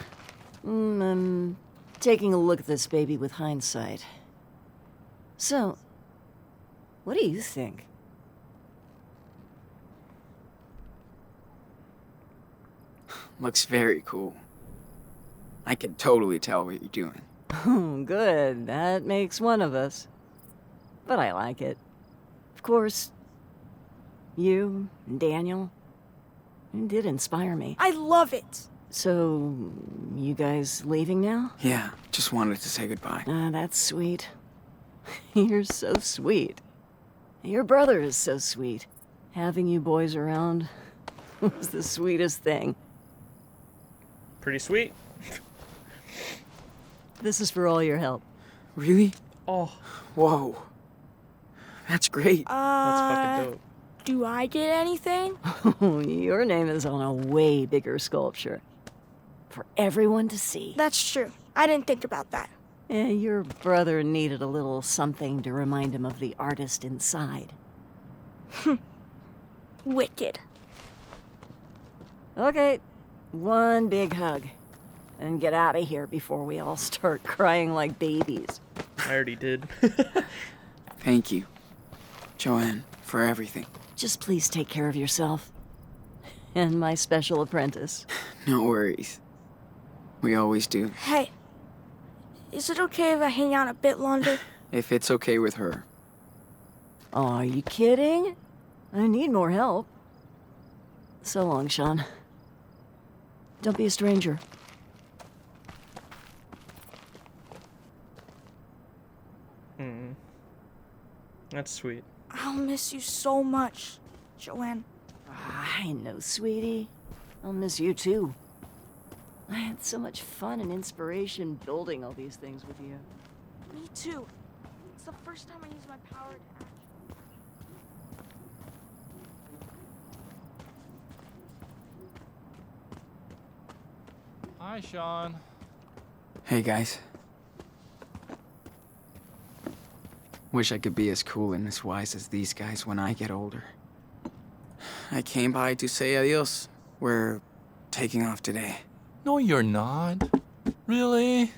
F: I'm taking a look at this baby with hindsight. So, what do you think?
B: Looks very cool. I can totally tell what you're doing.
F: Oh, good. That makes one of us. But I like it. Of course, you and Daniel, you did inspire me.
C: I love it.
F: So, you guys leaving now?
B: Yeah, just wanted to say goodbye.
F: Ah, that's sweet. You're so sweet. Your brother is so sweet. Having you boys around was the sweetest thing.
A: Pretty sweet.
F: This is for all your help.
B: Really?
A: Oh,
B: Whoa. That's great.
A: that's fucking dope.
C: Do I get anything?
F: Your name is on a way bigger sculpture. For everyone to see.
C: That's true. I didn't think about that.
F: Your brother needed a little something to remind him of the artist inside.
C: Wicked.
F: Okay, one big hug. And get out of here before we all start crying like babies.
A: I already did.
B: Thank you, Joanne, for everything.
F: Just please take care of yourself. And my special apprentice.
B: No worries. We always do.
C: Hey, is it okay if I hang out a bit longer?
B: If it's okay with her.
F: Oh, are you kidding? I need more help. So long, Sean. Don't be a stranger.
A: That's sweet.
C: I'll miss you so much, Joanne.
F: I know, sweetie. I'll miss you too. I had so much fun and inspiration building all these things with you.
C: Me too. It's the first time I used my power to act.
E: Hi, Sean.
B: Hey, guys. Wish I could be as cool and as wise as these guys when I get older. I came by to say adios. We're taking off today.
E: No, you're not. Really?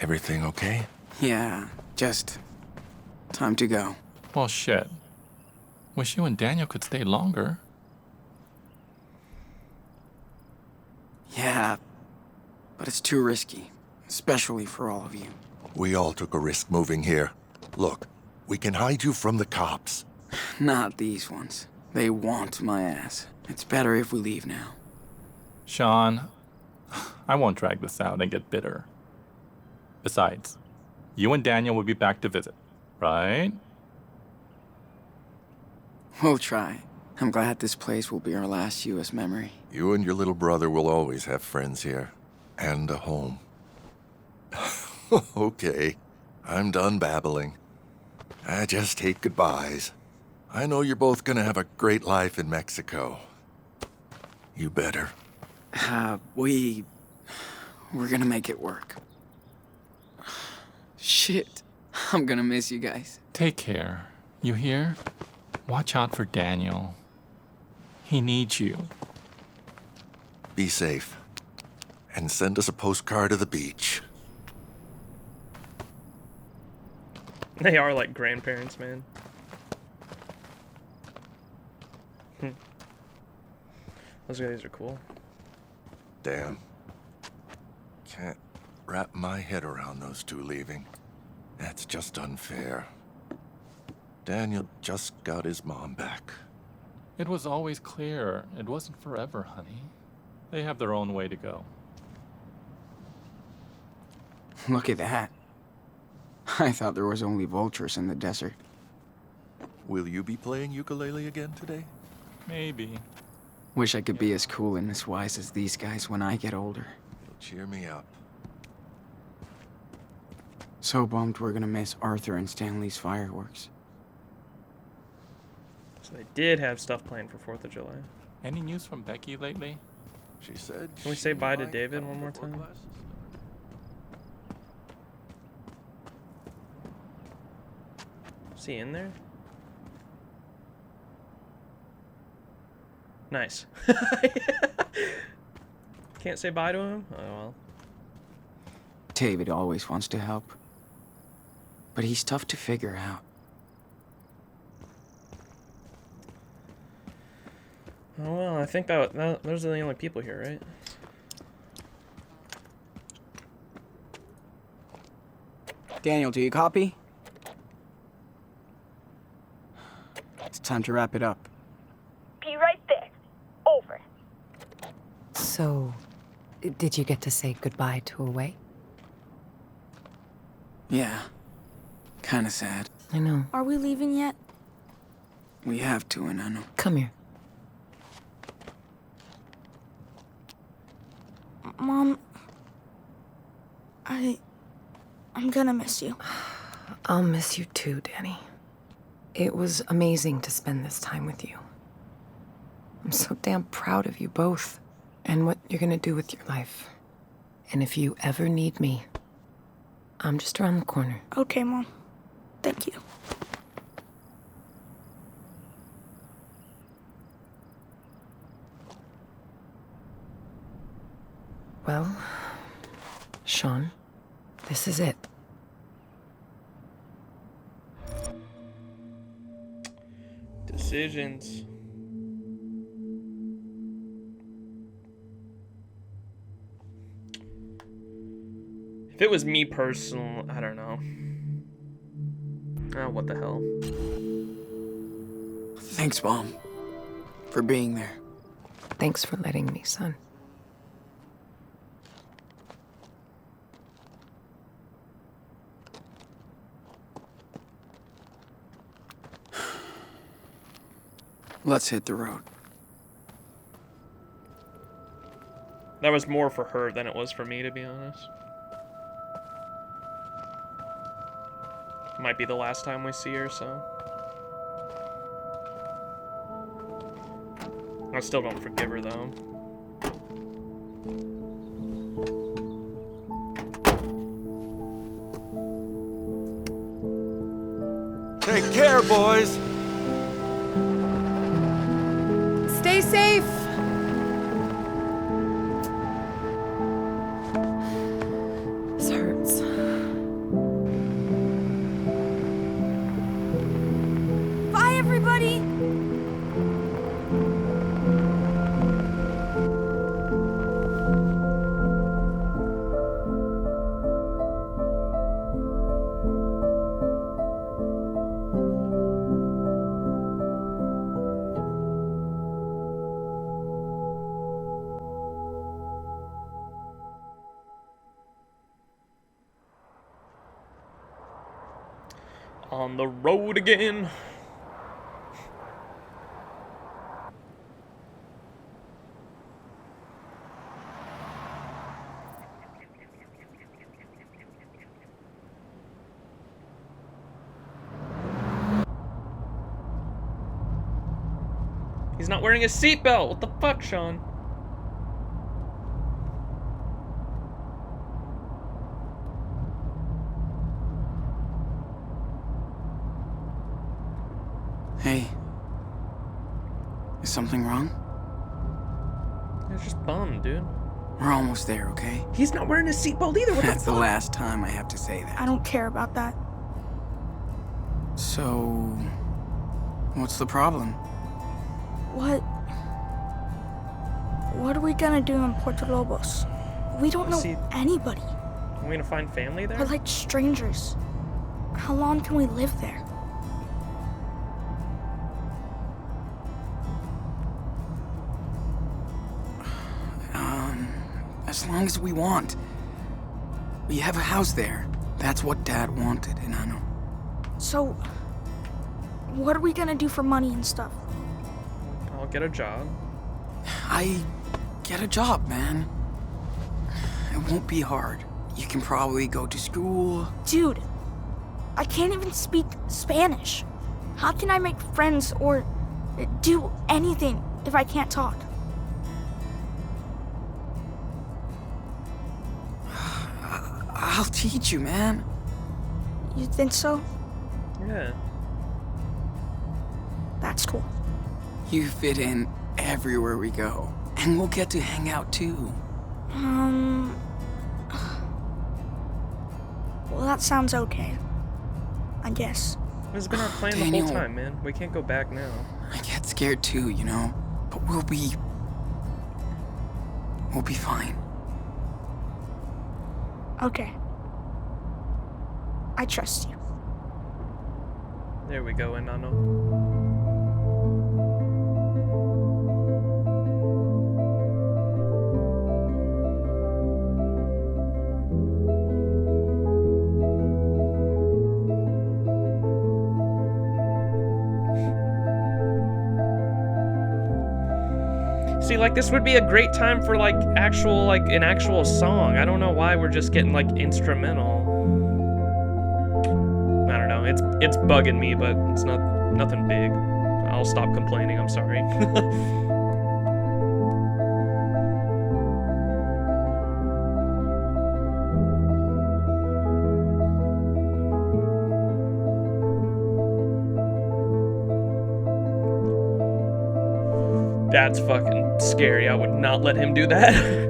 D: Everything okay?
B: Yeah, just time to go.
E: Well, shit. Wish you and Daniel could stay longer.
B: Yeah, but it's too risky, especially for all of you.
D: We all took a risk moving here. Look, we can hide you from the cops.
B: Not these ones. They want my ass. It's better if we leave now.
E: Sean, I won't drag this out and get bitter. Besides, you and Daniel will be back to visit, right?
B: We'll try. I'm glad this place will be our last U.S. memory.
D: You and your little brother will always have friends here. And a home. Okay, I'm done babbling. I just hate goodbyes. I know you're both gonna have a great life in Mexico. You better.
B: We're gonna make it work. Shit. I'm gonna miss you guys.
E: Take care. You hear? Watch out for Daniel. He needs you.
D: Be safe. And send us a postcard of the beach.
A: They are like grandparents, man. Those guys are cool.
D: Damn. Can't wrap my head around those two leaving. That's just unfair. Daniel just got his mom back.
E: It was always clear it wasn't forever, honey. They have their own way to go.
B: Look at that. I thought there was only vultures in the desert.
D: Will you be playing ukulele again today?
E: Maybe.
B: Wish I could be as cool and as wise as these guys when I get older.
D: You'll cheer me up.
B: So bummed we're gonna miss Arthur and Stanley's fireworks.
A: So they did have stuff planned for 4th of July.
E: Any news from Becky lately?
D: She said.
A: Can we say bye to David one more time? Is he in there? Nice. Can't say bye to him? Oh well.
B: David always wants to help. But he's tough to figure out.
A: Oh well, I think that those are the only people here, right?
B: Daniel, do you copy? It's time to wrap it up.
G: Be right there. Over.
H: So, did you get to say goodbye to Away?
B: Yeah. Kinda sad.
H: I know.
C: Are we leaving yet?
B: We have to, and I know.
H: Come here.
C: Mom, I'm gonna miss you.
H: I'll miss you too, Danny. It was amazing to spend this time with you. I'm so damn proud of you both and what you're gonna do with your life. And if you ever need me, I'm just around the corner.
C: Okay, Mom. Thank you.
H: Well, Sean, this is it.
A: Decisions. If it was me personal, I don't know. Oh, what the hell?
B: Thanks, Mom, for being there.
H: Thanks for letting me, son.
B: Let's hit the road.
A: That was more for her than it was for me, to be honest. Might be the last time we see her, so. I still don't forgive her, though.
D: Take care, boys.
H: Stay safe. This hurts.
C: Bye, everybody!
A: On the road again. He's not wearing a seatbelt. What the fuck, Sean?
B: Hey. Is something wrong?
A: He's just bummed, dude.
B: We're almost there, okay?
A: He's not wearing a seatbelt either. What
B: That's
A: the
B: the
A: fuck?
B: last time I have to say that.
C: I don't care about that.
B: So... what's the problem?
C: What are we gonna do in Puerto Lobos? We don't know
A: See-
C: anybody.
A: Are we gonna find family there?
C: We're like strangers. How long can we live there?
B: As long as we want. We have a house there. That's what Dad wanted, and I know.
C: So, what are we gonna do for money and stuff?
A: I'll get a job.
B: I get a job, man. It won't be hard. You can probably go to school.
C: Dude, I can't even speak Spanish. How can I make friends or do anything if I can't talk?
B: I'll teach you, man.
C: You think so?
A: Yeah.
C: That's cool.
B: You fit in everywhere we go. And we'll get to hang out too.
C: Well, that sounds okay. I guess.
A: This has been our plan the
B: Daniel.
A: whole time, man. We can't go back now.
B: I get scared too, you know? But we'll be fine.
C: Okay. I trust you.
A: There we go, Enano. See, like, this would be a great time for, like, an actual song. I don't know why we're just getting, like, instrumental. I don't know. It's bugging me, but it's nothing big. I'll stop complaining. I'm sorry. That's fucking scary. I would not let him do that.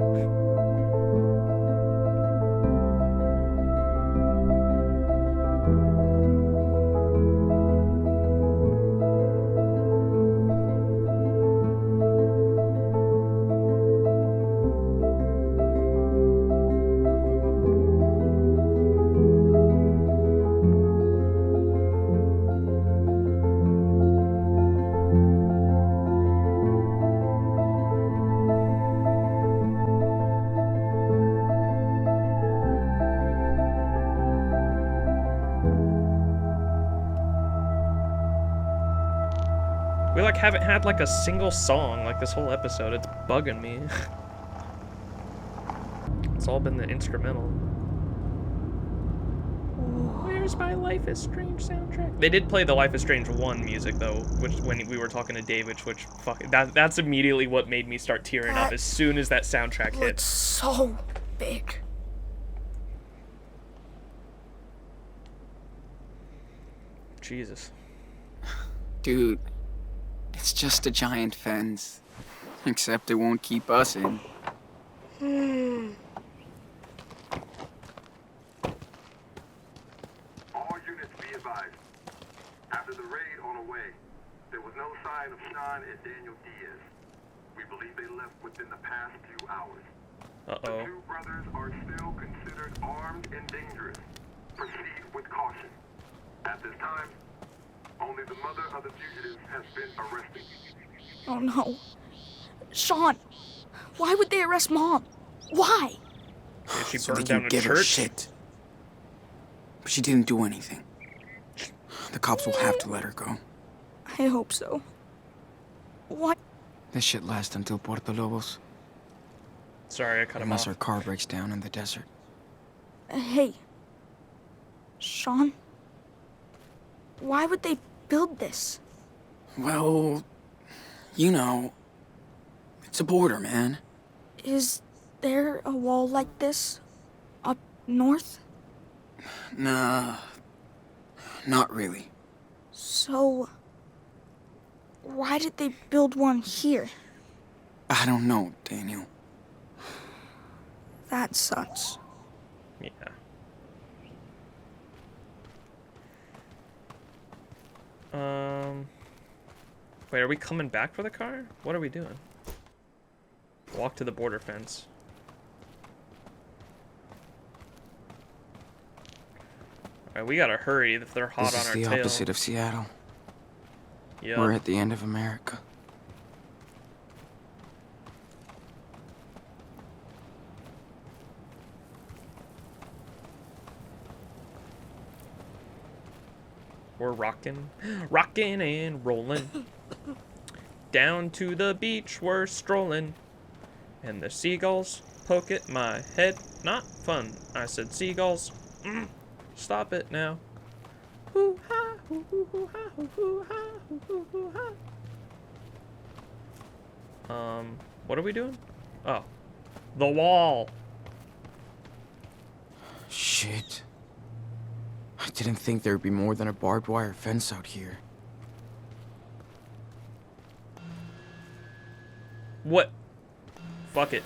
A: like haven't had like a single song like this whole episode. It's bugging me. It's all been the instrumental. Where's my Life is Strange soundtrack? They did play the Life is Strange 1 music though, which when we were talking to David, which that's immediately what made me start tearing up as soon as that soundtrack hit.
C: It's so big.
A: Jesus.
B: Dude, it's just a giant fence. Except it won't keep us in.
J: All units be advised. After the raid on the way, there was no sign of Sean and Daniel Diaz. We believe they left within the past few hours.
A: Uh-oh.
J: The two brothers are still considered armed and dangerous. Proceed with caution. At this time, only the mother of the fugitives has been arrested.
C: Oh no. Sean, why would they arrest Mom? Why?
A: Yeah, she
B: So they
A: burned
B: can
A: down a
B: get her
A: church.
B: shit. But she didn't do anything. The cops will have to let her go.
C: I hope so. What?
B: This shit lasts until Puerto Lobos.
A: Sorry, I cut him
B: Unless
A: off.
B: our car breaks down in the desert.
C: Hey. Sean? Why would they build this?
B: Well, you know, it's a border, man.
C: Is there a wall like this up north?
B: Nah, not really.
C: So, why did they build one here?
B: I don't know, Daniel.
C: That sucks.
A: Yeah. Wait, are we coming back for the car? What are we doing? Walk to the border fence. Alright, we gotta hurry if they're hot
B: This
A: on
B: is
A: our
B: the
A: tail.
B: opposite of Seattle.
A: Yeah.
B: We're at the end of America.
A: We're rocking and rolling. Down to the beach we're strolling. And the seagulls poke at my head. Not fun. I said seagulls. Stop it now. Hoo-ha, hoo-hoo-ha, hoo-hoo-ha, hoo-hoo-ha. What are we doing? Oh. The wall.
B: Shit. I didn't think there'd be more than a barbed wire fence out here.
A: What? Fuck it.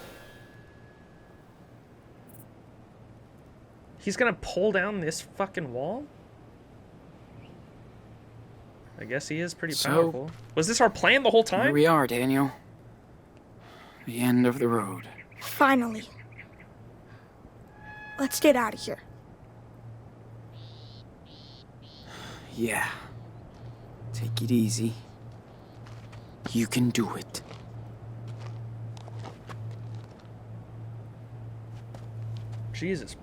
A: He's gonna pull down this fucking wall? I guess he is pretty
B: So,
A: powerful. Was this our plan the whole time?
B: Here we are, Daniel. The end of the road.
C: Finally. Let's get out of here.
B: Yeah. Take it easy. You can do it.
A: Jesus.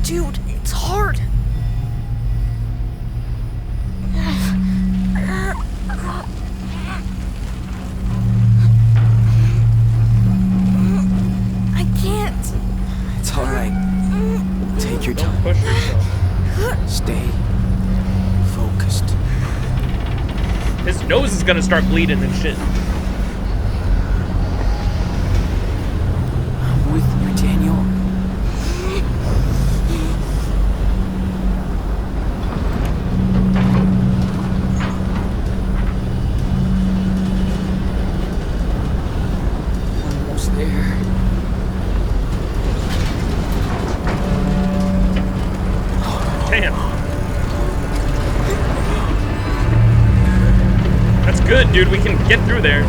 C: Dude, it's hard. I can't.
B: It's alright. Take your
A: Don't
B: time.
A: push yourself.
B: Stay focused.
A: His nose is gonna start bleeding and shit.
B: I'm with you, Daniel. Almost there.
A: Damn. That's good, dude. We can get through there.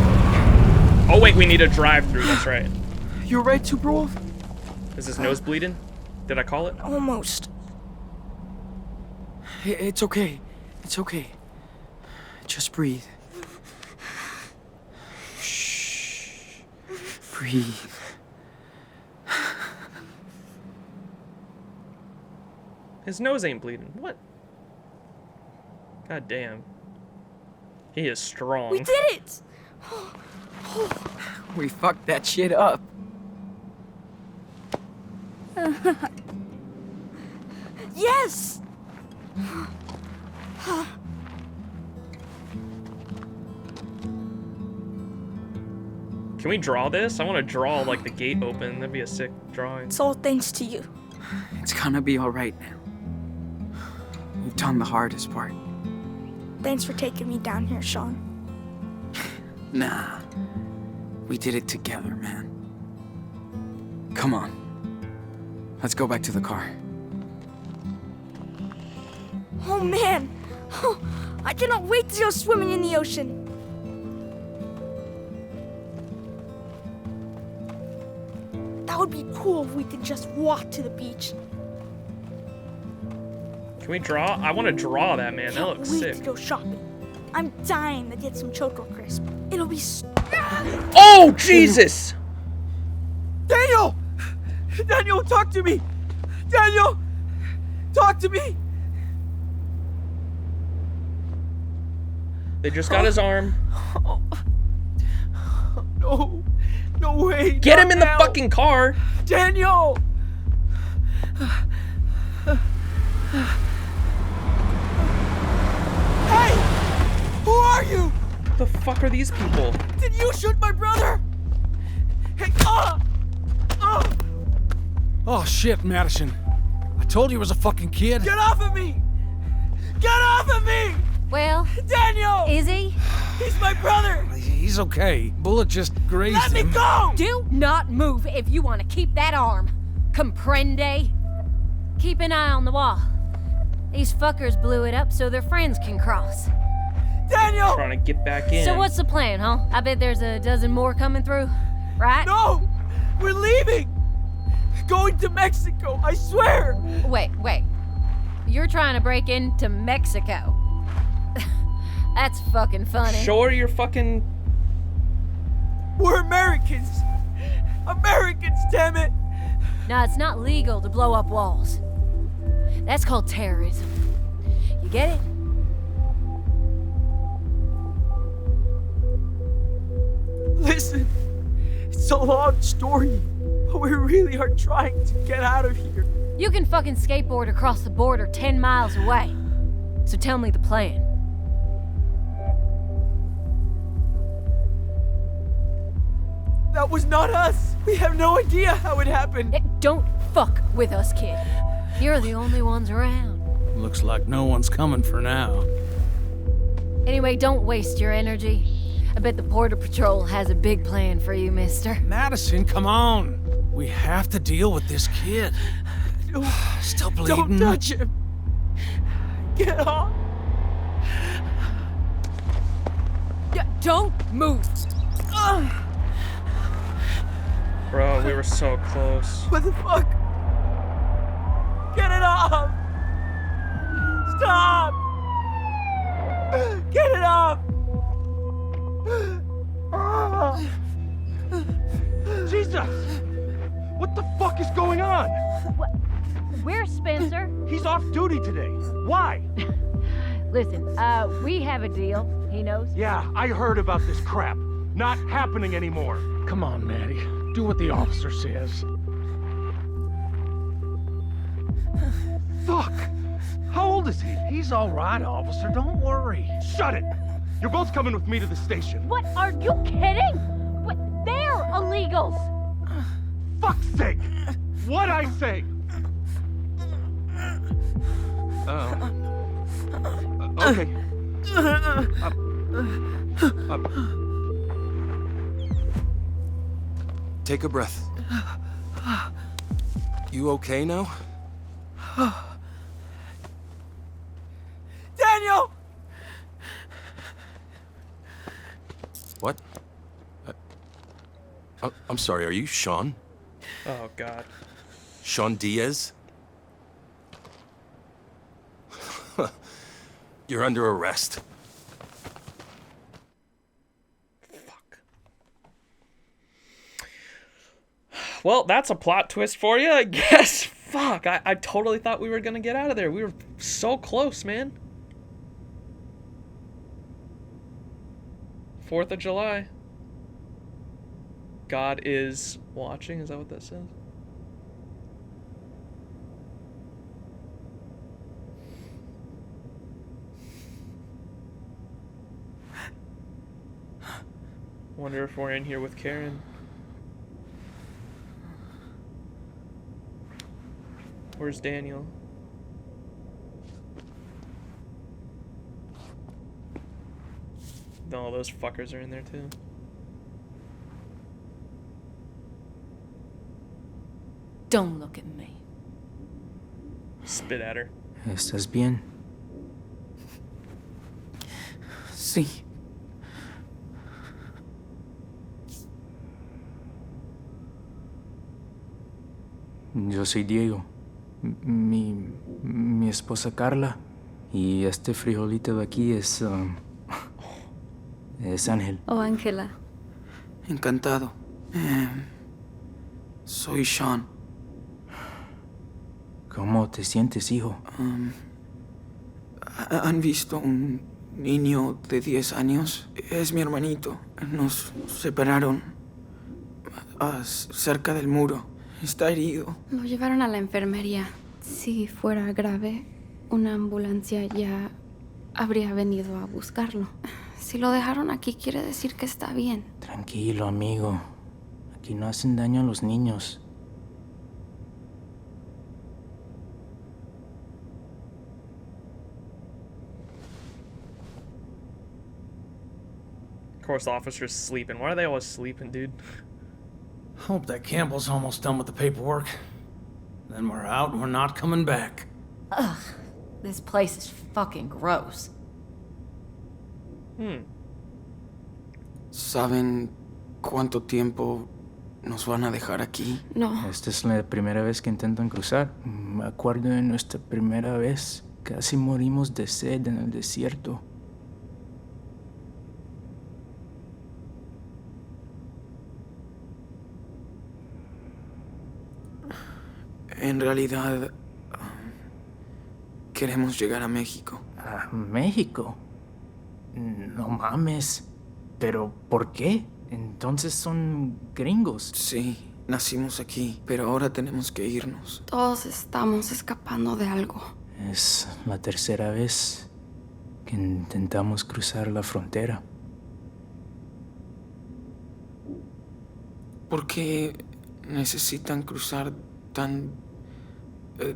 A: Oh, wait, we need a drive through. That's right.
B: You're right, Tubrov?
A: Is his nose bleeding? Did I call it?
C: Almost.
B: It's okay. It's okay. Just breathe. Shh. Breathe.
A: His nose ain't bleeding. What? God damn. He is strong.
C: We did it!
B: We fucked that shit up.
C: Yes!
A: Can we draw this? I want to draw like the gate open. That'd be a sick drawing.
C: It's all thanks to you.
B: It's gonna be alright now. We've done the hardest part.
C: Thanks for taking me down here, Sean.
B: Nah. We did it together, man. Come on. Let's go back to the car.
C: Oh man! I cannot wait to go swimming in the ocean. That would be cool if we could just walk to the beach.
A: Can we draw? I want to draw that, man. That
C: Can't
A: looks
C: wait
A: sick.
C: to go shopping. I'm dying to get some Choco Crisp. It'll be
A: Oh, Jesus!
B: Daniel! Daniel, talk to me! Daniel! Talk to me!
A: They just got his arm.
B: No. No way.
A: Get
B: not
A: him in the
B: now.
A: fucking car.
B: Daniel! Hey! Who are you?
A: What the fuck are these people?
B: Did you shoot my brother? Hey,
K: Oh shit, Madison. I told you he was a fucking kid.
B: Get off of me! Get off of me!
L: Well,
B: Daniel!
L: is he?
B: He's my brother!
K: He's okay. Bullet just grazed
B: Let me
K: him.
B: go!
L: Do not move if you want to keep that arm. Comprende? Keep an eye on the wall. These fuckers blew it up so their friends can cross.
B: Daniel!
A: Trying to get back in.
L: So what's the plan, huh? I bet there's a dozen more coming through, right?
B: No! We're leaving! Going to Mexico, I swear!
L: Wait. You're trying to break into Mexico. That's fucking funny.
A: Show her your fucking...
B: We're Americans! Americans, damn it!
L: No, it's not legal to blow up walls. That's called terrorism. You get it?
B: Listen, it's a long story, but we really are trying to get out of here.
L: You can fucking skateboard across the border 10 miles away. So tell me the plan.
B: That was not us! We have no idea how it happened!
L: Don't fuck with us, kid. You're the only ones around.
K: Looks like no one's coming for now.
L: Anyway, don't waste your energy. I bet the Border Patrol has a big plan for you, mister.
K: Madison, come on. We have to deal with this kid.
B: No,
K: Still
B: don't
K: bleeding.
B: touch him! Get off!
L: Don't move!
A: Bro, we were so close.
B: What the fuck? Get it off! Stop! Get it off!
M: Jesus! What the fuck is going on?
L: Where's Spencer?
M: He's off duty today. Why?
L: Listen, we have a deal. He knows.
M: Yeah, I heard about this crap. Not happening anymore. Come on, Maddie. Do what the officer says. Fuck! How old is he? He's all right, officer. Don't worry. Shut it! You're both coming with me to the station.
L: What? Are you kidding? What? They're illegals!
M: Fuck's sake! What'd I say? Okay.
N: Take a breath. You okay now?
B: Daniel!
N: What? I'm sorry, are you Sean?
A: Oh, God.
N: Sean Diaz? You're under arrest.
A: Fuck. Well, that's a plot twist for you, I guess. Fuck, I totally thought we were gonna get out of there. We were so close, man. 4th of July. God is watching, is that what that says? Wonder if we're in here with Karen. Where's Daniel? No, those fuckers are in there too.
L: Don't look at me.
A: Spit at her.
B: ¿Estás bien? Sí. Yo soy Diego. Mi esposa Carla. Y este frijolito de aquí es Ángel.
O: Oh, Ángela.
B: Encantado. Soy Sean. ¿Cómo te sientes, hijo? ¿Han visto un niño de 10 años? Es mi hermanito. Nos separaron cerca del muro. Está herido.
O: Lo llevaron a la enfermería. Si fuera grave, una ambulancia ya habría venido a buscarlo. Si lo dejaron aquí, quiere decir que está bien.
B: Tranquilo, amigo. Aquí no hacen daño a los niños.
A: Of course, the officer's sleeping. Why are they always sleeping, dude?
K: Hope that Campbell's almost done with the paperwork. Then we're out and we're not coming back.
L: Ugh, this place is fucking gross.
B: ¿Saben cuánto tiempo nos van a dejar aquí?
O: No.
B: Esta es la primera vez que intentan cruzar. Me acuerdo de nuestra primera vez. Casi morimos de sed en el desierto. En realidad, queremos llegar a México. ¿A México? No mames. ¿Pero por qué? Entonces son gringos. Sí, nacimos aquí, pero ahora tenemos que irnos.
O: Todos estamos escapando de algo.
B: Es la tercera vez que intentamos cruzar la frontera. ¿Por qué necesitan cruzar tan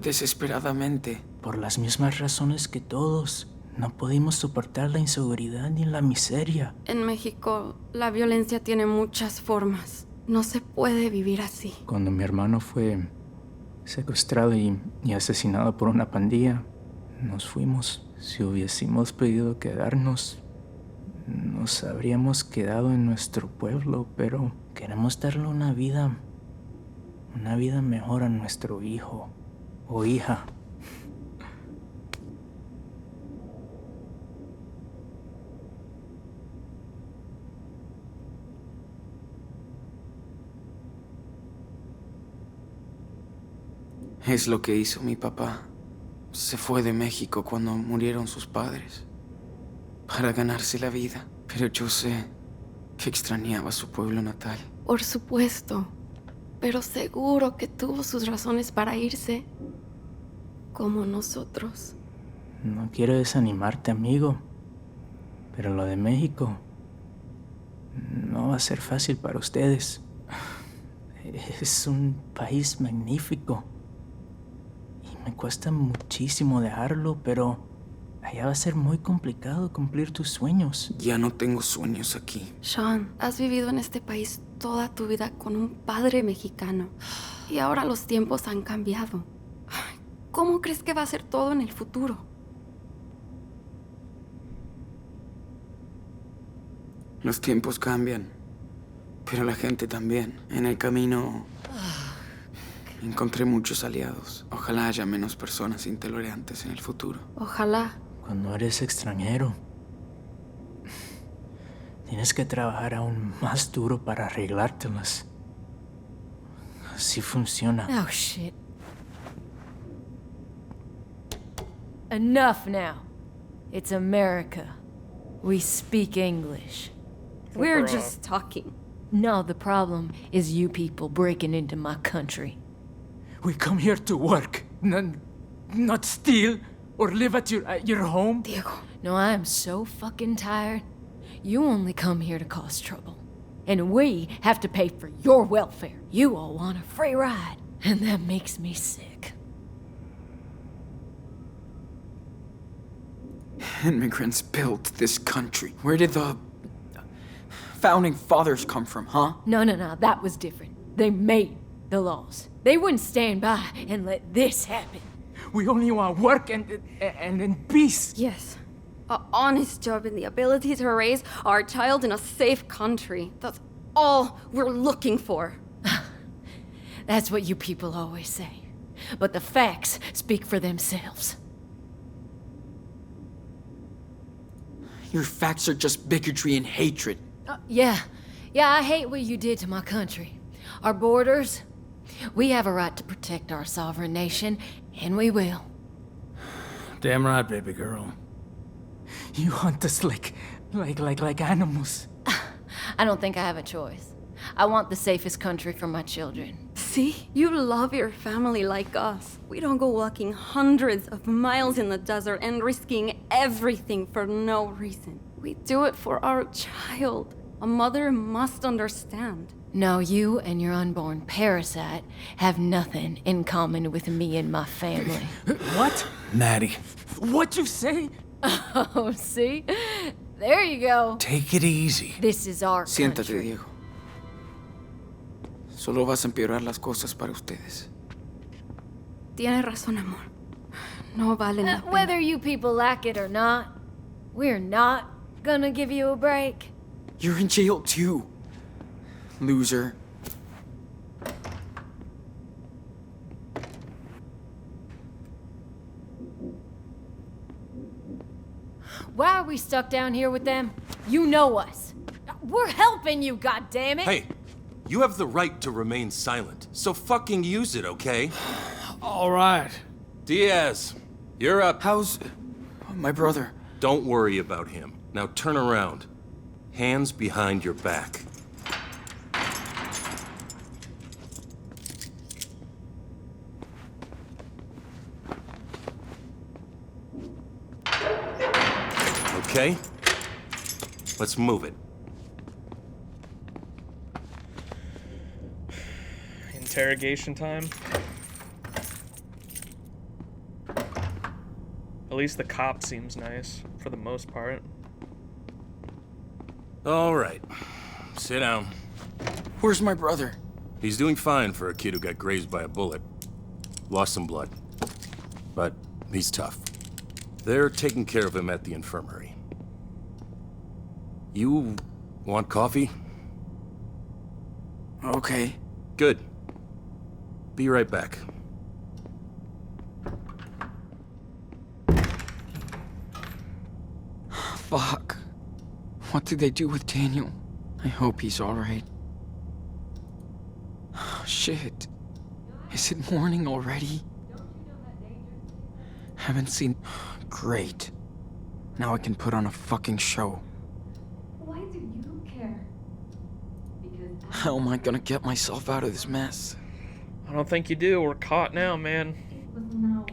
B: desesperadamente? Por las mismas razones que todos. No pudimos soportar la inseguridad ni la miseria.
O: En México, la violencia tiene muchas formas. No se puede vivir así.
B: Cuando mi hermano fue secuestrado y asesinado por una pandilla, nos fuimos. Si hubiésemos podido quedarnos, nos habríamos quedado en nuestro pueblo, pero queremos darle una vida mejor a nuestro hijo o hija. Es lo que hizo mi papá. Se fue de México cuando murieron sus padres para ganarse la vida. Pero yo sé que extrañaba su pueblo natal.
O: Por supuesto. Pero seguro que tuvo sus razones para irse. Como nosotros.
B: No quiero desanimarte, amigo. Pero lo de México no va a ser fácil para ustedes. Es un país magnífico. Me cuesta muchísimo dejarlo, pero allá va a ser muy complicado cumplir tus sueños. Ya no tengo sueños aquí.
O: Sean, has vivido en este país toda tu vida con un padre mexicano. Y ahora los tiempos han cambiado. ¿Cómo crees que va a ser todo en el futuro?
B: Los tiempos cambian, pero la gente también. En el camino encontré muchos aliados. Ojalá haya menos personas intolerantes en el futuro.
O: Ojalá.
P: Cuando eres extranjero, tienes que trabajar aún más duro para arreglártelas. Así funciona.
L: Oh, shit. Enough now. It's America. We speak English.
O: We're just talking.
L: No, the problem is you people breaking into my country.
P: We come here to work, not steal or live at your home.
O: Diego.
L: No, I am so fucking tired. You only come here to cause trouble. And we have to pay for your welfare. You all want a free ride, and that makes me sick.
B: Immigrants built this country. Where did the founding fathers come from, huh?
L: No, that was different. They made the laws. They wouldn't stand by and let this happen.
P: We only want work and peace.
O: Yes. An honest job and the ability to raise our child in a safe country. That's all we're looking for.
L: That's what you people always say. But the facts speak for themselves.
B: Your facts are just bigotry and hatred.
L: Yeah, I hate what you did to my country. Our borders, we have a right to protect our sovereign nation, and we will.
K: Damn right, baby girl.
P: You hunt us like animals.
L: I don't think I have a choice. I want the safest country for my children.
O: See? You love your family like us. We don't go walking hundreds of miles in the desert and risking everything for no reason. We do it for our child. A mother must understand.
L: No, you and your unborn parasite have nothing in common with me and my family.
P: What?
K: Maddie.
P: What you say?
L: Oh, see? There you go.
K: Take it easy.
L: This is our
B: Siéntate,
L: country.
B: Diego. Solo vas a empeorar las cosas para ustedes.
O: Tienes razón, amor. No valen la pena.
L: Whether you people like it or not, we're not gonna give you a break.
B: You're in jail too, loser.
L: Why are we stuck down here with them? You know us. We're helping you, goddammit!
N: Hey, you have the right to remain silent, so fucking use it, okay?
K: All right.
N: Diaz, you're up.
B: How's my brother?
N: Don't worry about him. Now turn around. Hands behind your back. Okay? Let's move it.
A: Interrogation time. At least the cop seems nice, for the most part.
N: All right. Sit down.
B: Where's my brother?
N: He's doing fine for a kid who got grazed by a bullet. Lost some blood. But he's tough. They're taking care of him at the infirmary. You want coffee?
B: Okay.
N: Good. Be right back.
B: Fuck. What did they do with Daniel? I hope he's alright. Shit. Is it morning already? Haven't seen... Great. Now I can put on a fucking show.
Q: Why do you care? Because
B: How am I gonna get myself out of this mess?
A: I don't think you do. We're caught now, man.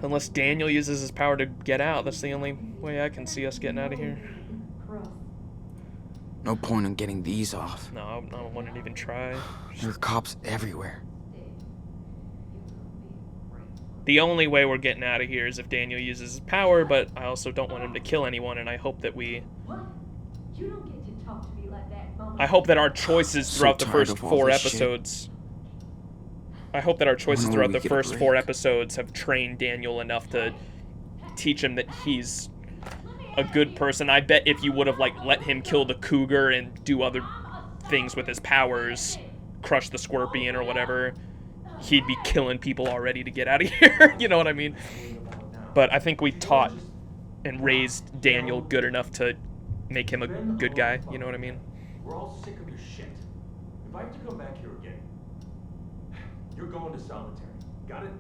A: Unless Daniel uses his power to get out. That's the only way I can see us getting out of here.
B: No point in getting these off.
A: No, I wouldn't even try.
B: There are cops everywhere.
A: The only way we're getting out of here is if Daniel uses his power, but I also don't want him to kill anyone, and I hope that we...
Q: you don't get to talk to me like that, Mama.
A: I hope that our choices
B: So
A: throughout the
B: tired
A: first
B: of all
A: 4
B: this shit.
A: episodes... I hope that our choices
B: When will
A: throughout
B: we
A: the
B: get a
A: first
B: break?
A: 4 episodes have trained Daniel enough to teach him that he's a good person. I bet if you would have, like, let him kill the cougar and do other things with his powers, crush the scorpion or whatever, he'd be killing people already to get out of here. You know what I mean? But I think we taught and raised Daniel good enough to make him a good guy. You know what I mean?
R: We're all sick of your shit. If I have to come back here again, you're going to solitary. Got it?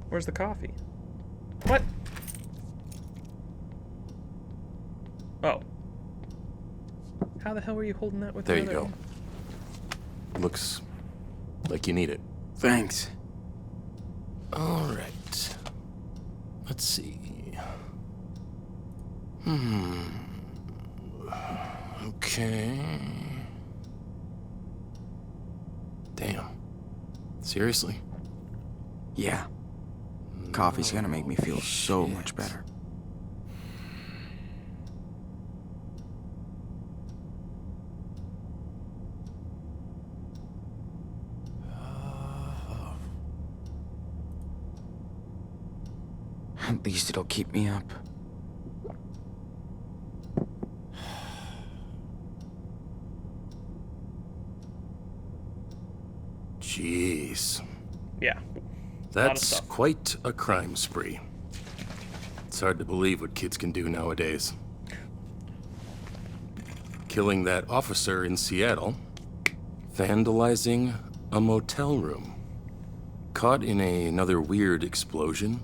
A: Where's the coffee? What? Oh. How the hell were you holding that with
N: There you
A: the other
N: go.
A: hand?
N: Looks like you need it.
B: Thanks.
N: All right. Let's see. Okay. Damn. Seriously?
B: Yeah. Coffee's gonna make me feel so much better. At least it'll keep me up.
N: Jeez.
A: Yeah.
N: That's quite a crime spree. It's hard to believe what kids can do nowadays. Killing that officer in Seattle, vandalizing a motel room, caught in another weird explosion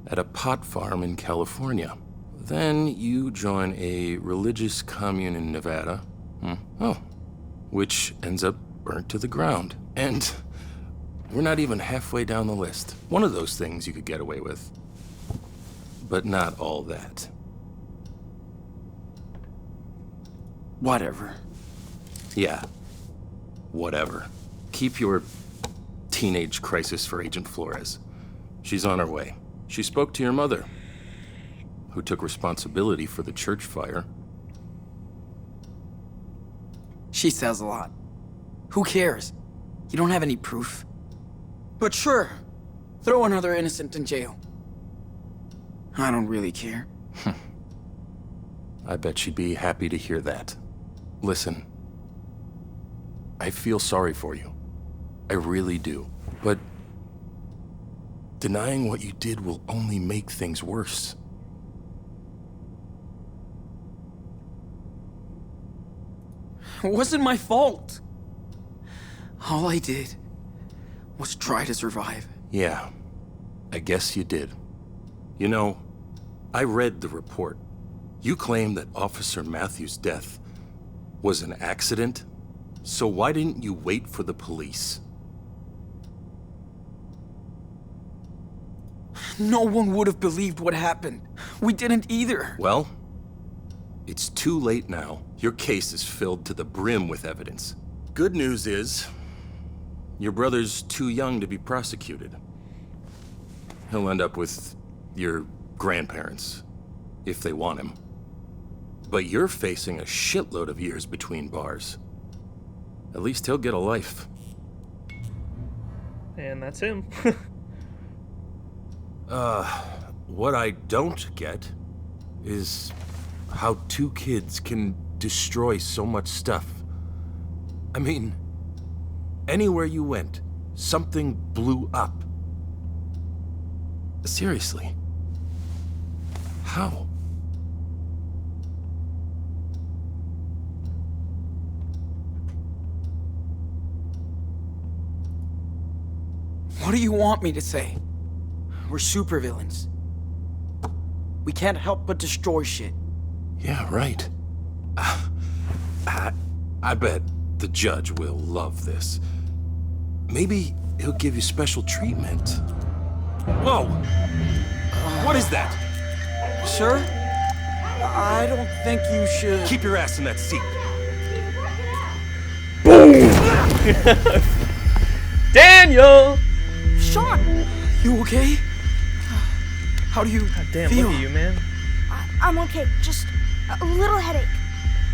N: at a pot farm in California. Then you join a religious commune in Nevada, which ends up burnt to the ground. And we're not even halfway down the list. One of those things you could get away with, but not all that.
B: Whatever.
N: Yeah, whatever. Keep your teenage crisis for Agent Flores. She's on her way. She spoke to your mother, who took responsibility for the church fire.
B: She says a lot. Who cares? You don't have any proof. But sure, throw another innocent in jail. I don't really care.
N: I bet she'd be happy to hear that. Listen, I feel sorry for you. I really do. But denying what you did will only make things worse.
B: It wasn't my fault. All I did was try to survive.
N: Yeah, I guess you did. You know, I read the report. You claim that Officer Matthews' death was an accident, so why didn't you wait for the police?
B: No one would have believed what happened. We didn't either.
N: Well, it's too late now. Your case is filled to the brim with evidence. Good news is, your brother's too young to be prosecuted. He'll end up with your grandparents, if they want him. But you're facing a shitload of years between bars. At least he'll get a life.
A: And that's him.
N: What I don't get is how two kids can destroy so much stuff. I mean, anywhere you went, something blew up. Seriously. How?
B: What do you want me to say? We're supervillains. We can't help but destroy shit.
N: Yeah, right. I bet the judge will love this. Maybe he'll give you special treatment. Whoa! What is that?
B: Sir? I don't think you should...
N: Keep your ass in that seat.
A: Daniel!
C: Sean!
B: You okay? How do you
A: damn,
B: feel?
A: look at you, man.
C: I'm okay. Just a little headache.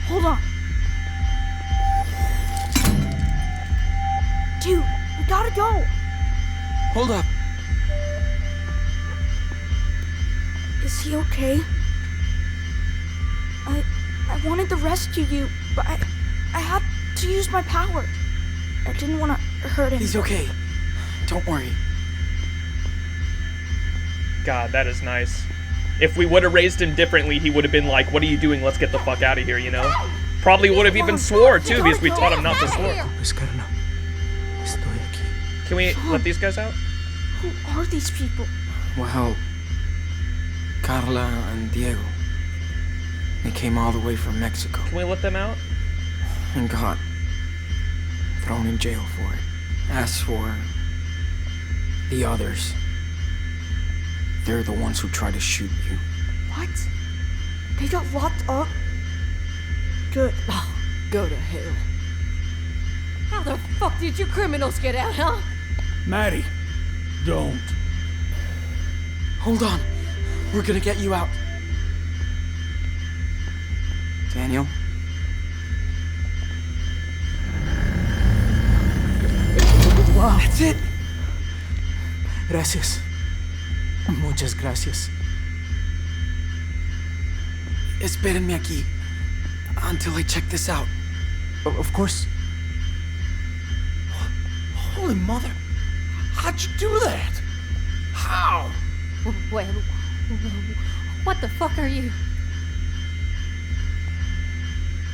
C: Hold on. Dude, we gotta go.
B: Hold up.
C: Is he okay? I wanted to rescue you, but I had to use my power. I didn't want to hurt him.
B: He's okay. Don't worry.
A: God, that is nice. If we would have raised him differently, he would have been like, what are you doing? Let's get the fuck out of here, you know? Probably would have even swore, too, because we taught him not to swear. Can we let these guys out?
C: Who are these people?
B: Well, Carla and Diego. They came all the way from Mexico
A: Can we let them out?
B: and got thrown in jail for it. As for the others, they're the ones who tried to shoot you.
C: What? They got locked up? Good.
L: Oh, go to hell. How the fuck did you criminals get out, huh?
K: Maddie, don't.
B: Hold on. We're gonna get you out. Daniel?
P: Wow.
B: That's it!
P: Gracias. Muchas gracias.
B: Espérenme aquí until I check this out.
P: Of course.
K: Holy mother. How'd you do that? How?
L: Well, what the fuck are you?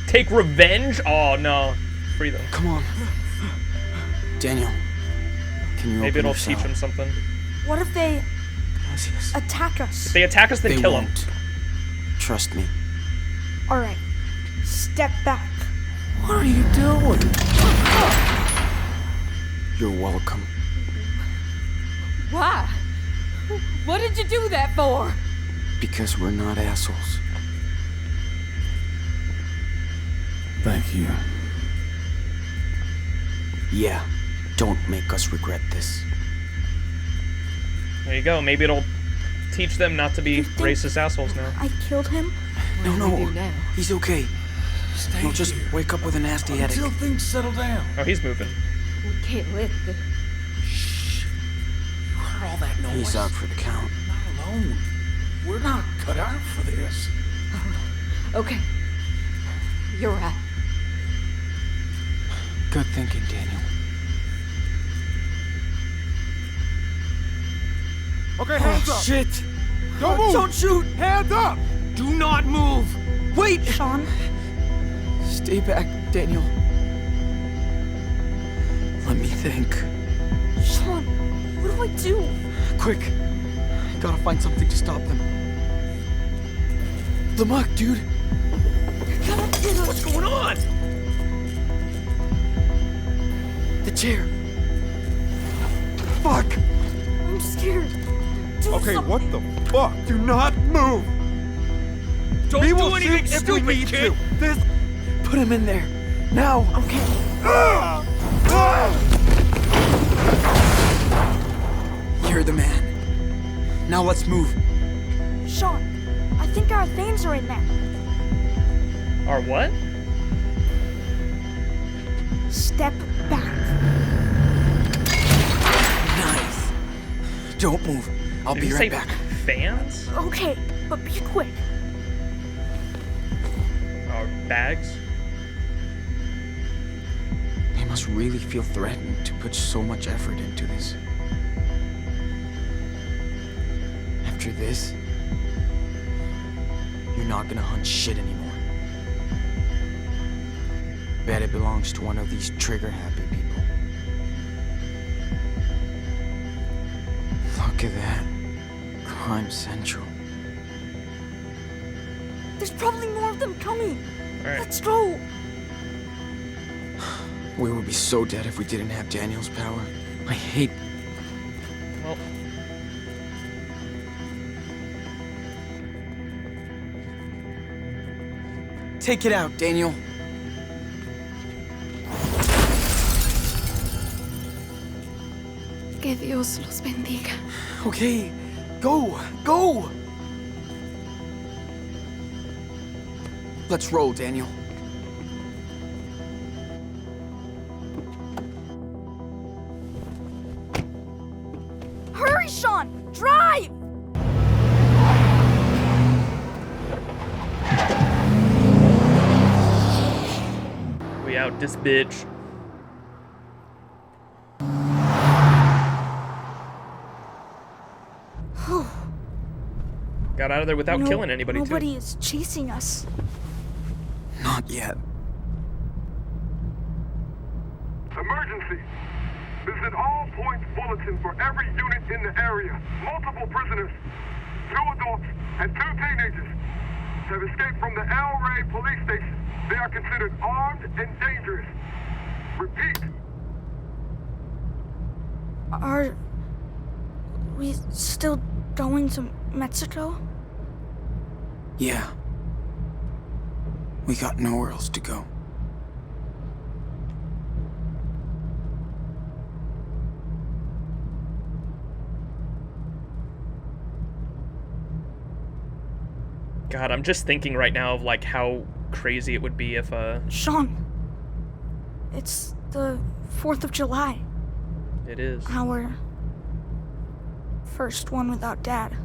A: Take revenge? Oh, no. Free them.
B: Come on. Daniel, can you
A: Maybe
B: open
A: it'll
B: your
A: teach
B: cell?
A: him something.
C: What if they
P: Gracias.
C: attack us?
A: If they attack us, then
B: They
A: kill
B: won't.
A: him.
B: Trust me.
C: All right. Step back.
K: What are you doing?
B: You're welcome.
L: Why? What did you do that for?
B: Because we're not assholes.
K: Thank you.
B: Yeah, don't make us regret this.
A: There you go. Maybe it'll teach them not to be racist assholes now.
C: I killed him?
L: What do we do now?
B: He's okay.
K: Stay
B: He'll just
K: here
B: wake up with a nasty headache.
K: until things settle down.
A: Oh, he's moving.
L: We can't let the...
K: You heard all that noise?
B: He's out for the count.
K: Not alone. We're not cut out for this.
L: Okay. You're right.
B: Good thinking, Daniel.
M: Okay, hands up.
B: Shit!
M: Don't move.
B: Don't shoot!
M: Hands up.
B: Do not move! Wait!
C: Sean?
B: Stay back, Daniel. Let me think.
C: Sean, what do I do?
B: Quick! Gotta find something to stop them. The muck, dude!
C: They're gonna get us.
B: What's going on? The chair. Fuck!
C: I'm scared. Do
M: Okay,
C: something.
M: what the fuck? Do not move.
A: Don't
M: We
A: do
M: will
A: anything
M: shoot if we
A: stupid,
M: need
A: kid.
M: to. This.
B: Put him in there. Now!
C: Okay.
B: You're the man. Now let's move.
C: Sean, I think our things are in there.
A: Our what?
C: Step back.
B: Nice. Don't move. I'll
A: Did
B: be
A: he
B: right
A: say
B: back.
A: fans?
C: Okay, but be quick.
A: Our bags?
B: They must really feel threatened to put so much effort into this. After this, you're not gonna hunt shit anymore. Bet it belongs to one of these trigger-happy people. Look at that. Crime Central.
C: There's probably more of them coming.
A: All right.
C: Let's go.
B: We would be so dead if we didn't have Daniel's power. I hate...
A: Well,
B: Take it out, Daniel.
O: Que Dios los bendiga.
B: Okay, go, go! Let's roll, Daniel.
C: Hurry, Sean! Drive!
A: we out this bitch. Got out of there without killing anybody,
C: Nobody
A: too.
C: is chasing us.
B: Not yet.
J: Emergency! Visit all points bulletin for every unit in the area. Multiple prisoners, 2 adults and 2 teenagers, have escaped from the El Rey police station. They are considered armed and dangerous. Repeat.
C: Are we still going to Mexico?
B: Yeah. We got nowhere else to go.
A: God, I'm just thinking right now of like how crazy it would be if
C: Sean, it's the 4th of July.
A: It is.
C: Our first one without Dad.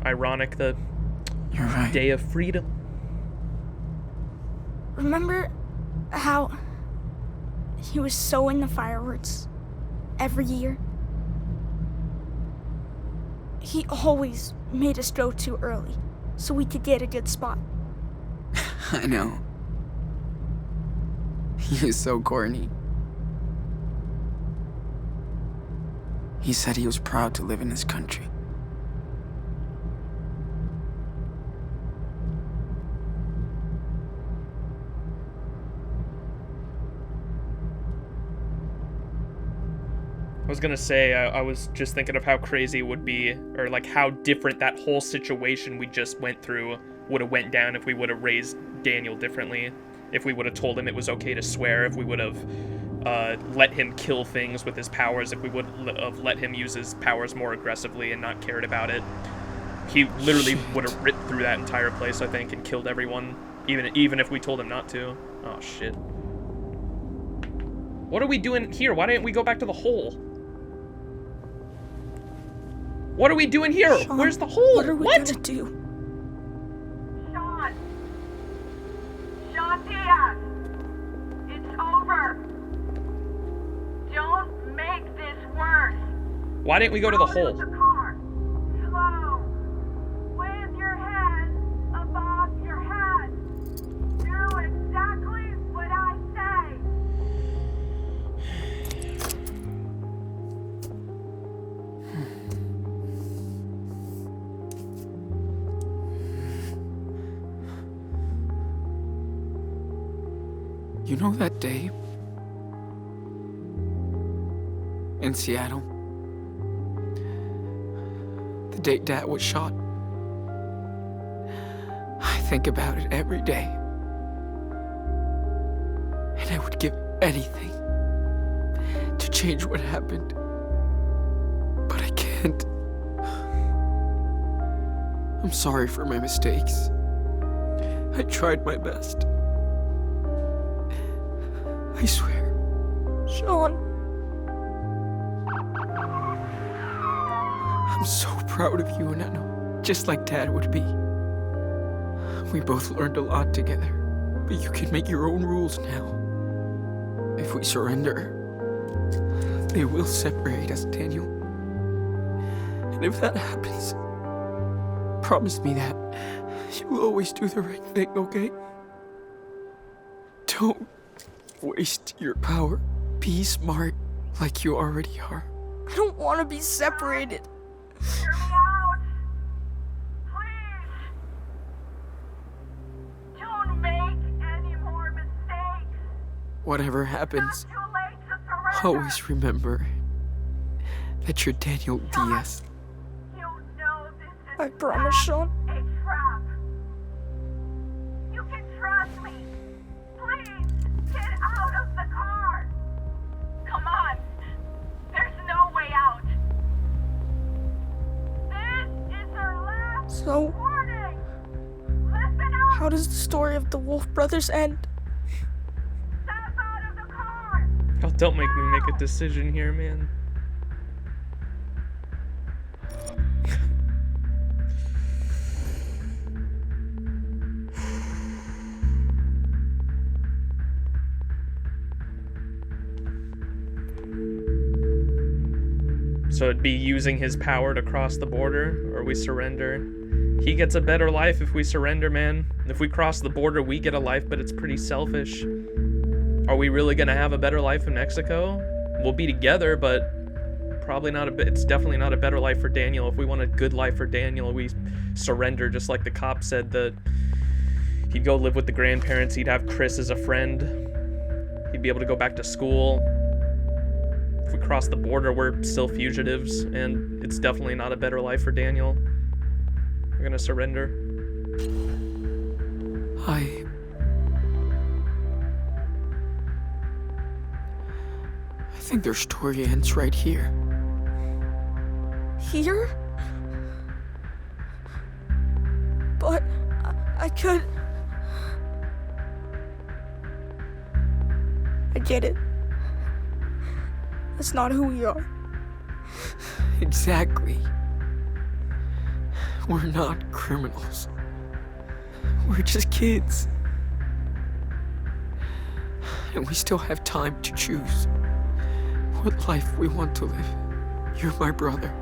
A: Ironic, the
B: You're right.
A: Day of Freedom.
C: Remember how he was so into fireworks every year? He always made us go too early so we could get a good spot.
B: I know. He is so corny. He said he was proud to live in his country.
A: I was gonna say, I was just thinking of how crazy it would be, or like how different that whole situation we just went through would have went down if we would have raised Daniel differently. If we would have told him it was okay to swear, if we would have let him kill things with his powers, if we would have let him use his powers more aggressively and not cared about it. He literally would have ripped through that entire place, I think, and killed everyone, even if we told him not to. Oh, shit. What are we doing here? Why didn't we go back to the hole? What are we doing here?
C: Sean,
A: where's the hole?
C: What are we gonna do?
G: Sean! Sean Diaz! It's over! Don't make this worse!
A: Why didn't we go to the hole?
G: The car! Slow! With your hands above your head! Do exactly what I say!
B: You know that day in Seattle? The day Dad was shot? I think about it every day. And I would give anything to change what happened. But I can't. I'm sorry for my mistakes. I tried my best. I swear.
C: Sean.
B: I'm so proud of you, and I know, just like Dad would be. We both learned a lot together, but you can make your own rules now. If we surrender, they will separate us, Daniel. And if that happens, promise me that you will always do the right thing, okay? Don't waste your power. Be smart like you already are.
C: I don't want to be separated.
G: Hear me out! Please! Don't make any more mistakes!
B: Whatever happens,
G: Too late to surrender!
B: always remember that you're Daniel Diaz.
G: You know this is
C: I promise, Sean.
G: a trap. You can trust me. Please, get out of the car. Come on. There's no way out. This is our last
C: So,
G: warning. Listen up.
C: how does the story of the Wolf brothers end?
G: Step out of the car.
A: Oh, don't make me make a decision here, man. So it'd be using his power to cross the border, or we surrender. He gets a better life if we surrender, man. If we cross the border, we get a life, but it's pretty selfish. Are we really gonna have a better life in Mexico? We'll be together, but probably not it's definitely not a better life for Daniel. If we want a good life for Daniel, we surrender, just like the cop said that he'd go live with the grandparents, he'd have Chris as a friend, he'd be able to go back to school. If we cross the border, we're still fugitives, and it's definitely not a better life for Daniel. We're gonna surrender.
B: I think their story ends right here.
C: Here? But I could... I get it. That's not who we are.
B: Exactly. We're not criminals. We're just kids. And we still have time to choose what life we want to live. You're my brother.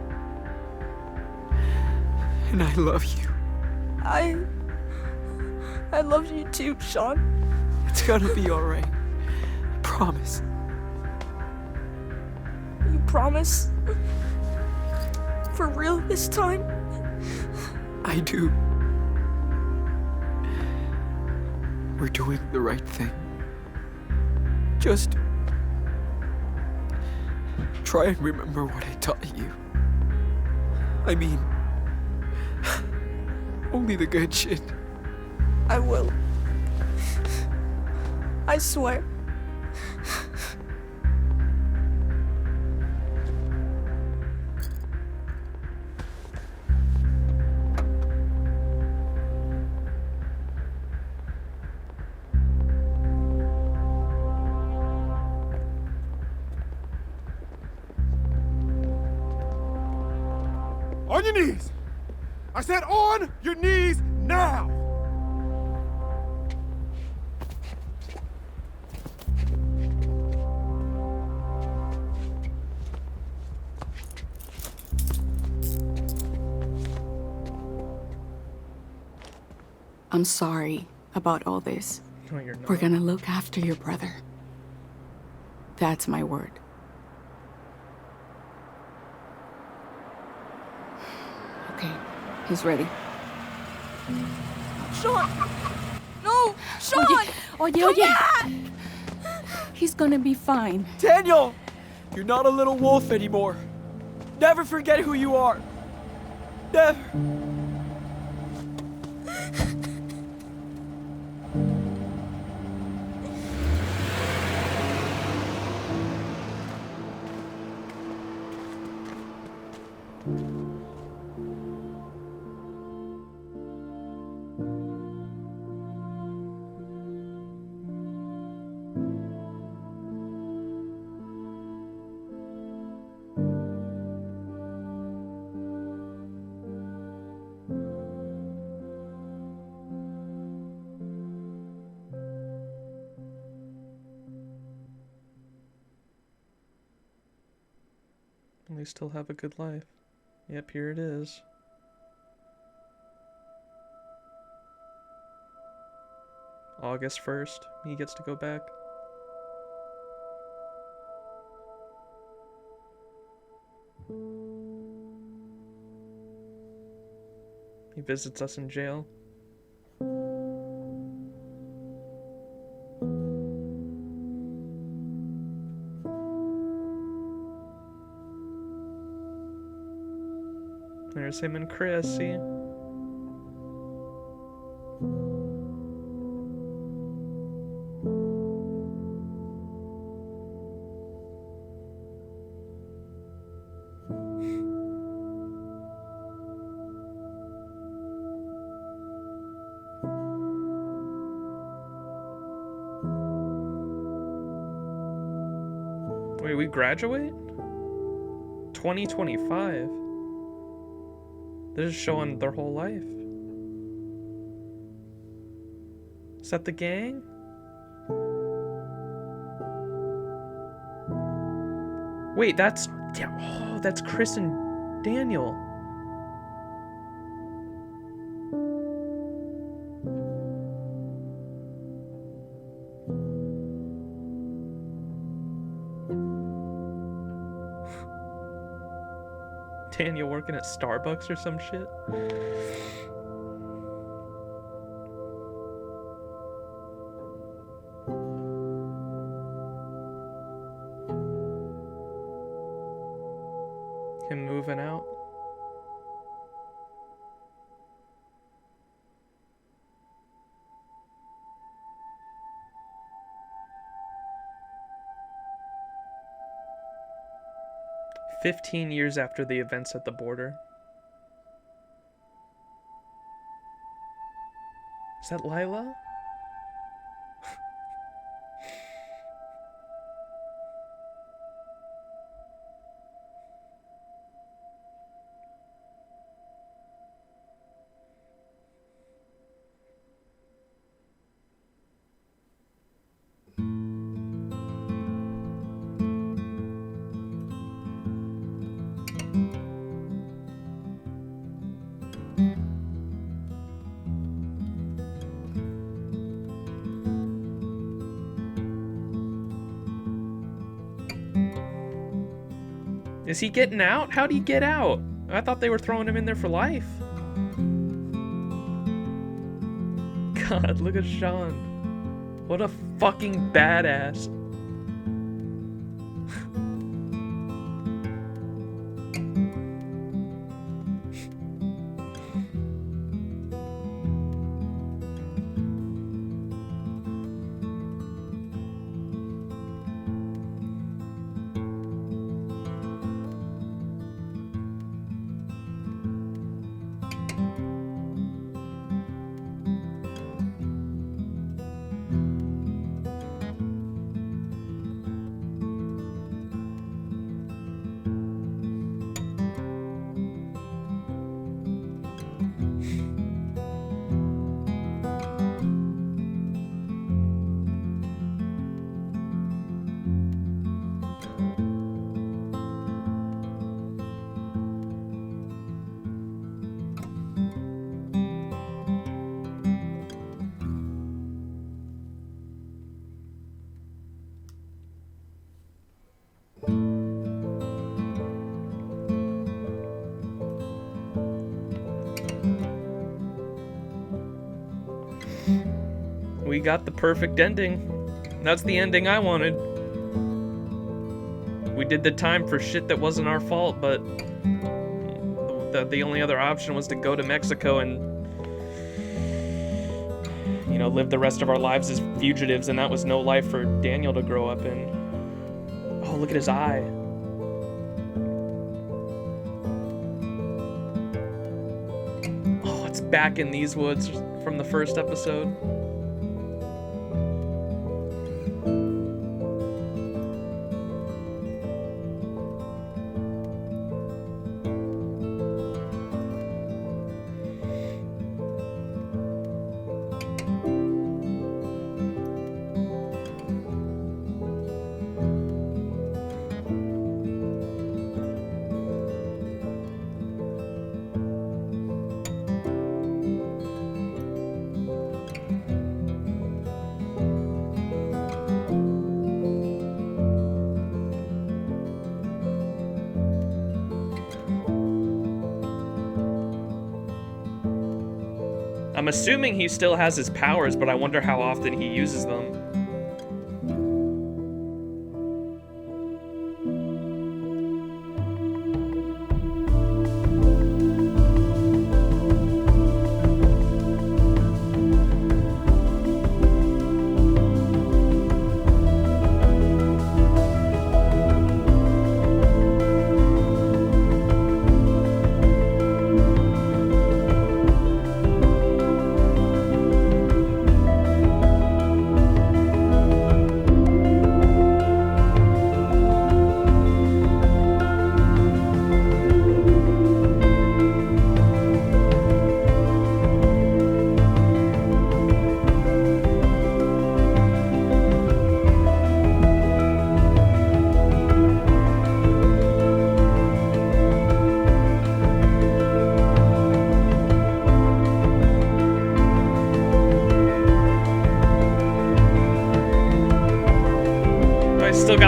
B: And I love you.
C: I love you too, Sean.
B: It's gonna be alright. I promise.
C: You promise? For real this time?
B: I do. We're doing the right thing. Just try and remember what I taught you. I mean, only the good shit.
C: I will. I swear.
M: On your knees! I said on your knees now!
S: I'm sorry about all this.
A: No, you're not.
S: We're gonna look after your brother. That's my word. Okay, he's ready.
C: Sean! No! Sean!
S: Oye. He's gonna be fine.
B: Daniel! You're not a little wolf anymore. Never forget who you are. Never.
A: And they still have a good life. Yep, here it is. August 1st, he gets to go back. He visits us in jail. There's him and Chris, see? Wait, we graduate? 2025? They're just showing their whole life. Is that the gang? Wait, that's Yeah, oh, that's Chris and Daniel. Daniel working at Starbucks or some shit. Him moving out. "15 years after the events at the border." Is that Lila? Is he getting out? How'd he get out? I thought they were throwing him in there for life. God, look at Sean. What a fucking badass. We got the perfect ending. That's the ending I wanted. We did the time for shit that wasn't our fault, but the only other option was to go to Mexico and, you know, live the rest of our lives as fugitives, and that was no life for Daniel to grow up in. Oh, look at his eye. Oh, it's back in these woods from the first episode. I'm assuming he still has his powers, but I wonder how often he uses them.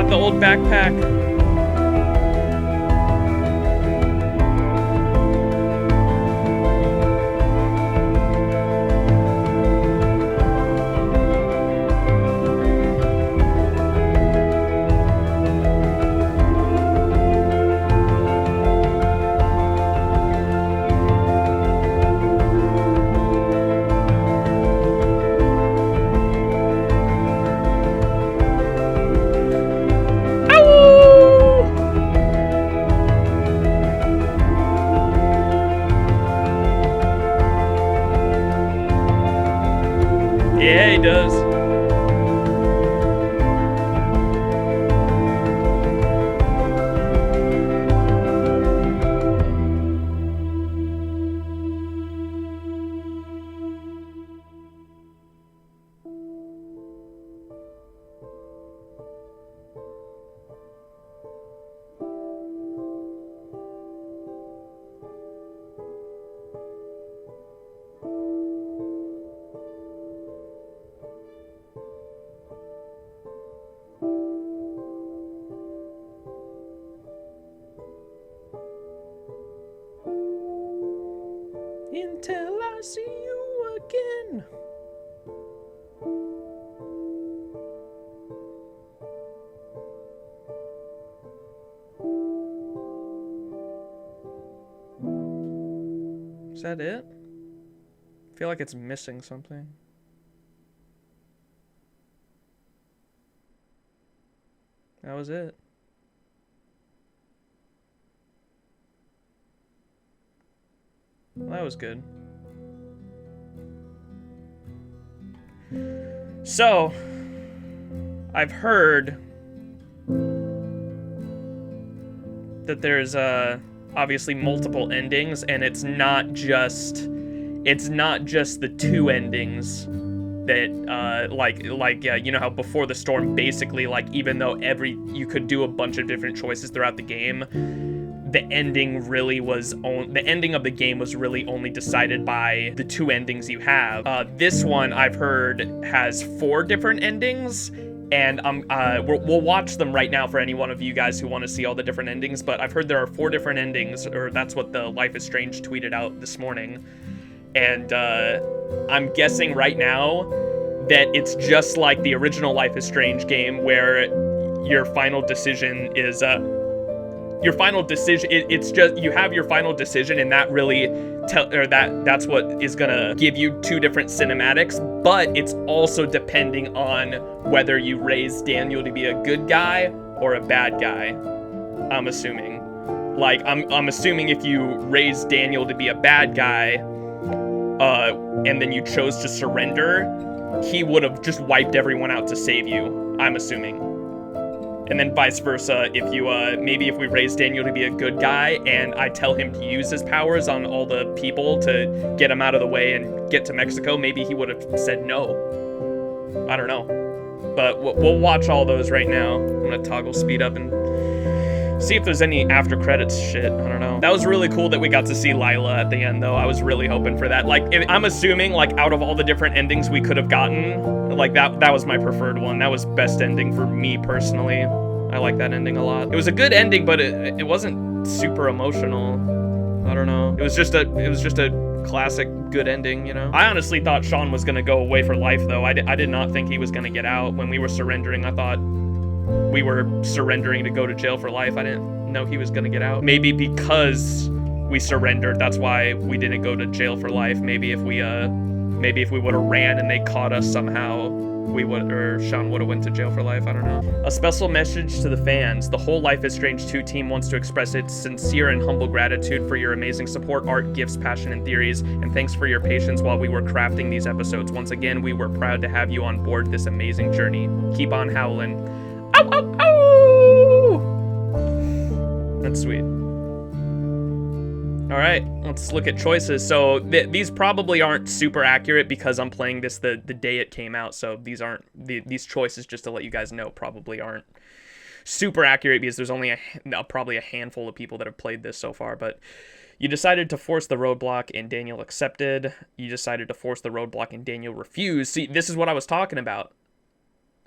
A: the old backpack. Yeah, he does. Until I see you again. Is that it? I feel like it's missing something. That was it. Well, that was good. So, I've heard that there's obviously multiple endings, and it's not just the two endings that you know how Before the Storm basically, like, even though you could do a bunch of different choices throughout the game, the ending of the game was really only decided by the two endings you have. This one, I've heard, has 4 different endings, and we'll watch them right now for any one of you guys who want to see all the different endings, but I've heard there are 4 different endings, or that's what the Life is Strange tweeted out this morning. And I'm guessing right now that it's just like the original Life is Strange game, where your final decision is it's just you have your final decision, and that really that's what is gonna give you 2 different cinematics. But it's also depending on whether you raise Daniel to be a good guy or a bad guy. I'm assuming. Like, I'm assuming if you raise Daniel to be a bad guy, and then you chose to surrender, he would have just wiped everyone out to save you. I'm assuming. And then vice versa, if you, maybe if we raise Daniel to be a good guy and I tell him to use his powers on all the people to get him out of the way and get to Mexico, maybe he would have said no. I don't know. But we'll watch all those right now. I'm gonna toggle speed up and see if there's any after credits shit. I don't know. That was really cool that we got to see Lila at the end, though. I was really hoping for that. Like, I'm assuming, like, out of all the different endings we could have gotten, like, that was my preferred one. That was best ending for me personally. I like that ending a lot. It was a good ending, but it wasn't super emotional. I don't know. It was just a classic good ending, you know? I honestly thought Sean was gonna go away for life, though. I did not think he was gonna get out. When we were surrendering, I thought we were surrendering to go to jail for life. I didn't know he was gonna get out. Maybe because we surrendered, that's why we didn't go to jail for life. Maybe if we would have ran and they caught us somehow, Sean would have went to jail for life. I don't know. A special message to the fans. The whole Life is Strange 2 team wants to express its sincere and humble gratitude for your amazing support, art, gifts, passion, and theories, and thanks for your patience while we were crafting these episodes. Once again, we were proud to have you on board this amazing journey. Keep on howling. Ow, ow, ow! That's sweet. All right, let's look at choices. So these probably aren't super accurate because I'm playing this the day it came out. So these choices, just to let you guys know, probably aren't super accurate because there's only probably a handful of people that have played this so far. But you decided to force the roadblock and Daniel accepted. You decided to force the roadblock and Daniel refused. See, this is what I was talking about.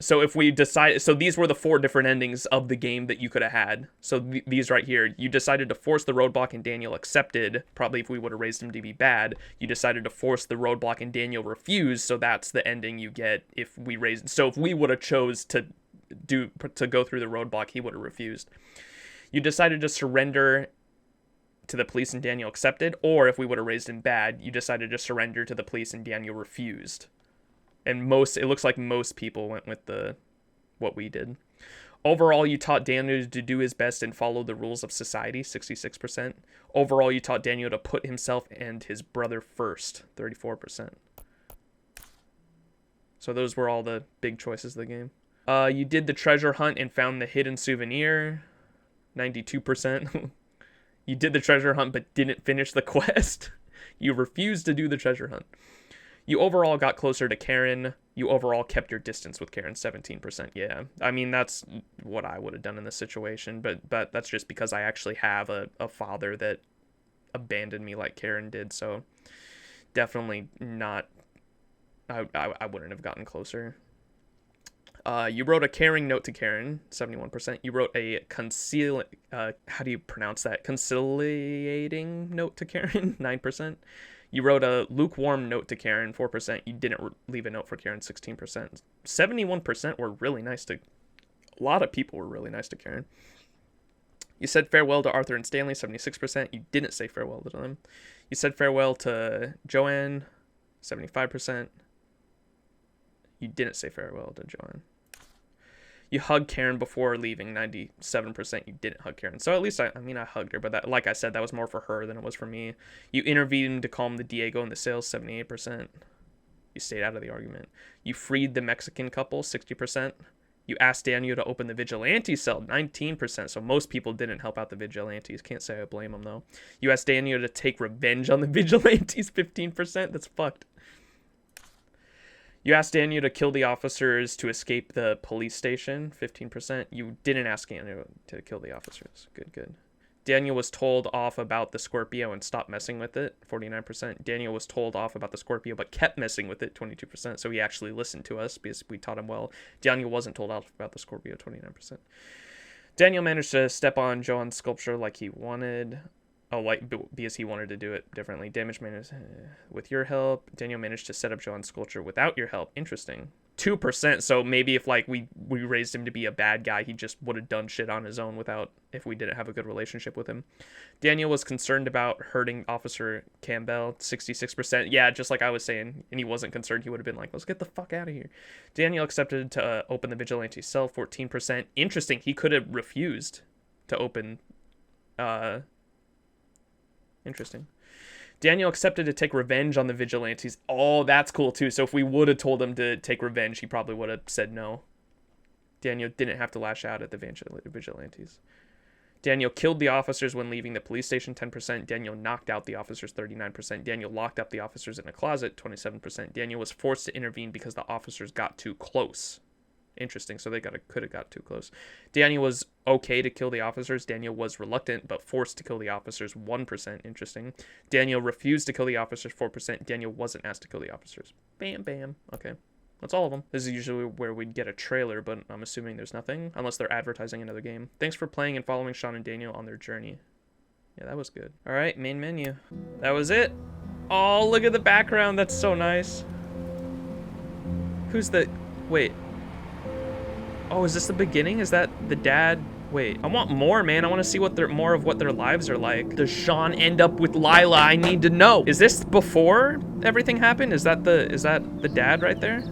A: So if we decide, so these were the 4 different endings of the game that you could have had. So these right here, you decided to force the roadblock and Daniel accepted. Probably if we would have raised him to be bad, you decided to force the roadblock and Daniel refused. So that's the ending you get if we raised. So if we would have chose to go through the roadblock, he would have refused. You decided to surrender to the police and Daniel accepted. Or if we would have raised him bad, you decided to surrender to the police and Daniel refused. And it looks like most people went with what we did. Overall, you taught Daniel to do his best and follow the rules of society, 66%. Overall, you taught Daniel to put himself and his brother first, 34%. So those were all the big choices of the game. You did the treasure hunt and found the hidden souvenir, 92%. You did the treasure hunt but didn't finish the quest. You refused to do the treasure hunt. You overall got closer to Karen. You overall kept your distance with Karen, 17%. Yeah, I mean, that's what I would have done in this situation, but that's just because I actually have a father that abandoned me like Karen did, so definitely not, I wouldn't have gotten closer. You wrote a caring note to Karen, 71%. You wrote a how do you pronounce that? Conciliating note to Karen, 9%. You wrote a lukewarm note to Karen, 4%. You didn't leave a note for Karen, 16%. 71% were really nice to... A lot of people were really nice to Karen. You said farewell to Arthur and Stanley, 76%. You didn't say farewell to them. You said farewell to Joanne, 75%. You didn't say farewell to Joanne. You hugged Karen before leaving, 97%. You didn't hug Karen. So at least, I hugged her, but that, like I said, that was more for her than it was for me. You intervened to calm the Diego and the sales, 78%. You stayed out of the argument. You freed the Mexican couple, 60%. You asked Daniel to open the vigilante cell, 19%. So most people didn't help out the vigilantes. Can't say I blame them, though. You asked Daniel to take revenge on the vigilantes, 15%. That's fucked. You asked Daniel to kill the officers to escape the police station, 15%. You didn't ask Daniel to kill the officers. Good. Daniel was told off about the Scorpio and stopped messing with it, 49%. Daniel was told off about the Scorpio but kept messing with it, 22%. So he actually listened to us because we taught him well. Daniel wasn't told off about the Scorpio, 29%. Daniel managed to step on Joan's sculpture like he wanted. Because he wanted to do it differently. Damage managed with your help. Daniel managed to set up John's sculpture without your help. Interesting. 2%. So maybe if we raised him to be a bad guy, he just would have done shit on his own if we didn't have a good relationship with him. Daniel was concerned about hurting Officer Campbell, 66%. Yeah, just like I was saying, and he wasn't concerned. He would have been like, let's get the fuck out of here. Daniel accepted to open the vigilante cell, 14%. Interesting. He could have refused to open... Interesting. Daniel accepted to take revenge on the vigilantes. Oh, that's cool too. So if we would have told him to take revenge, he probably would have said no. Daniel didn't have to lash out at the vigilantes. Daniel killed the officers when leaving the police station, 10%. Daniel knocked out the officers, 39%. Daniel locked up the officers in a closet, 27%. Daniel was forced to intervene because the officers got too close. Interesting. So they could have got too close. Daniel was okay to kill the officers. Daniel was reluctant but forced to kill the officers, 1%. Interesting. Daniel refused to kill the officers, 4%. Daniel wasn't asked to kill the officers. Bam, bam. Okay. That's all of them. This is usually where we'd get a trailer, but I'm assuming there's nothing unless they're advertising another game. Thanks for playing and following Sean and Daniel on their journey. Yeah, that was good. All right, main menu. That was it. Oh, look at the background. That's so nice. Who's the... Wait. Oh, is this the beginning? Is that the dad? Wait, I want more, man. I want to see more of what their lives are like. Does Sean end up with Lila? I need to know. Is this before everything happened? Is that the dad right there?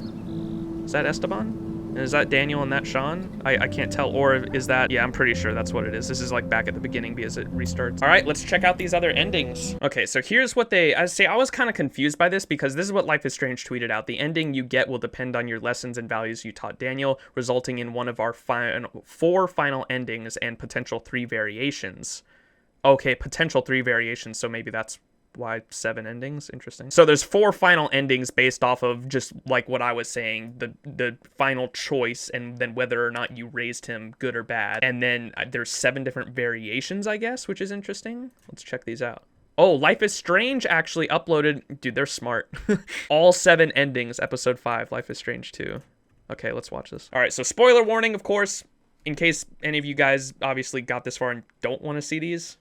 A: Is that Esteban? And is that Daniel and that Sean? I can't tell. Or is that... Yeah, I'm pretty sure that's what it is. This is like back at the beginning because it restarts. All right, let's check out these other endings. Okay, so here's what I was kind of confused by this because this is what Life is Strange tweeted out. The ending you get will depend on your lessons and values you taught Daniel, resulting in one of our 4 final endings and potential 3 variations. Okay, potential 3 variations, so maybe that's why 7 endings. Interesting. So there's 4 final endings based off of just like what I was saying, the final choice, and then whether or not you raised him good or bad. And then there's 7 different variations, I guess, which is interesting. Let's check these out. Oh, Life is Strange actually uploaded. Dude, they're smart. All 7 endings, episode 5, Life is Strange 2. Okay, let's watch this. All right, so spoiler warning, of course, in case any of you guys obviously got this far and don't want to see these,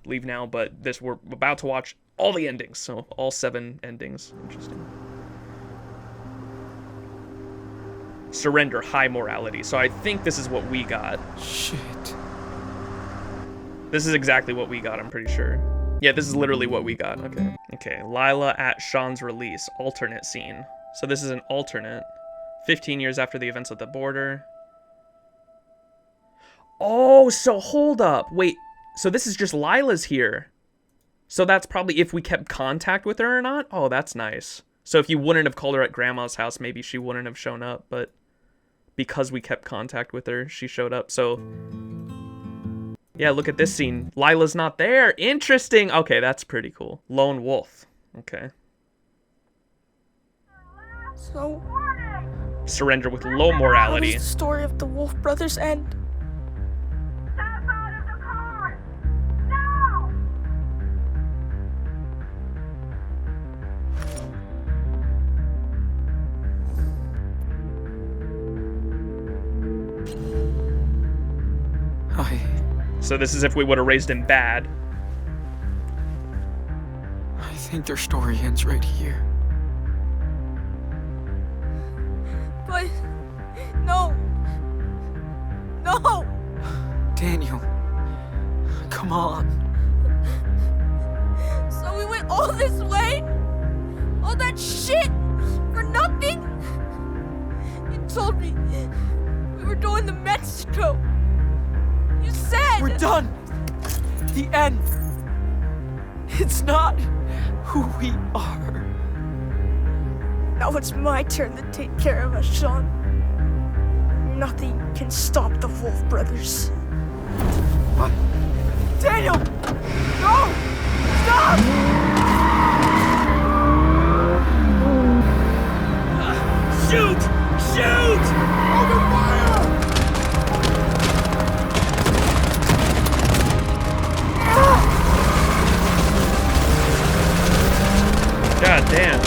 A: leave now, but we're about to watch all the endings, so all 7 endings. Interesting. Surrender, high morality. So I think this is what we got.
B: Shit.
A: This is exactly what we got, I'm pretty sure. Yeah, this is literally what we got. Okay. Okay, Lila at Sean's release, alternate scene. So this is an alternate. 15 years after the events at the border. Oh, so hold up. Wait, so this is just Lila's here. So that's probably if we kept contact with her or not? Oh, that's nice. So if you wouldn't have called her at Grandma's house, maybe she wouldn't have shown up, but because we kept contact with her, she showed up. So yeah, look at this scene. Lila's not there. Interesting. Okay, that's pretty cool. Lone wolf. Okay.
C: So,
A: Surrender with low morality.
C: how does the story of the Wolf brothers end?
A: So this is if we would have raised him bad.
B: I think their story ends right here.
C: But, no. No!
B: Daniel, come on.
C: So we went all this way? All that shit? For nothing? You told me we were going to Mexico. You said!
B: We're done! The end! It's not who we are.
C: Now it's my turn to take care of us, Sean. Nothing can stop the Wolf brothers. What? Daniel! No! Stop!
A: Shoot! Shoot!
C: Open fire!
A: God damn.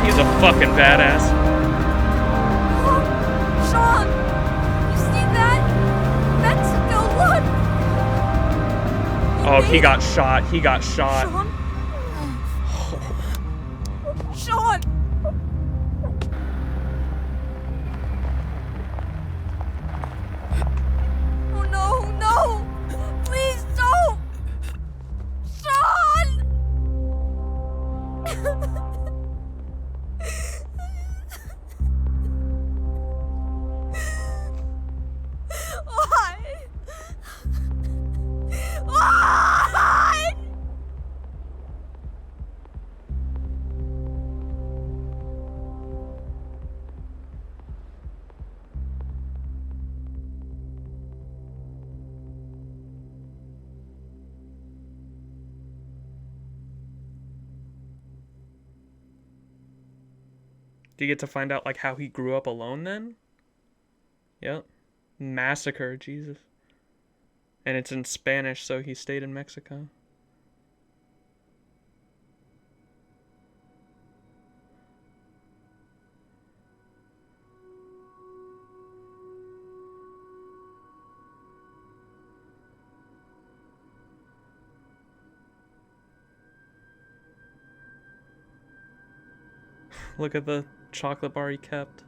A: He's a fucking badass.
C: Sean! You see that? Mexico, look!
A: Oh, he got shot. He got shot.
C: Sean? Sean! Oh no, no! Please don't! Sean! Why? Why?
A: Do you get to find out like how he grew up alone then? Yep. Massacre, Jesus. And it's in Spanish, so he stayed in Mexico. Look at the chocolate bar he kept.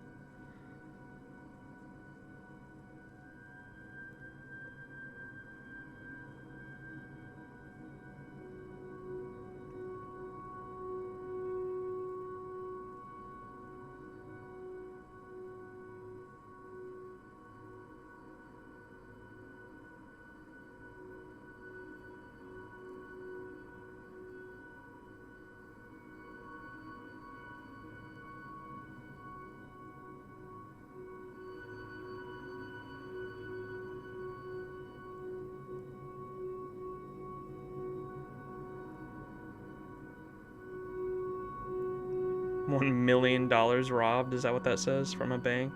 A: $1 million robbed, is that what that says? From a bank?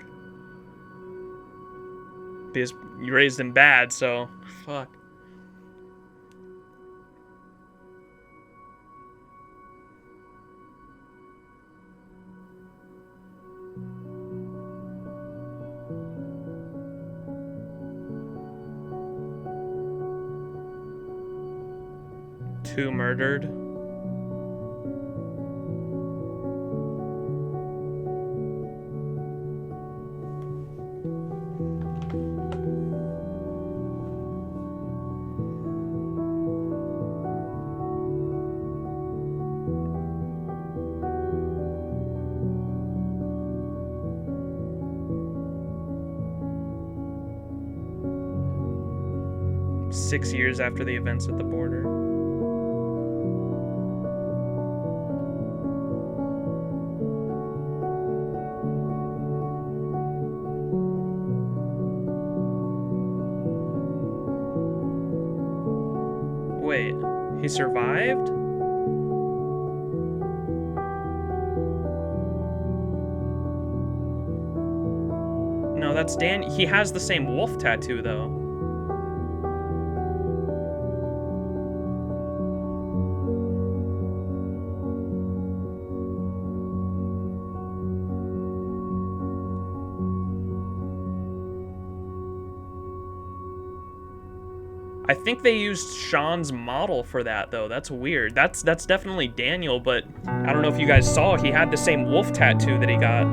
A: Because you raised him bad, so fuck. Two murdered. Six years after the events at the border. Wait, he survived? No, that's Dan. He has the same wolf tattoo, though. I think they used Sean's model for that, though. That's weird. That's definitely Daniel, but I don't know if you guys saw, he had the same wolf tattoo that he got.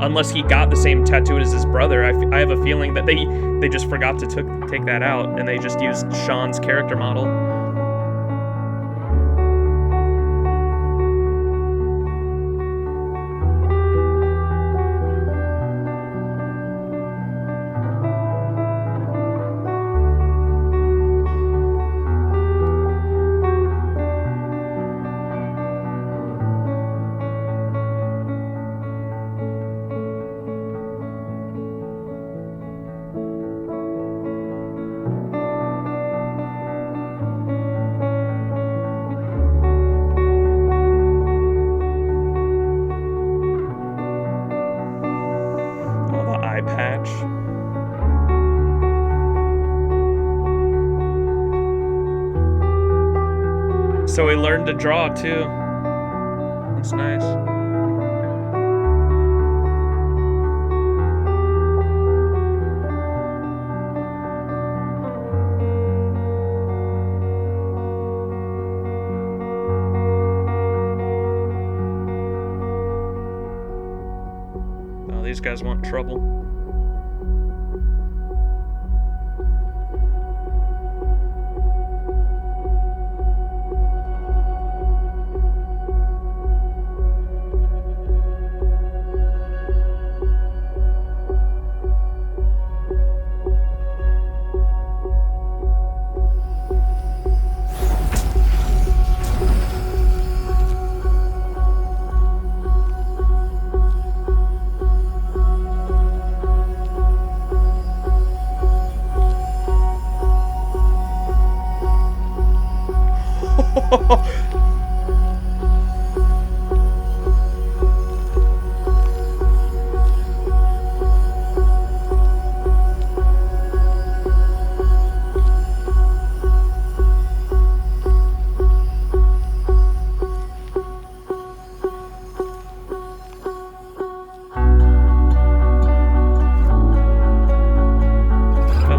A: Unless he got the same tattoo as his brother. I have a feeling that they just forgot to take that out, and they just used Sean's character model. So he learned to draw too. That's nice. Oh, these guys want trouble.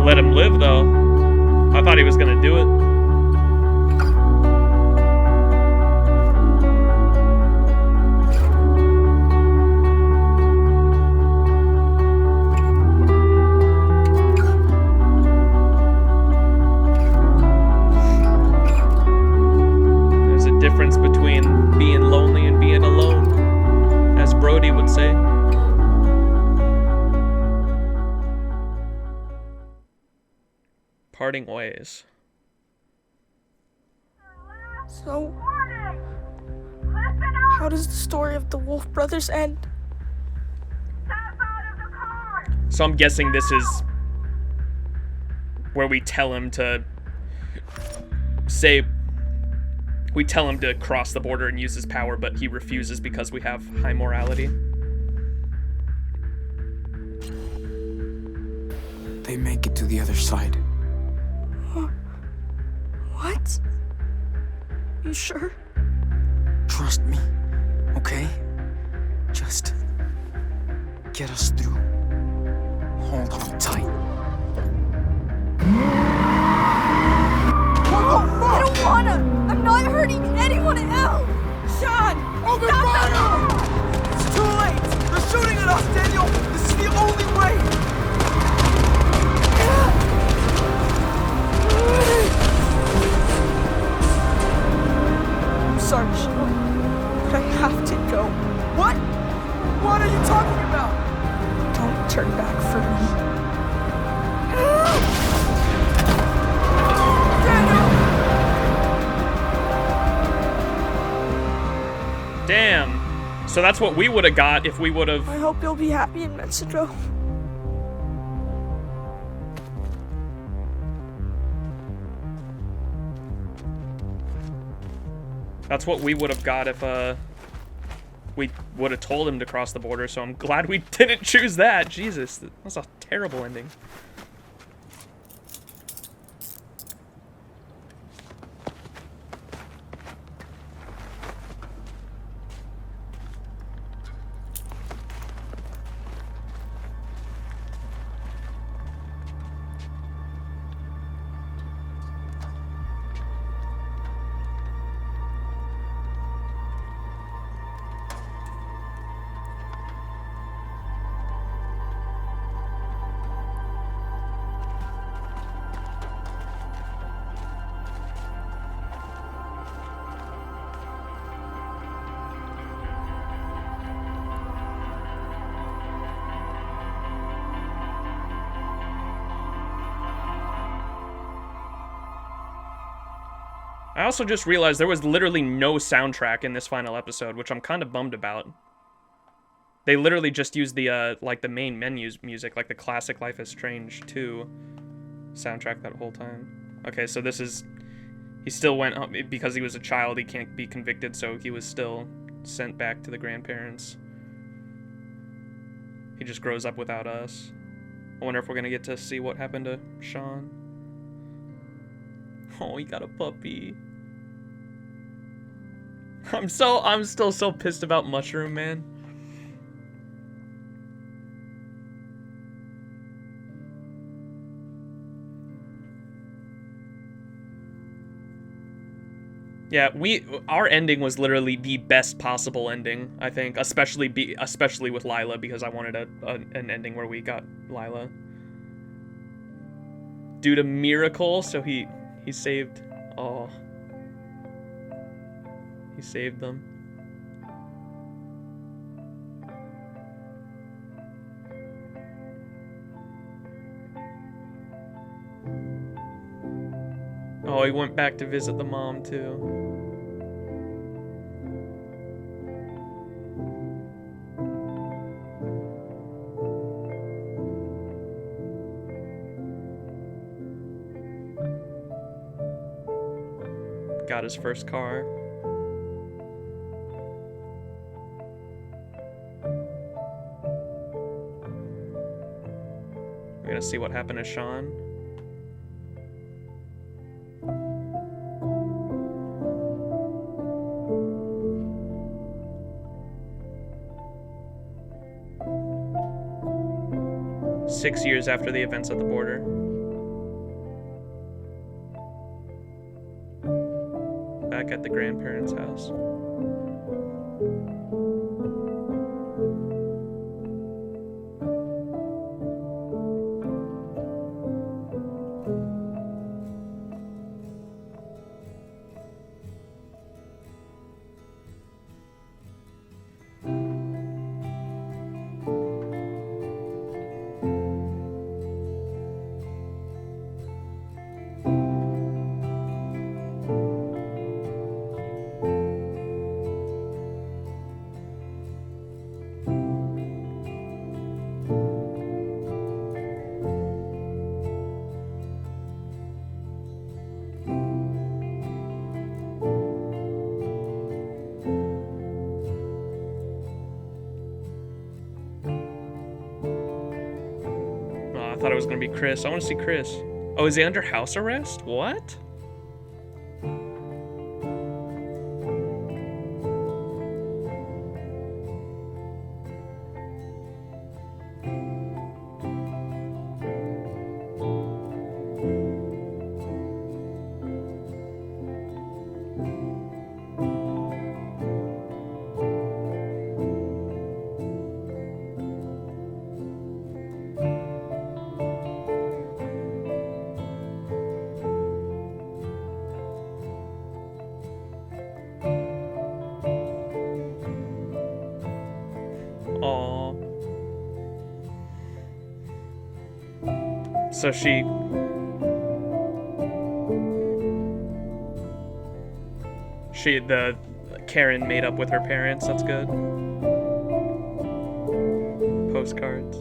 A: Let him live, though. I thought he was gonna do it. There's a difference between being lonely and being alone, as Brody would say. Parting ways.
C: So, how does the story of the Wolf Brothers end?
A: So I'm guessing this is where we tell him to cross the border and use his power, but he refuses because we have high morality.
B: They they make it to the other side.
C: What? You sure?
B: Trust me, okay? Just get us through. Hold on tight.
C: I don't wanna! I'm not hurting anyone else! Sean!
T: Open fire! It's too late! They're shooting at us, Daniel! This is the only way! I'm sorry, Sean, but I have to go. What? What are you talking about? Don't turn back for me.
A: Damn. So that's what we would have got if we would have...
C: I hope you'll be happy in Mexico.
A: That's what we would have got if, we would have told him to cross the border, so I'm glad we didn't choose that. Jesus, that's a terrible ending. I also just realized there was literally no soundtrack in this final episode, which I'm kind of bummed about. They literally just used the, like, the main menu's music, like the classic Life is Strange 2 soundtrack that whole time. Okay, so this is... He still went... Because he was a child, he can't be convicted, so he was still sent back to the grandparents. He just grows up without us. I wonder if we're gonna get to see what happened to Sean. Oh, he got a puppy. I'm still so pissed about Mushroom Man. Yeah, our ending was literally the best possible ending, I think, especially with Lila, because I wanted an ending where we got Lila. Due to miracle, so he saved... Oh. He saved them. Oh, he went back to visit the mom, too. Got his first car. We're gonna see what happened to Sean. Six years after the events at the border. Back at the grandparents' house. thought it was gonna be Chris. I want to see Chris. Oh, is he under house arrest? What? So the Karen made up with her parents. That's good. Postcards.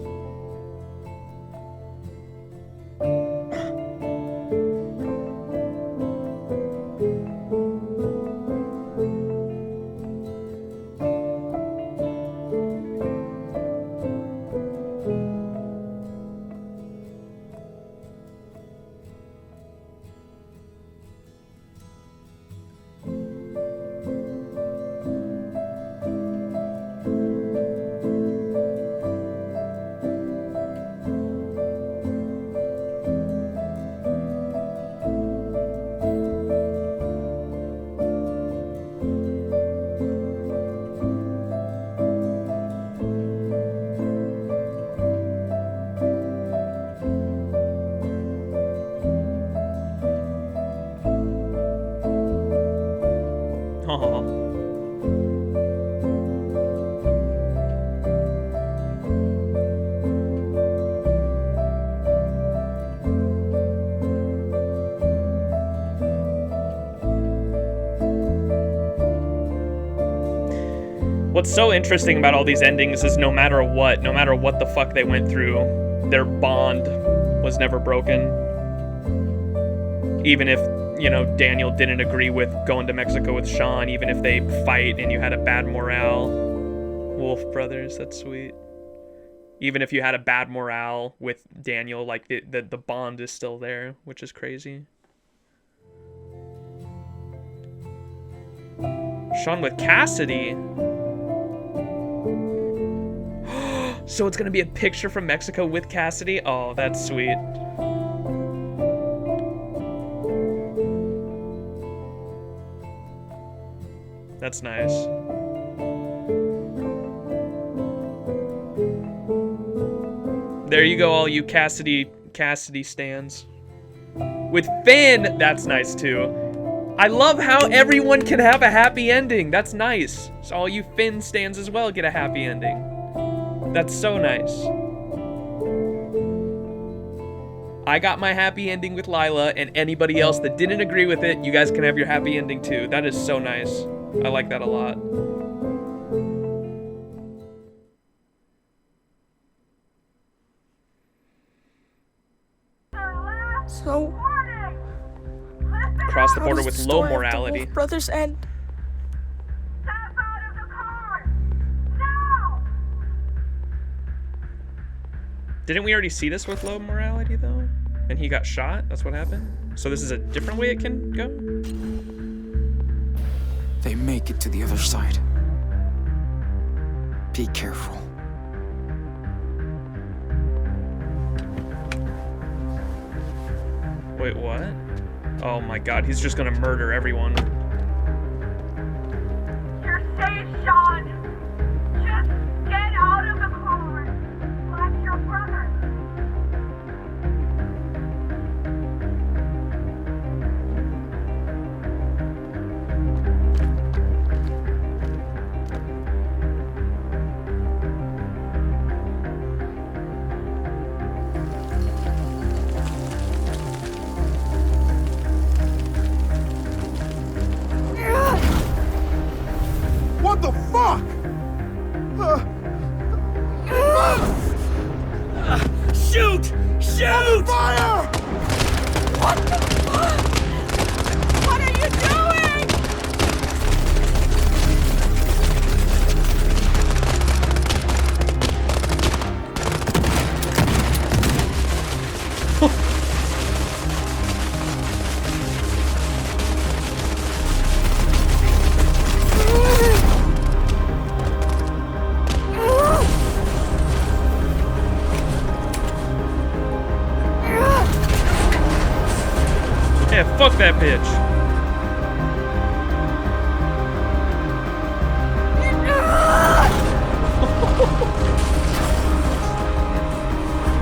A: What's so interesting about all these endings is no matter what the fuck they went through, their bond was never broken. Even if, you know, Daniel didn't agree with going to Mexico with Sean, even if they fight and you had a bad morale. Wolf Brothers, that's sweet. Even if you had a bad morale with Daniel, like the bond is still there, which is crazy. Sean with Cassidy. So it's gonna be a picture from Mexico with Cassidy? Oh, that's sweet. That's nice. There you go, all you Cassidy stans. With Finn, that's nice too. I love how everyone can have a happy ending. That's nice. So all you Finn stans as well get a happy ending. That's so nice. I got my happy ending with Lila, and anybody else that didn't agree with it, you guys can have your happy ending too. That is so nice. I like that a lot.
T: So,
A: Cross the
T: how
A: border
T: does
A: with
T: the
A: low
T: story of the
A: morality.
T: Wolf Brothers end?
A: Didn't we already see this with low morality though? And he got shot? That's what happened? So this is a different way it can go?
B: They make it to the other side. Be careful.
A: Wait, what? Oh my god, he's just gonna murder everyone.
G: You're safe, Sean. Just get out of the car. Like your brother.
J: What the fuck?
U: Shoot! Shoot!
J: Fire!
T: What the fuck? What are you doing?
A: Fuck that bitch.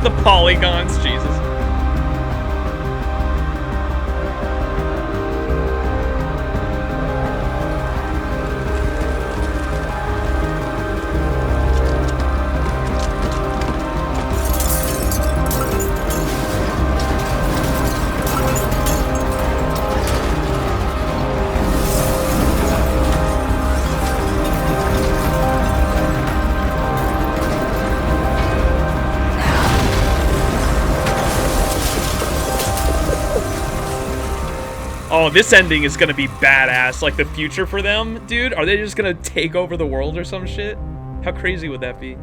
A: The polygons, Jesus. Oh, this ending is gonna be badass. Like, the future for them, dude. Are they just gonna take over the world or some shit? How crazy would that be?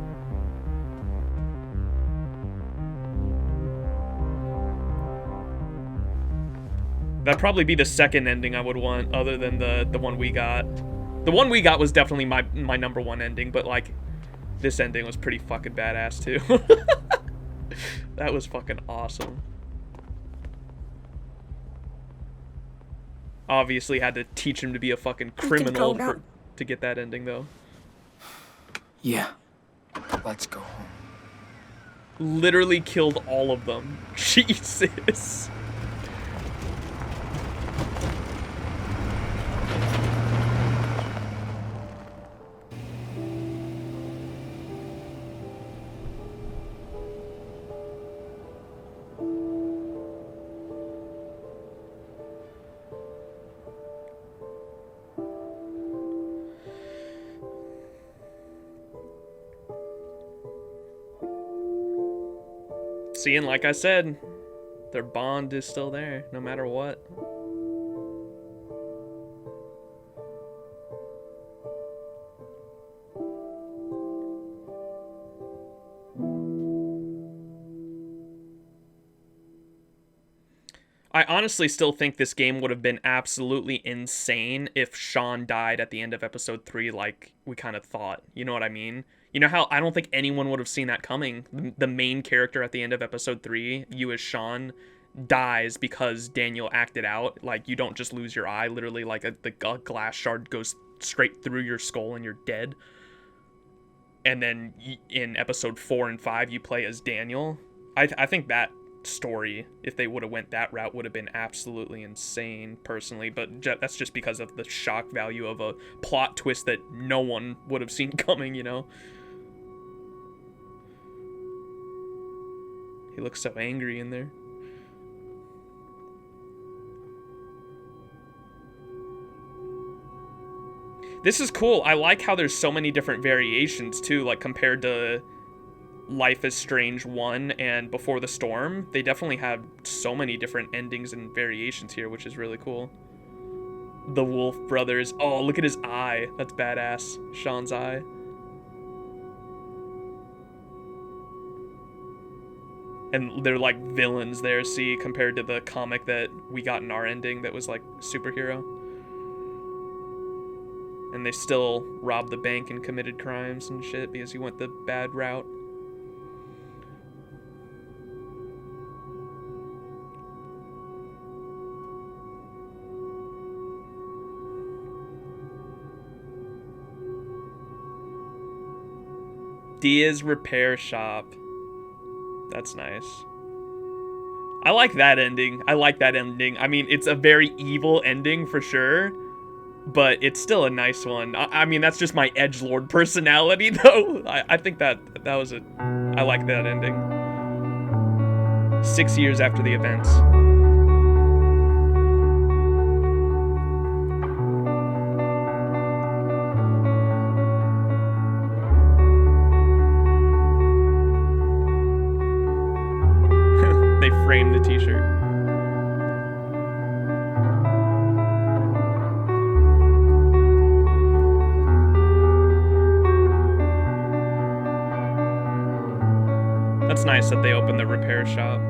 A: That'd probably be the second ending I would want, other than the one we got. The one we got was definitely my number one ending, but, like, this ending was pretty fucking badass, too. That was fucking awesome. Obviously had to teach him to be a fucking criminal to get that ending, though.
B: Yeah. Let's go home.
A: Literally killed all of them. Jesus. See, and like I said, their bond is still there, no matter what. I honestly still think this game would have been absolutely insane if Sean died at the end of episode 3 like we kind of thought. You know what I mean? You know how I don't think anyone would have seen that coming. The main character at the end of episode 3, you as Sean, dies because Daniel acted out. Like, you don't just lose your eye. Literally, like, the glass shard goes straight through your skull and you're dead. And then in episode 4 and 5, you play as Daniel. I think that story, if they would have went that route, would have been absolutely insane, personally. But that's just because of the shock value of a plot twist that no one would have seen coming, you know? He looks so angry in there. This is cool. I like how there's so many different variations, too, like, compared to Life is Strange 1 and Before the Storm. They definitely have so many different endings and variations here, which is really cool. The Wolf Brothers. Oh, look at his eye. That's badass. Sean's eye. And they're like villains there, see, compared to the comic that we got in our ending that was like superhero. And they still robbed the bank and committed crimes and shit because he went the bad route. Dia's Repair Shop. That's nice. I like that ending. I like that ending. I mean, it's a very evil ending for sure, but it's still a nice one. I mean, that's just my edgelord personality, though. I think that was a... I like that ending. 6 years after the events. They framed the t-shirt. That's nice that they opened the repair shop.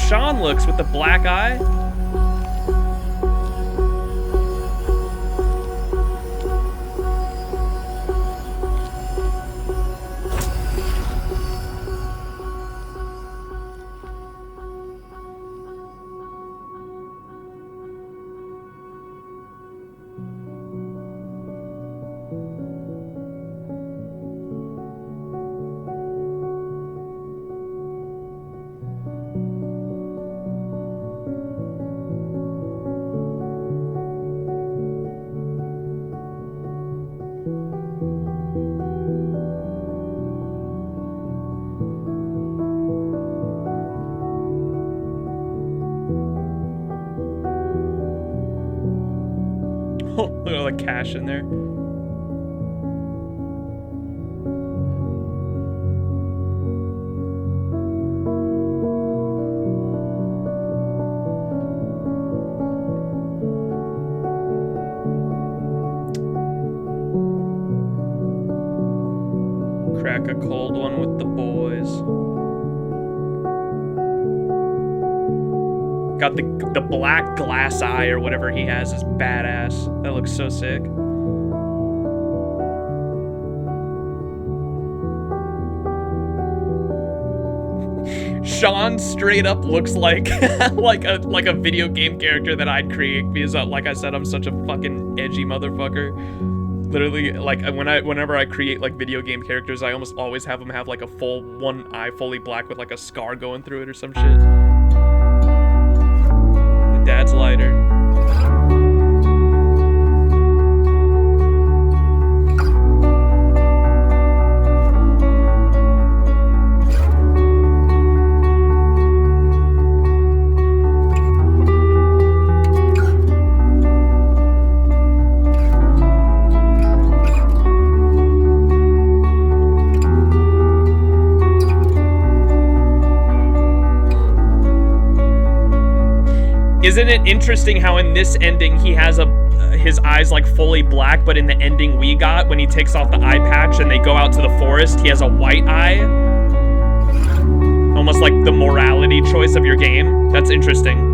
A: Sean looks with the black eye. Look at all the cash in there. Crack a cold one with the boys. Got the black glass eye or whatever he has is badass. That looks so sick. Sean straight up looks like like a video game character that I'd create because like I said, I'm such a fucking edgy motherfucker. Literally, like whenever I create like video game characters, I almost always have them have like a full one eye fully black with like a scar going through it or some shit. The dad's lighter. Isn't it interesting how in this ending he has his eyes like fully black, but in the ending we got, when he takes off the eye patch and they go out to the forest, he has a white eye? Almost like the morality choice of your game. That's interesting.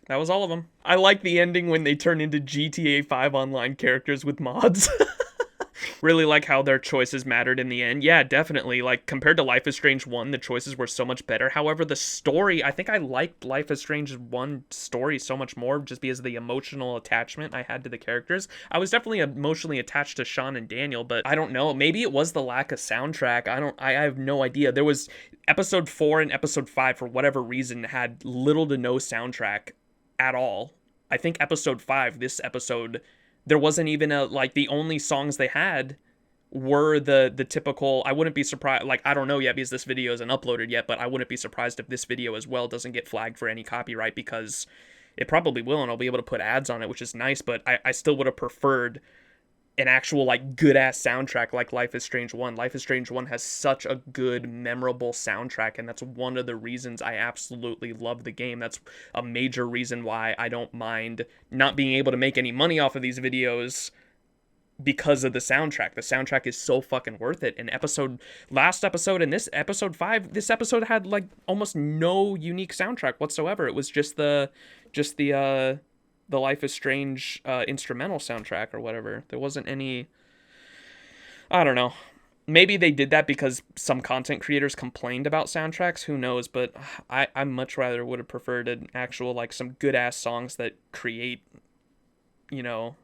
A: That was all of them. I like the ending when they turn into GTA 5 online characters with mods. Really like how their choices mattered in the end. Yeah, definitely. Like, compared to Life is Strange 1, the choices were so much better. However, the story, I think I liked Life is Strange 1 story so much more just because of the emotional attachment I had to the characters. I was definitely emotionally attached to Sean and Daniel, but I don't know. Maybe it was the lack of soundtrack. I have no idea. There was episode 4 and episode 5, for whatever reason, had little to no soundtrack at all. I think episode 5, this episode, there wasn't even the only songs they had were the typical. I wouldn't be surprised, like, I don't know yet because this video isn't uploaded yet, but I wouldn't be surprised if this video as well doesn't get flagged for any copyright, because it probably will, and I'll be able to put ads on it, which is nice, but I still would have preferred an actual, like, good-ass soundtrack like Life is Strange 1. Life is Strange 1 has such a good, memorable soundtrack, and that's one of the reasons I absolutely love the game. That's a major reason why I don't mind not being able to make any money off of these videos because of the soundtrack. The soundtrack is so fucking worth it. And last episode and this episode 5, this episode had, like, almost no unique soundtrack whatsoever. It was just the Life is Strange instrumental soundtrack or whatever. There wasn't any, I don't know. Maybe they did that because some content creators complained about soundtracks. Who knows? But I much rather would have preferred an actual, like, some good-ass songs that create, you know,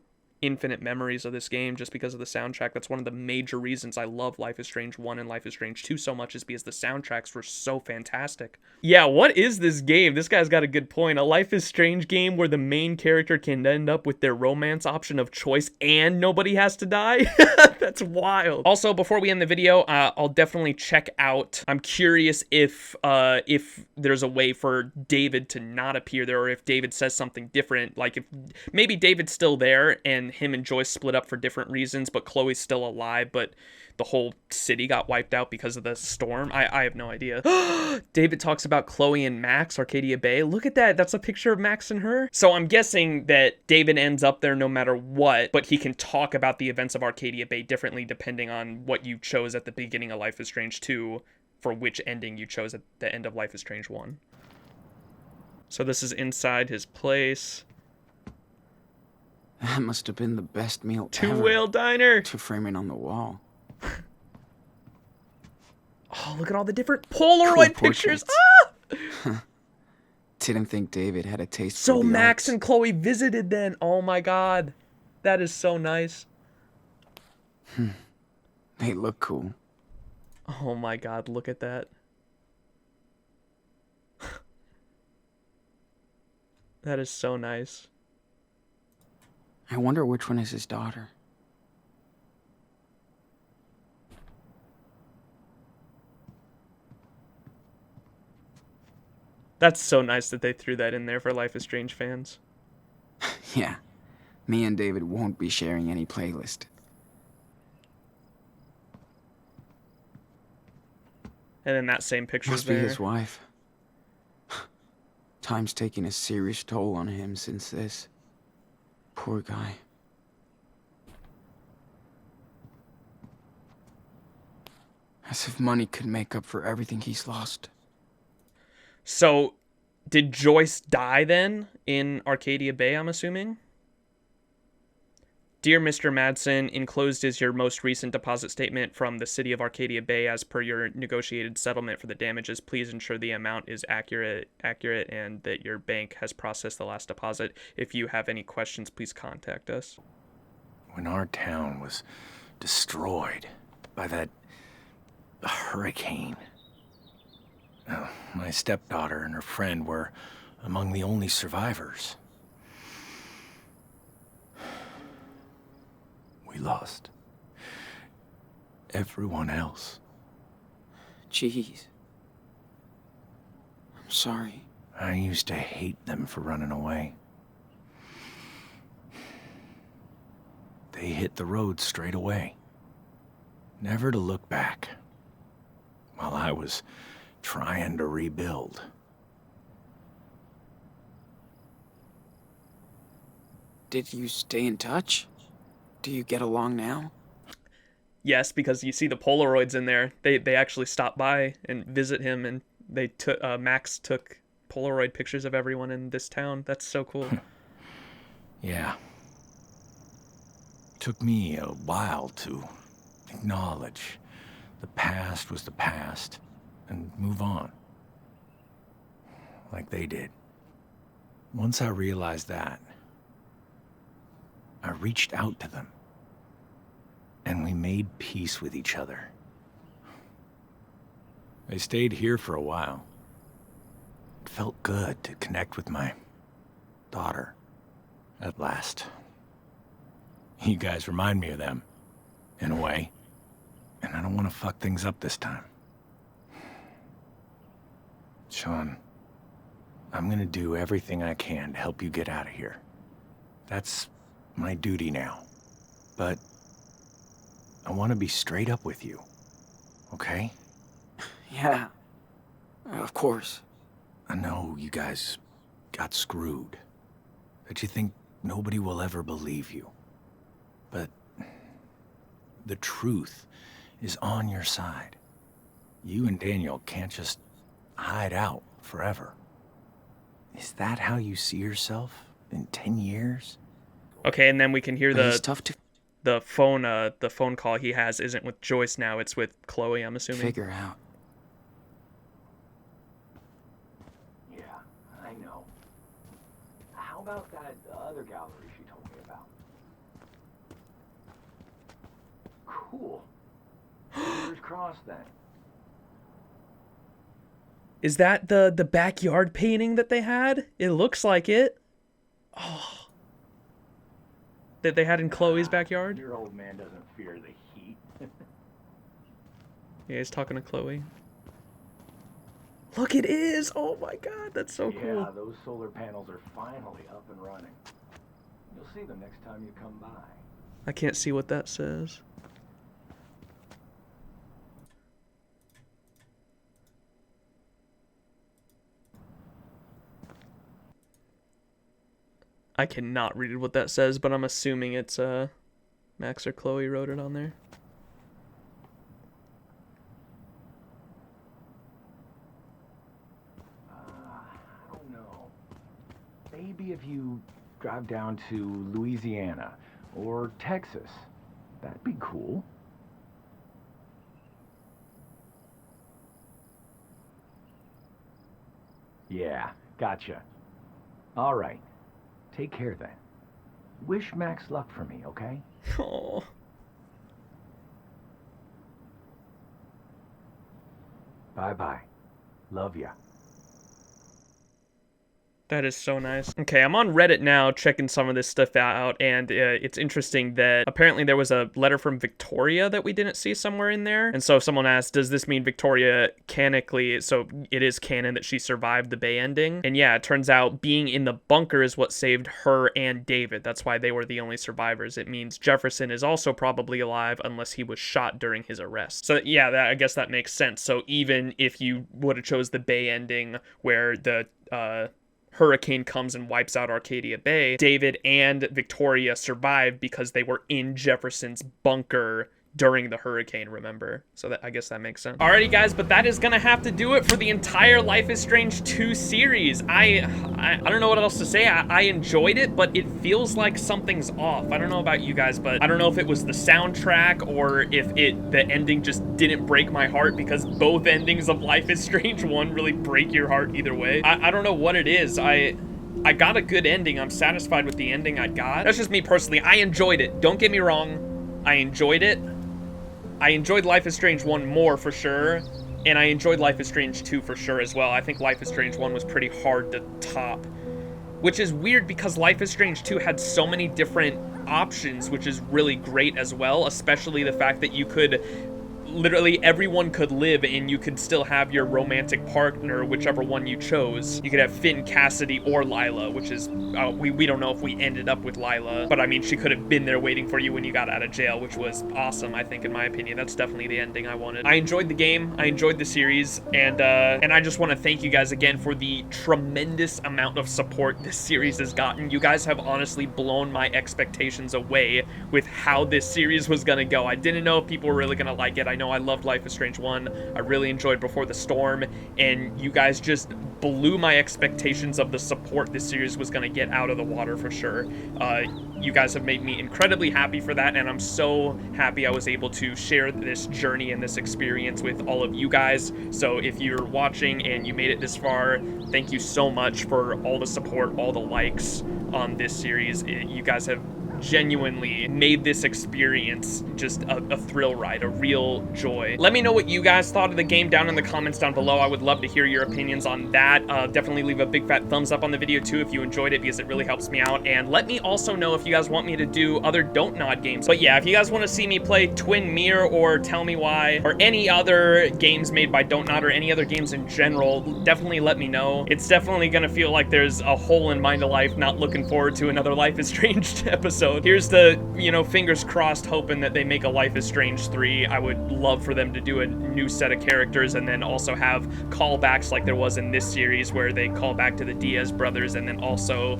A: infinite memories of this game just because of the soundtrack. That's one of the major reasons I love Life is Strange 1 and Life is Strange 2 so much, is because the soundtracks were so fantastic. Yeah, what is this game? This guy's got a good point. A Life is Strange game where the main character can end up with their romance option of choice and nobody has to die? That's wild. Also, before we end the video, I'll definitely check out, I'm curious if there's a way for David to not appear there, or if David says something different. Like, if maybe David's still there and him and Joyce split up for different reasons, but Chloe's still alive, but the whole city got wiped out because of the storm. I have no idea. David talks about Chloe and Max, Arcadia Bay. Look at that. That's a picture of Max and her. So I'm guessing that David ends up there no matter what, but he can talk about the events of Arcadia Bay differently depending on what you chose at the beginning of Life is Strange 2 for which ending you chose at the end of Life is Strange 1. So this is inside his place.
B: That must have been the best meal ever.
A: Two Whale Diner.
B: To frame it on the wall.
A: Oh, look at all the different Polaroid
B: Cool
A: pictures. Ah!
B: Didn't think David had a taste for
A: So
B: the
A: Max
B: arts.
A: and Chloe visited then. Oh my god. That is so nice.
B: They look cool.
A: Oh my god, look at that. That is so nice.
B: I wonder which one is his daughter.
A: That's so nice that they threw that in there for Life is Strange fans.
B: Yeah. Me and David won't be sharing any playlist.
A: And then that same picture's
B: Must be
A: there.
B: his wife. Time's taking a serious toll on him since this. Poor guy. As if money could make up for everything he's lost.
A: So, did Joyce die then in Arcadia Bay, I'm assuming? Dear Mr. Madsen, enclosed is your most recent deposit statement from the city of Arcadia Bay as per your negotiated settlement for the damages. Please ensure the amount is accurate and that your bank has processed the last deposit. If you have any questions, please contact us.
I: When our town was destroyed by that hurricane, my stepdaughter and her friend were among the only survivors. We lost everyone else.
B: Jeez. I'm sorry.
I: I used to hate them for running away. They hit the road straight away, never to look back, while I was trying to rebuild.
B: Did you stay in touch? Do you get along now?
A: Yes, because you see the Polaroids in there. They actually stopped by and visit him, and they took Max took Polaroid pictures of everyone in this town. That's so cool.
I: Yeah. Took me a while to acknowledge the past was the past and move on. Like they did. Once I realized that, I reached out to them, and we made peace with each other. They stayed here for a while. It felt good to connect with my daughter at last. You guys remind me of them, in a way, and I don't want to fuck things up this time. Sean, I'm gonna do everything I can to help you get out of here. That's my duty now. But I want to be straight up with you, okay?
B: Yeah. Of course.
I: I know you guys got screwed. That you think nobody will ever believe you. But the truth is on your side. You and Daniel can't just hide out forever. Is that how you see yourself in 10 years?
A: Okay, and then we can hear
B: It's tough to
A: the phone call he has isn't with Joyce now, it's with Chloe, I'm assuming.
B: figure out.
I: Yeah, I know. How about that other gallery she told me about? Cool. Fingers crossed then.
A: Is that the backyard painting that they had? It looks like it. Oh. That they had in Chloe's backyard?
I: Your old man doesn't fear the heat.
A: Yeah, he's talking to Chloe. Look, it is! Oh my god, that's so cool.
I: Yeah, those solar panels are finally up and running.
R: You'll see them next time you come by.
A: I can't see what that says. I cannot read what that says, but I'm assuming it's Max or Chloe wrote it on there.
R: I don't know. Maybe if you drive down to Louisiana or Texas, that'd be cool. Yeah, gotcha. All right. Take care then. Wish Max luck for me, okay?
A: Oh.
R: Bye-bye. Love ya.
A: That is so nice. Okay, I'm on Reddit now checking some of this stuff out, and it's interesting that apparently there was a letter from Victoria that we didn't see somewhere in there. And so someone asked, does this mean Victoria canonically, so it is canon that she survived the Bay ending? And yeah, it turns out being in the bunker is what saved her and David. That's why they were the only survivors. It means Jefferson is also probably alive unless he was shot during his arrest. So yeah, I guess that makes sense. So even if you would have chose the Bay ending where the hurricane comes and wipes out Arcadia Bay, David and Victoria survived because they were in Jefferson's bunker during the hurricane, remember? So that, I guess that makes sense. Alrighty guys, but that is gonna have to do it for the entire Life is Strange 2 series. I don't know what else to say. I enjoyed it, but it feels like something's off. I don't know about you guys, but I don't know if it was the soundtrack or if the ending just didn't break my heart, because both endings of Life is Strange 1 really break your heart either way. I don't know what it is. I got a good ending. I'm satisfied with the ending I got. That's just me personally. I enjoyed it. Don't get me wrong. I enjoyed it. I enjoyed Life is Strange 1 more for sure, and I enjoyed Life is Strange 2 for sure as well. I think Life is Strange 1 was pretty hard to top, which is weird because Life is Strange 2 had so many different options, which is really great as well, especially the fact that you could literally everyone could live and you could still have your romantic partner, whichever one you chose. You could have Finn, Cassidy, or Lila, which is, we don't know if we ended up with Lila, but I mean, she could have been there waiting for you when you got out of jail, which was awesome, I think, in my opinion. That's definitely the ending I wanted. I enjoyed the game, I enjoyed the series, and I just want to thank you guys again for the tremendous amount of support this series has gotten. You guys have honestly blown my expectations away with how this series was gonna go. I didn't know if people were really gonna like it. I know I loved Life is Strange 1. I really enjoyed Before the Storm, and you guys just blew my expectations of the support this series was going to get out of the water for sure. You guys have made me incredibly happy for that, and I'm so happy I was able to share this journey and this experience with all of you guys. So if you're watching and you made it this far, thank you so much for all the support, all the likes on this series. You guys have genuinely made this experience just a thrill ride, a real joy. Let me know what you guys thought of the game down in the comments down below. I would love to hear your opinions on that. Definitely leave a big fat thumbs up on the video too if you enjoyed it, because it really helps me out. And let me also know if you guys want me to do other Don't Nod games. But yeah, if you guys want to see me play Twin Mirror or Tell Me Why or any other games made by Don't Nod or any other games in general, definitely let me know. It's definitely gonna feel like there's a hole in my life not looking forward to another Life is Strange episode. Here's the, fingers crossed, hoping that they make a Life is Strange 3. I would love for them to do a new set of characters and then also have callbacks like there was in this series where they call back to the Diaz brothers and then also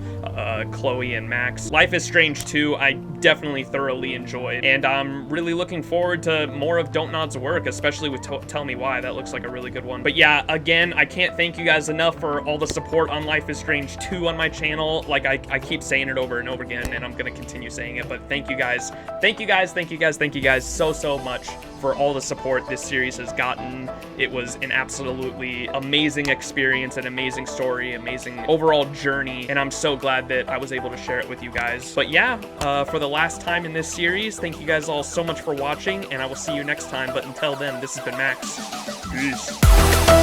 A: Chloe and Max. Life is Strange 2, I definitely thoroughly enjoyed, and I'm really looking forward to more of Don't Nod's work, especially with Tell Me Why. That looks like a really good one. But yeah, again, I can't thank you guys enough for all the support on Life is Strange 2 on my channel. Like, I keep saying it over and over again, and I'm gonna continue saying it, but thank you guys. Thank you guys, thank you guys, thank you guys so much for all the support this series has gotten. It was an absolutely amazing experience, an amazing story, amazing overall journey, and I'm so glad that I was able to share it with you guys. But yeah, for the last time in this series, thank you guys all so much for watching, and I will see you next time. But until then, this has been Max. Peace.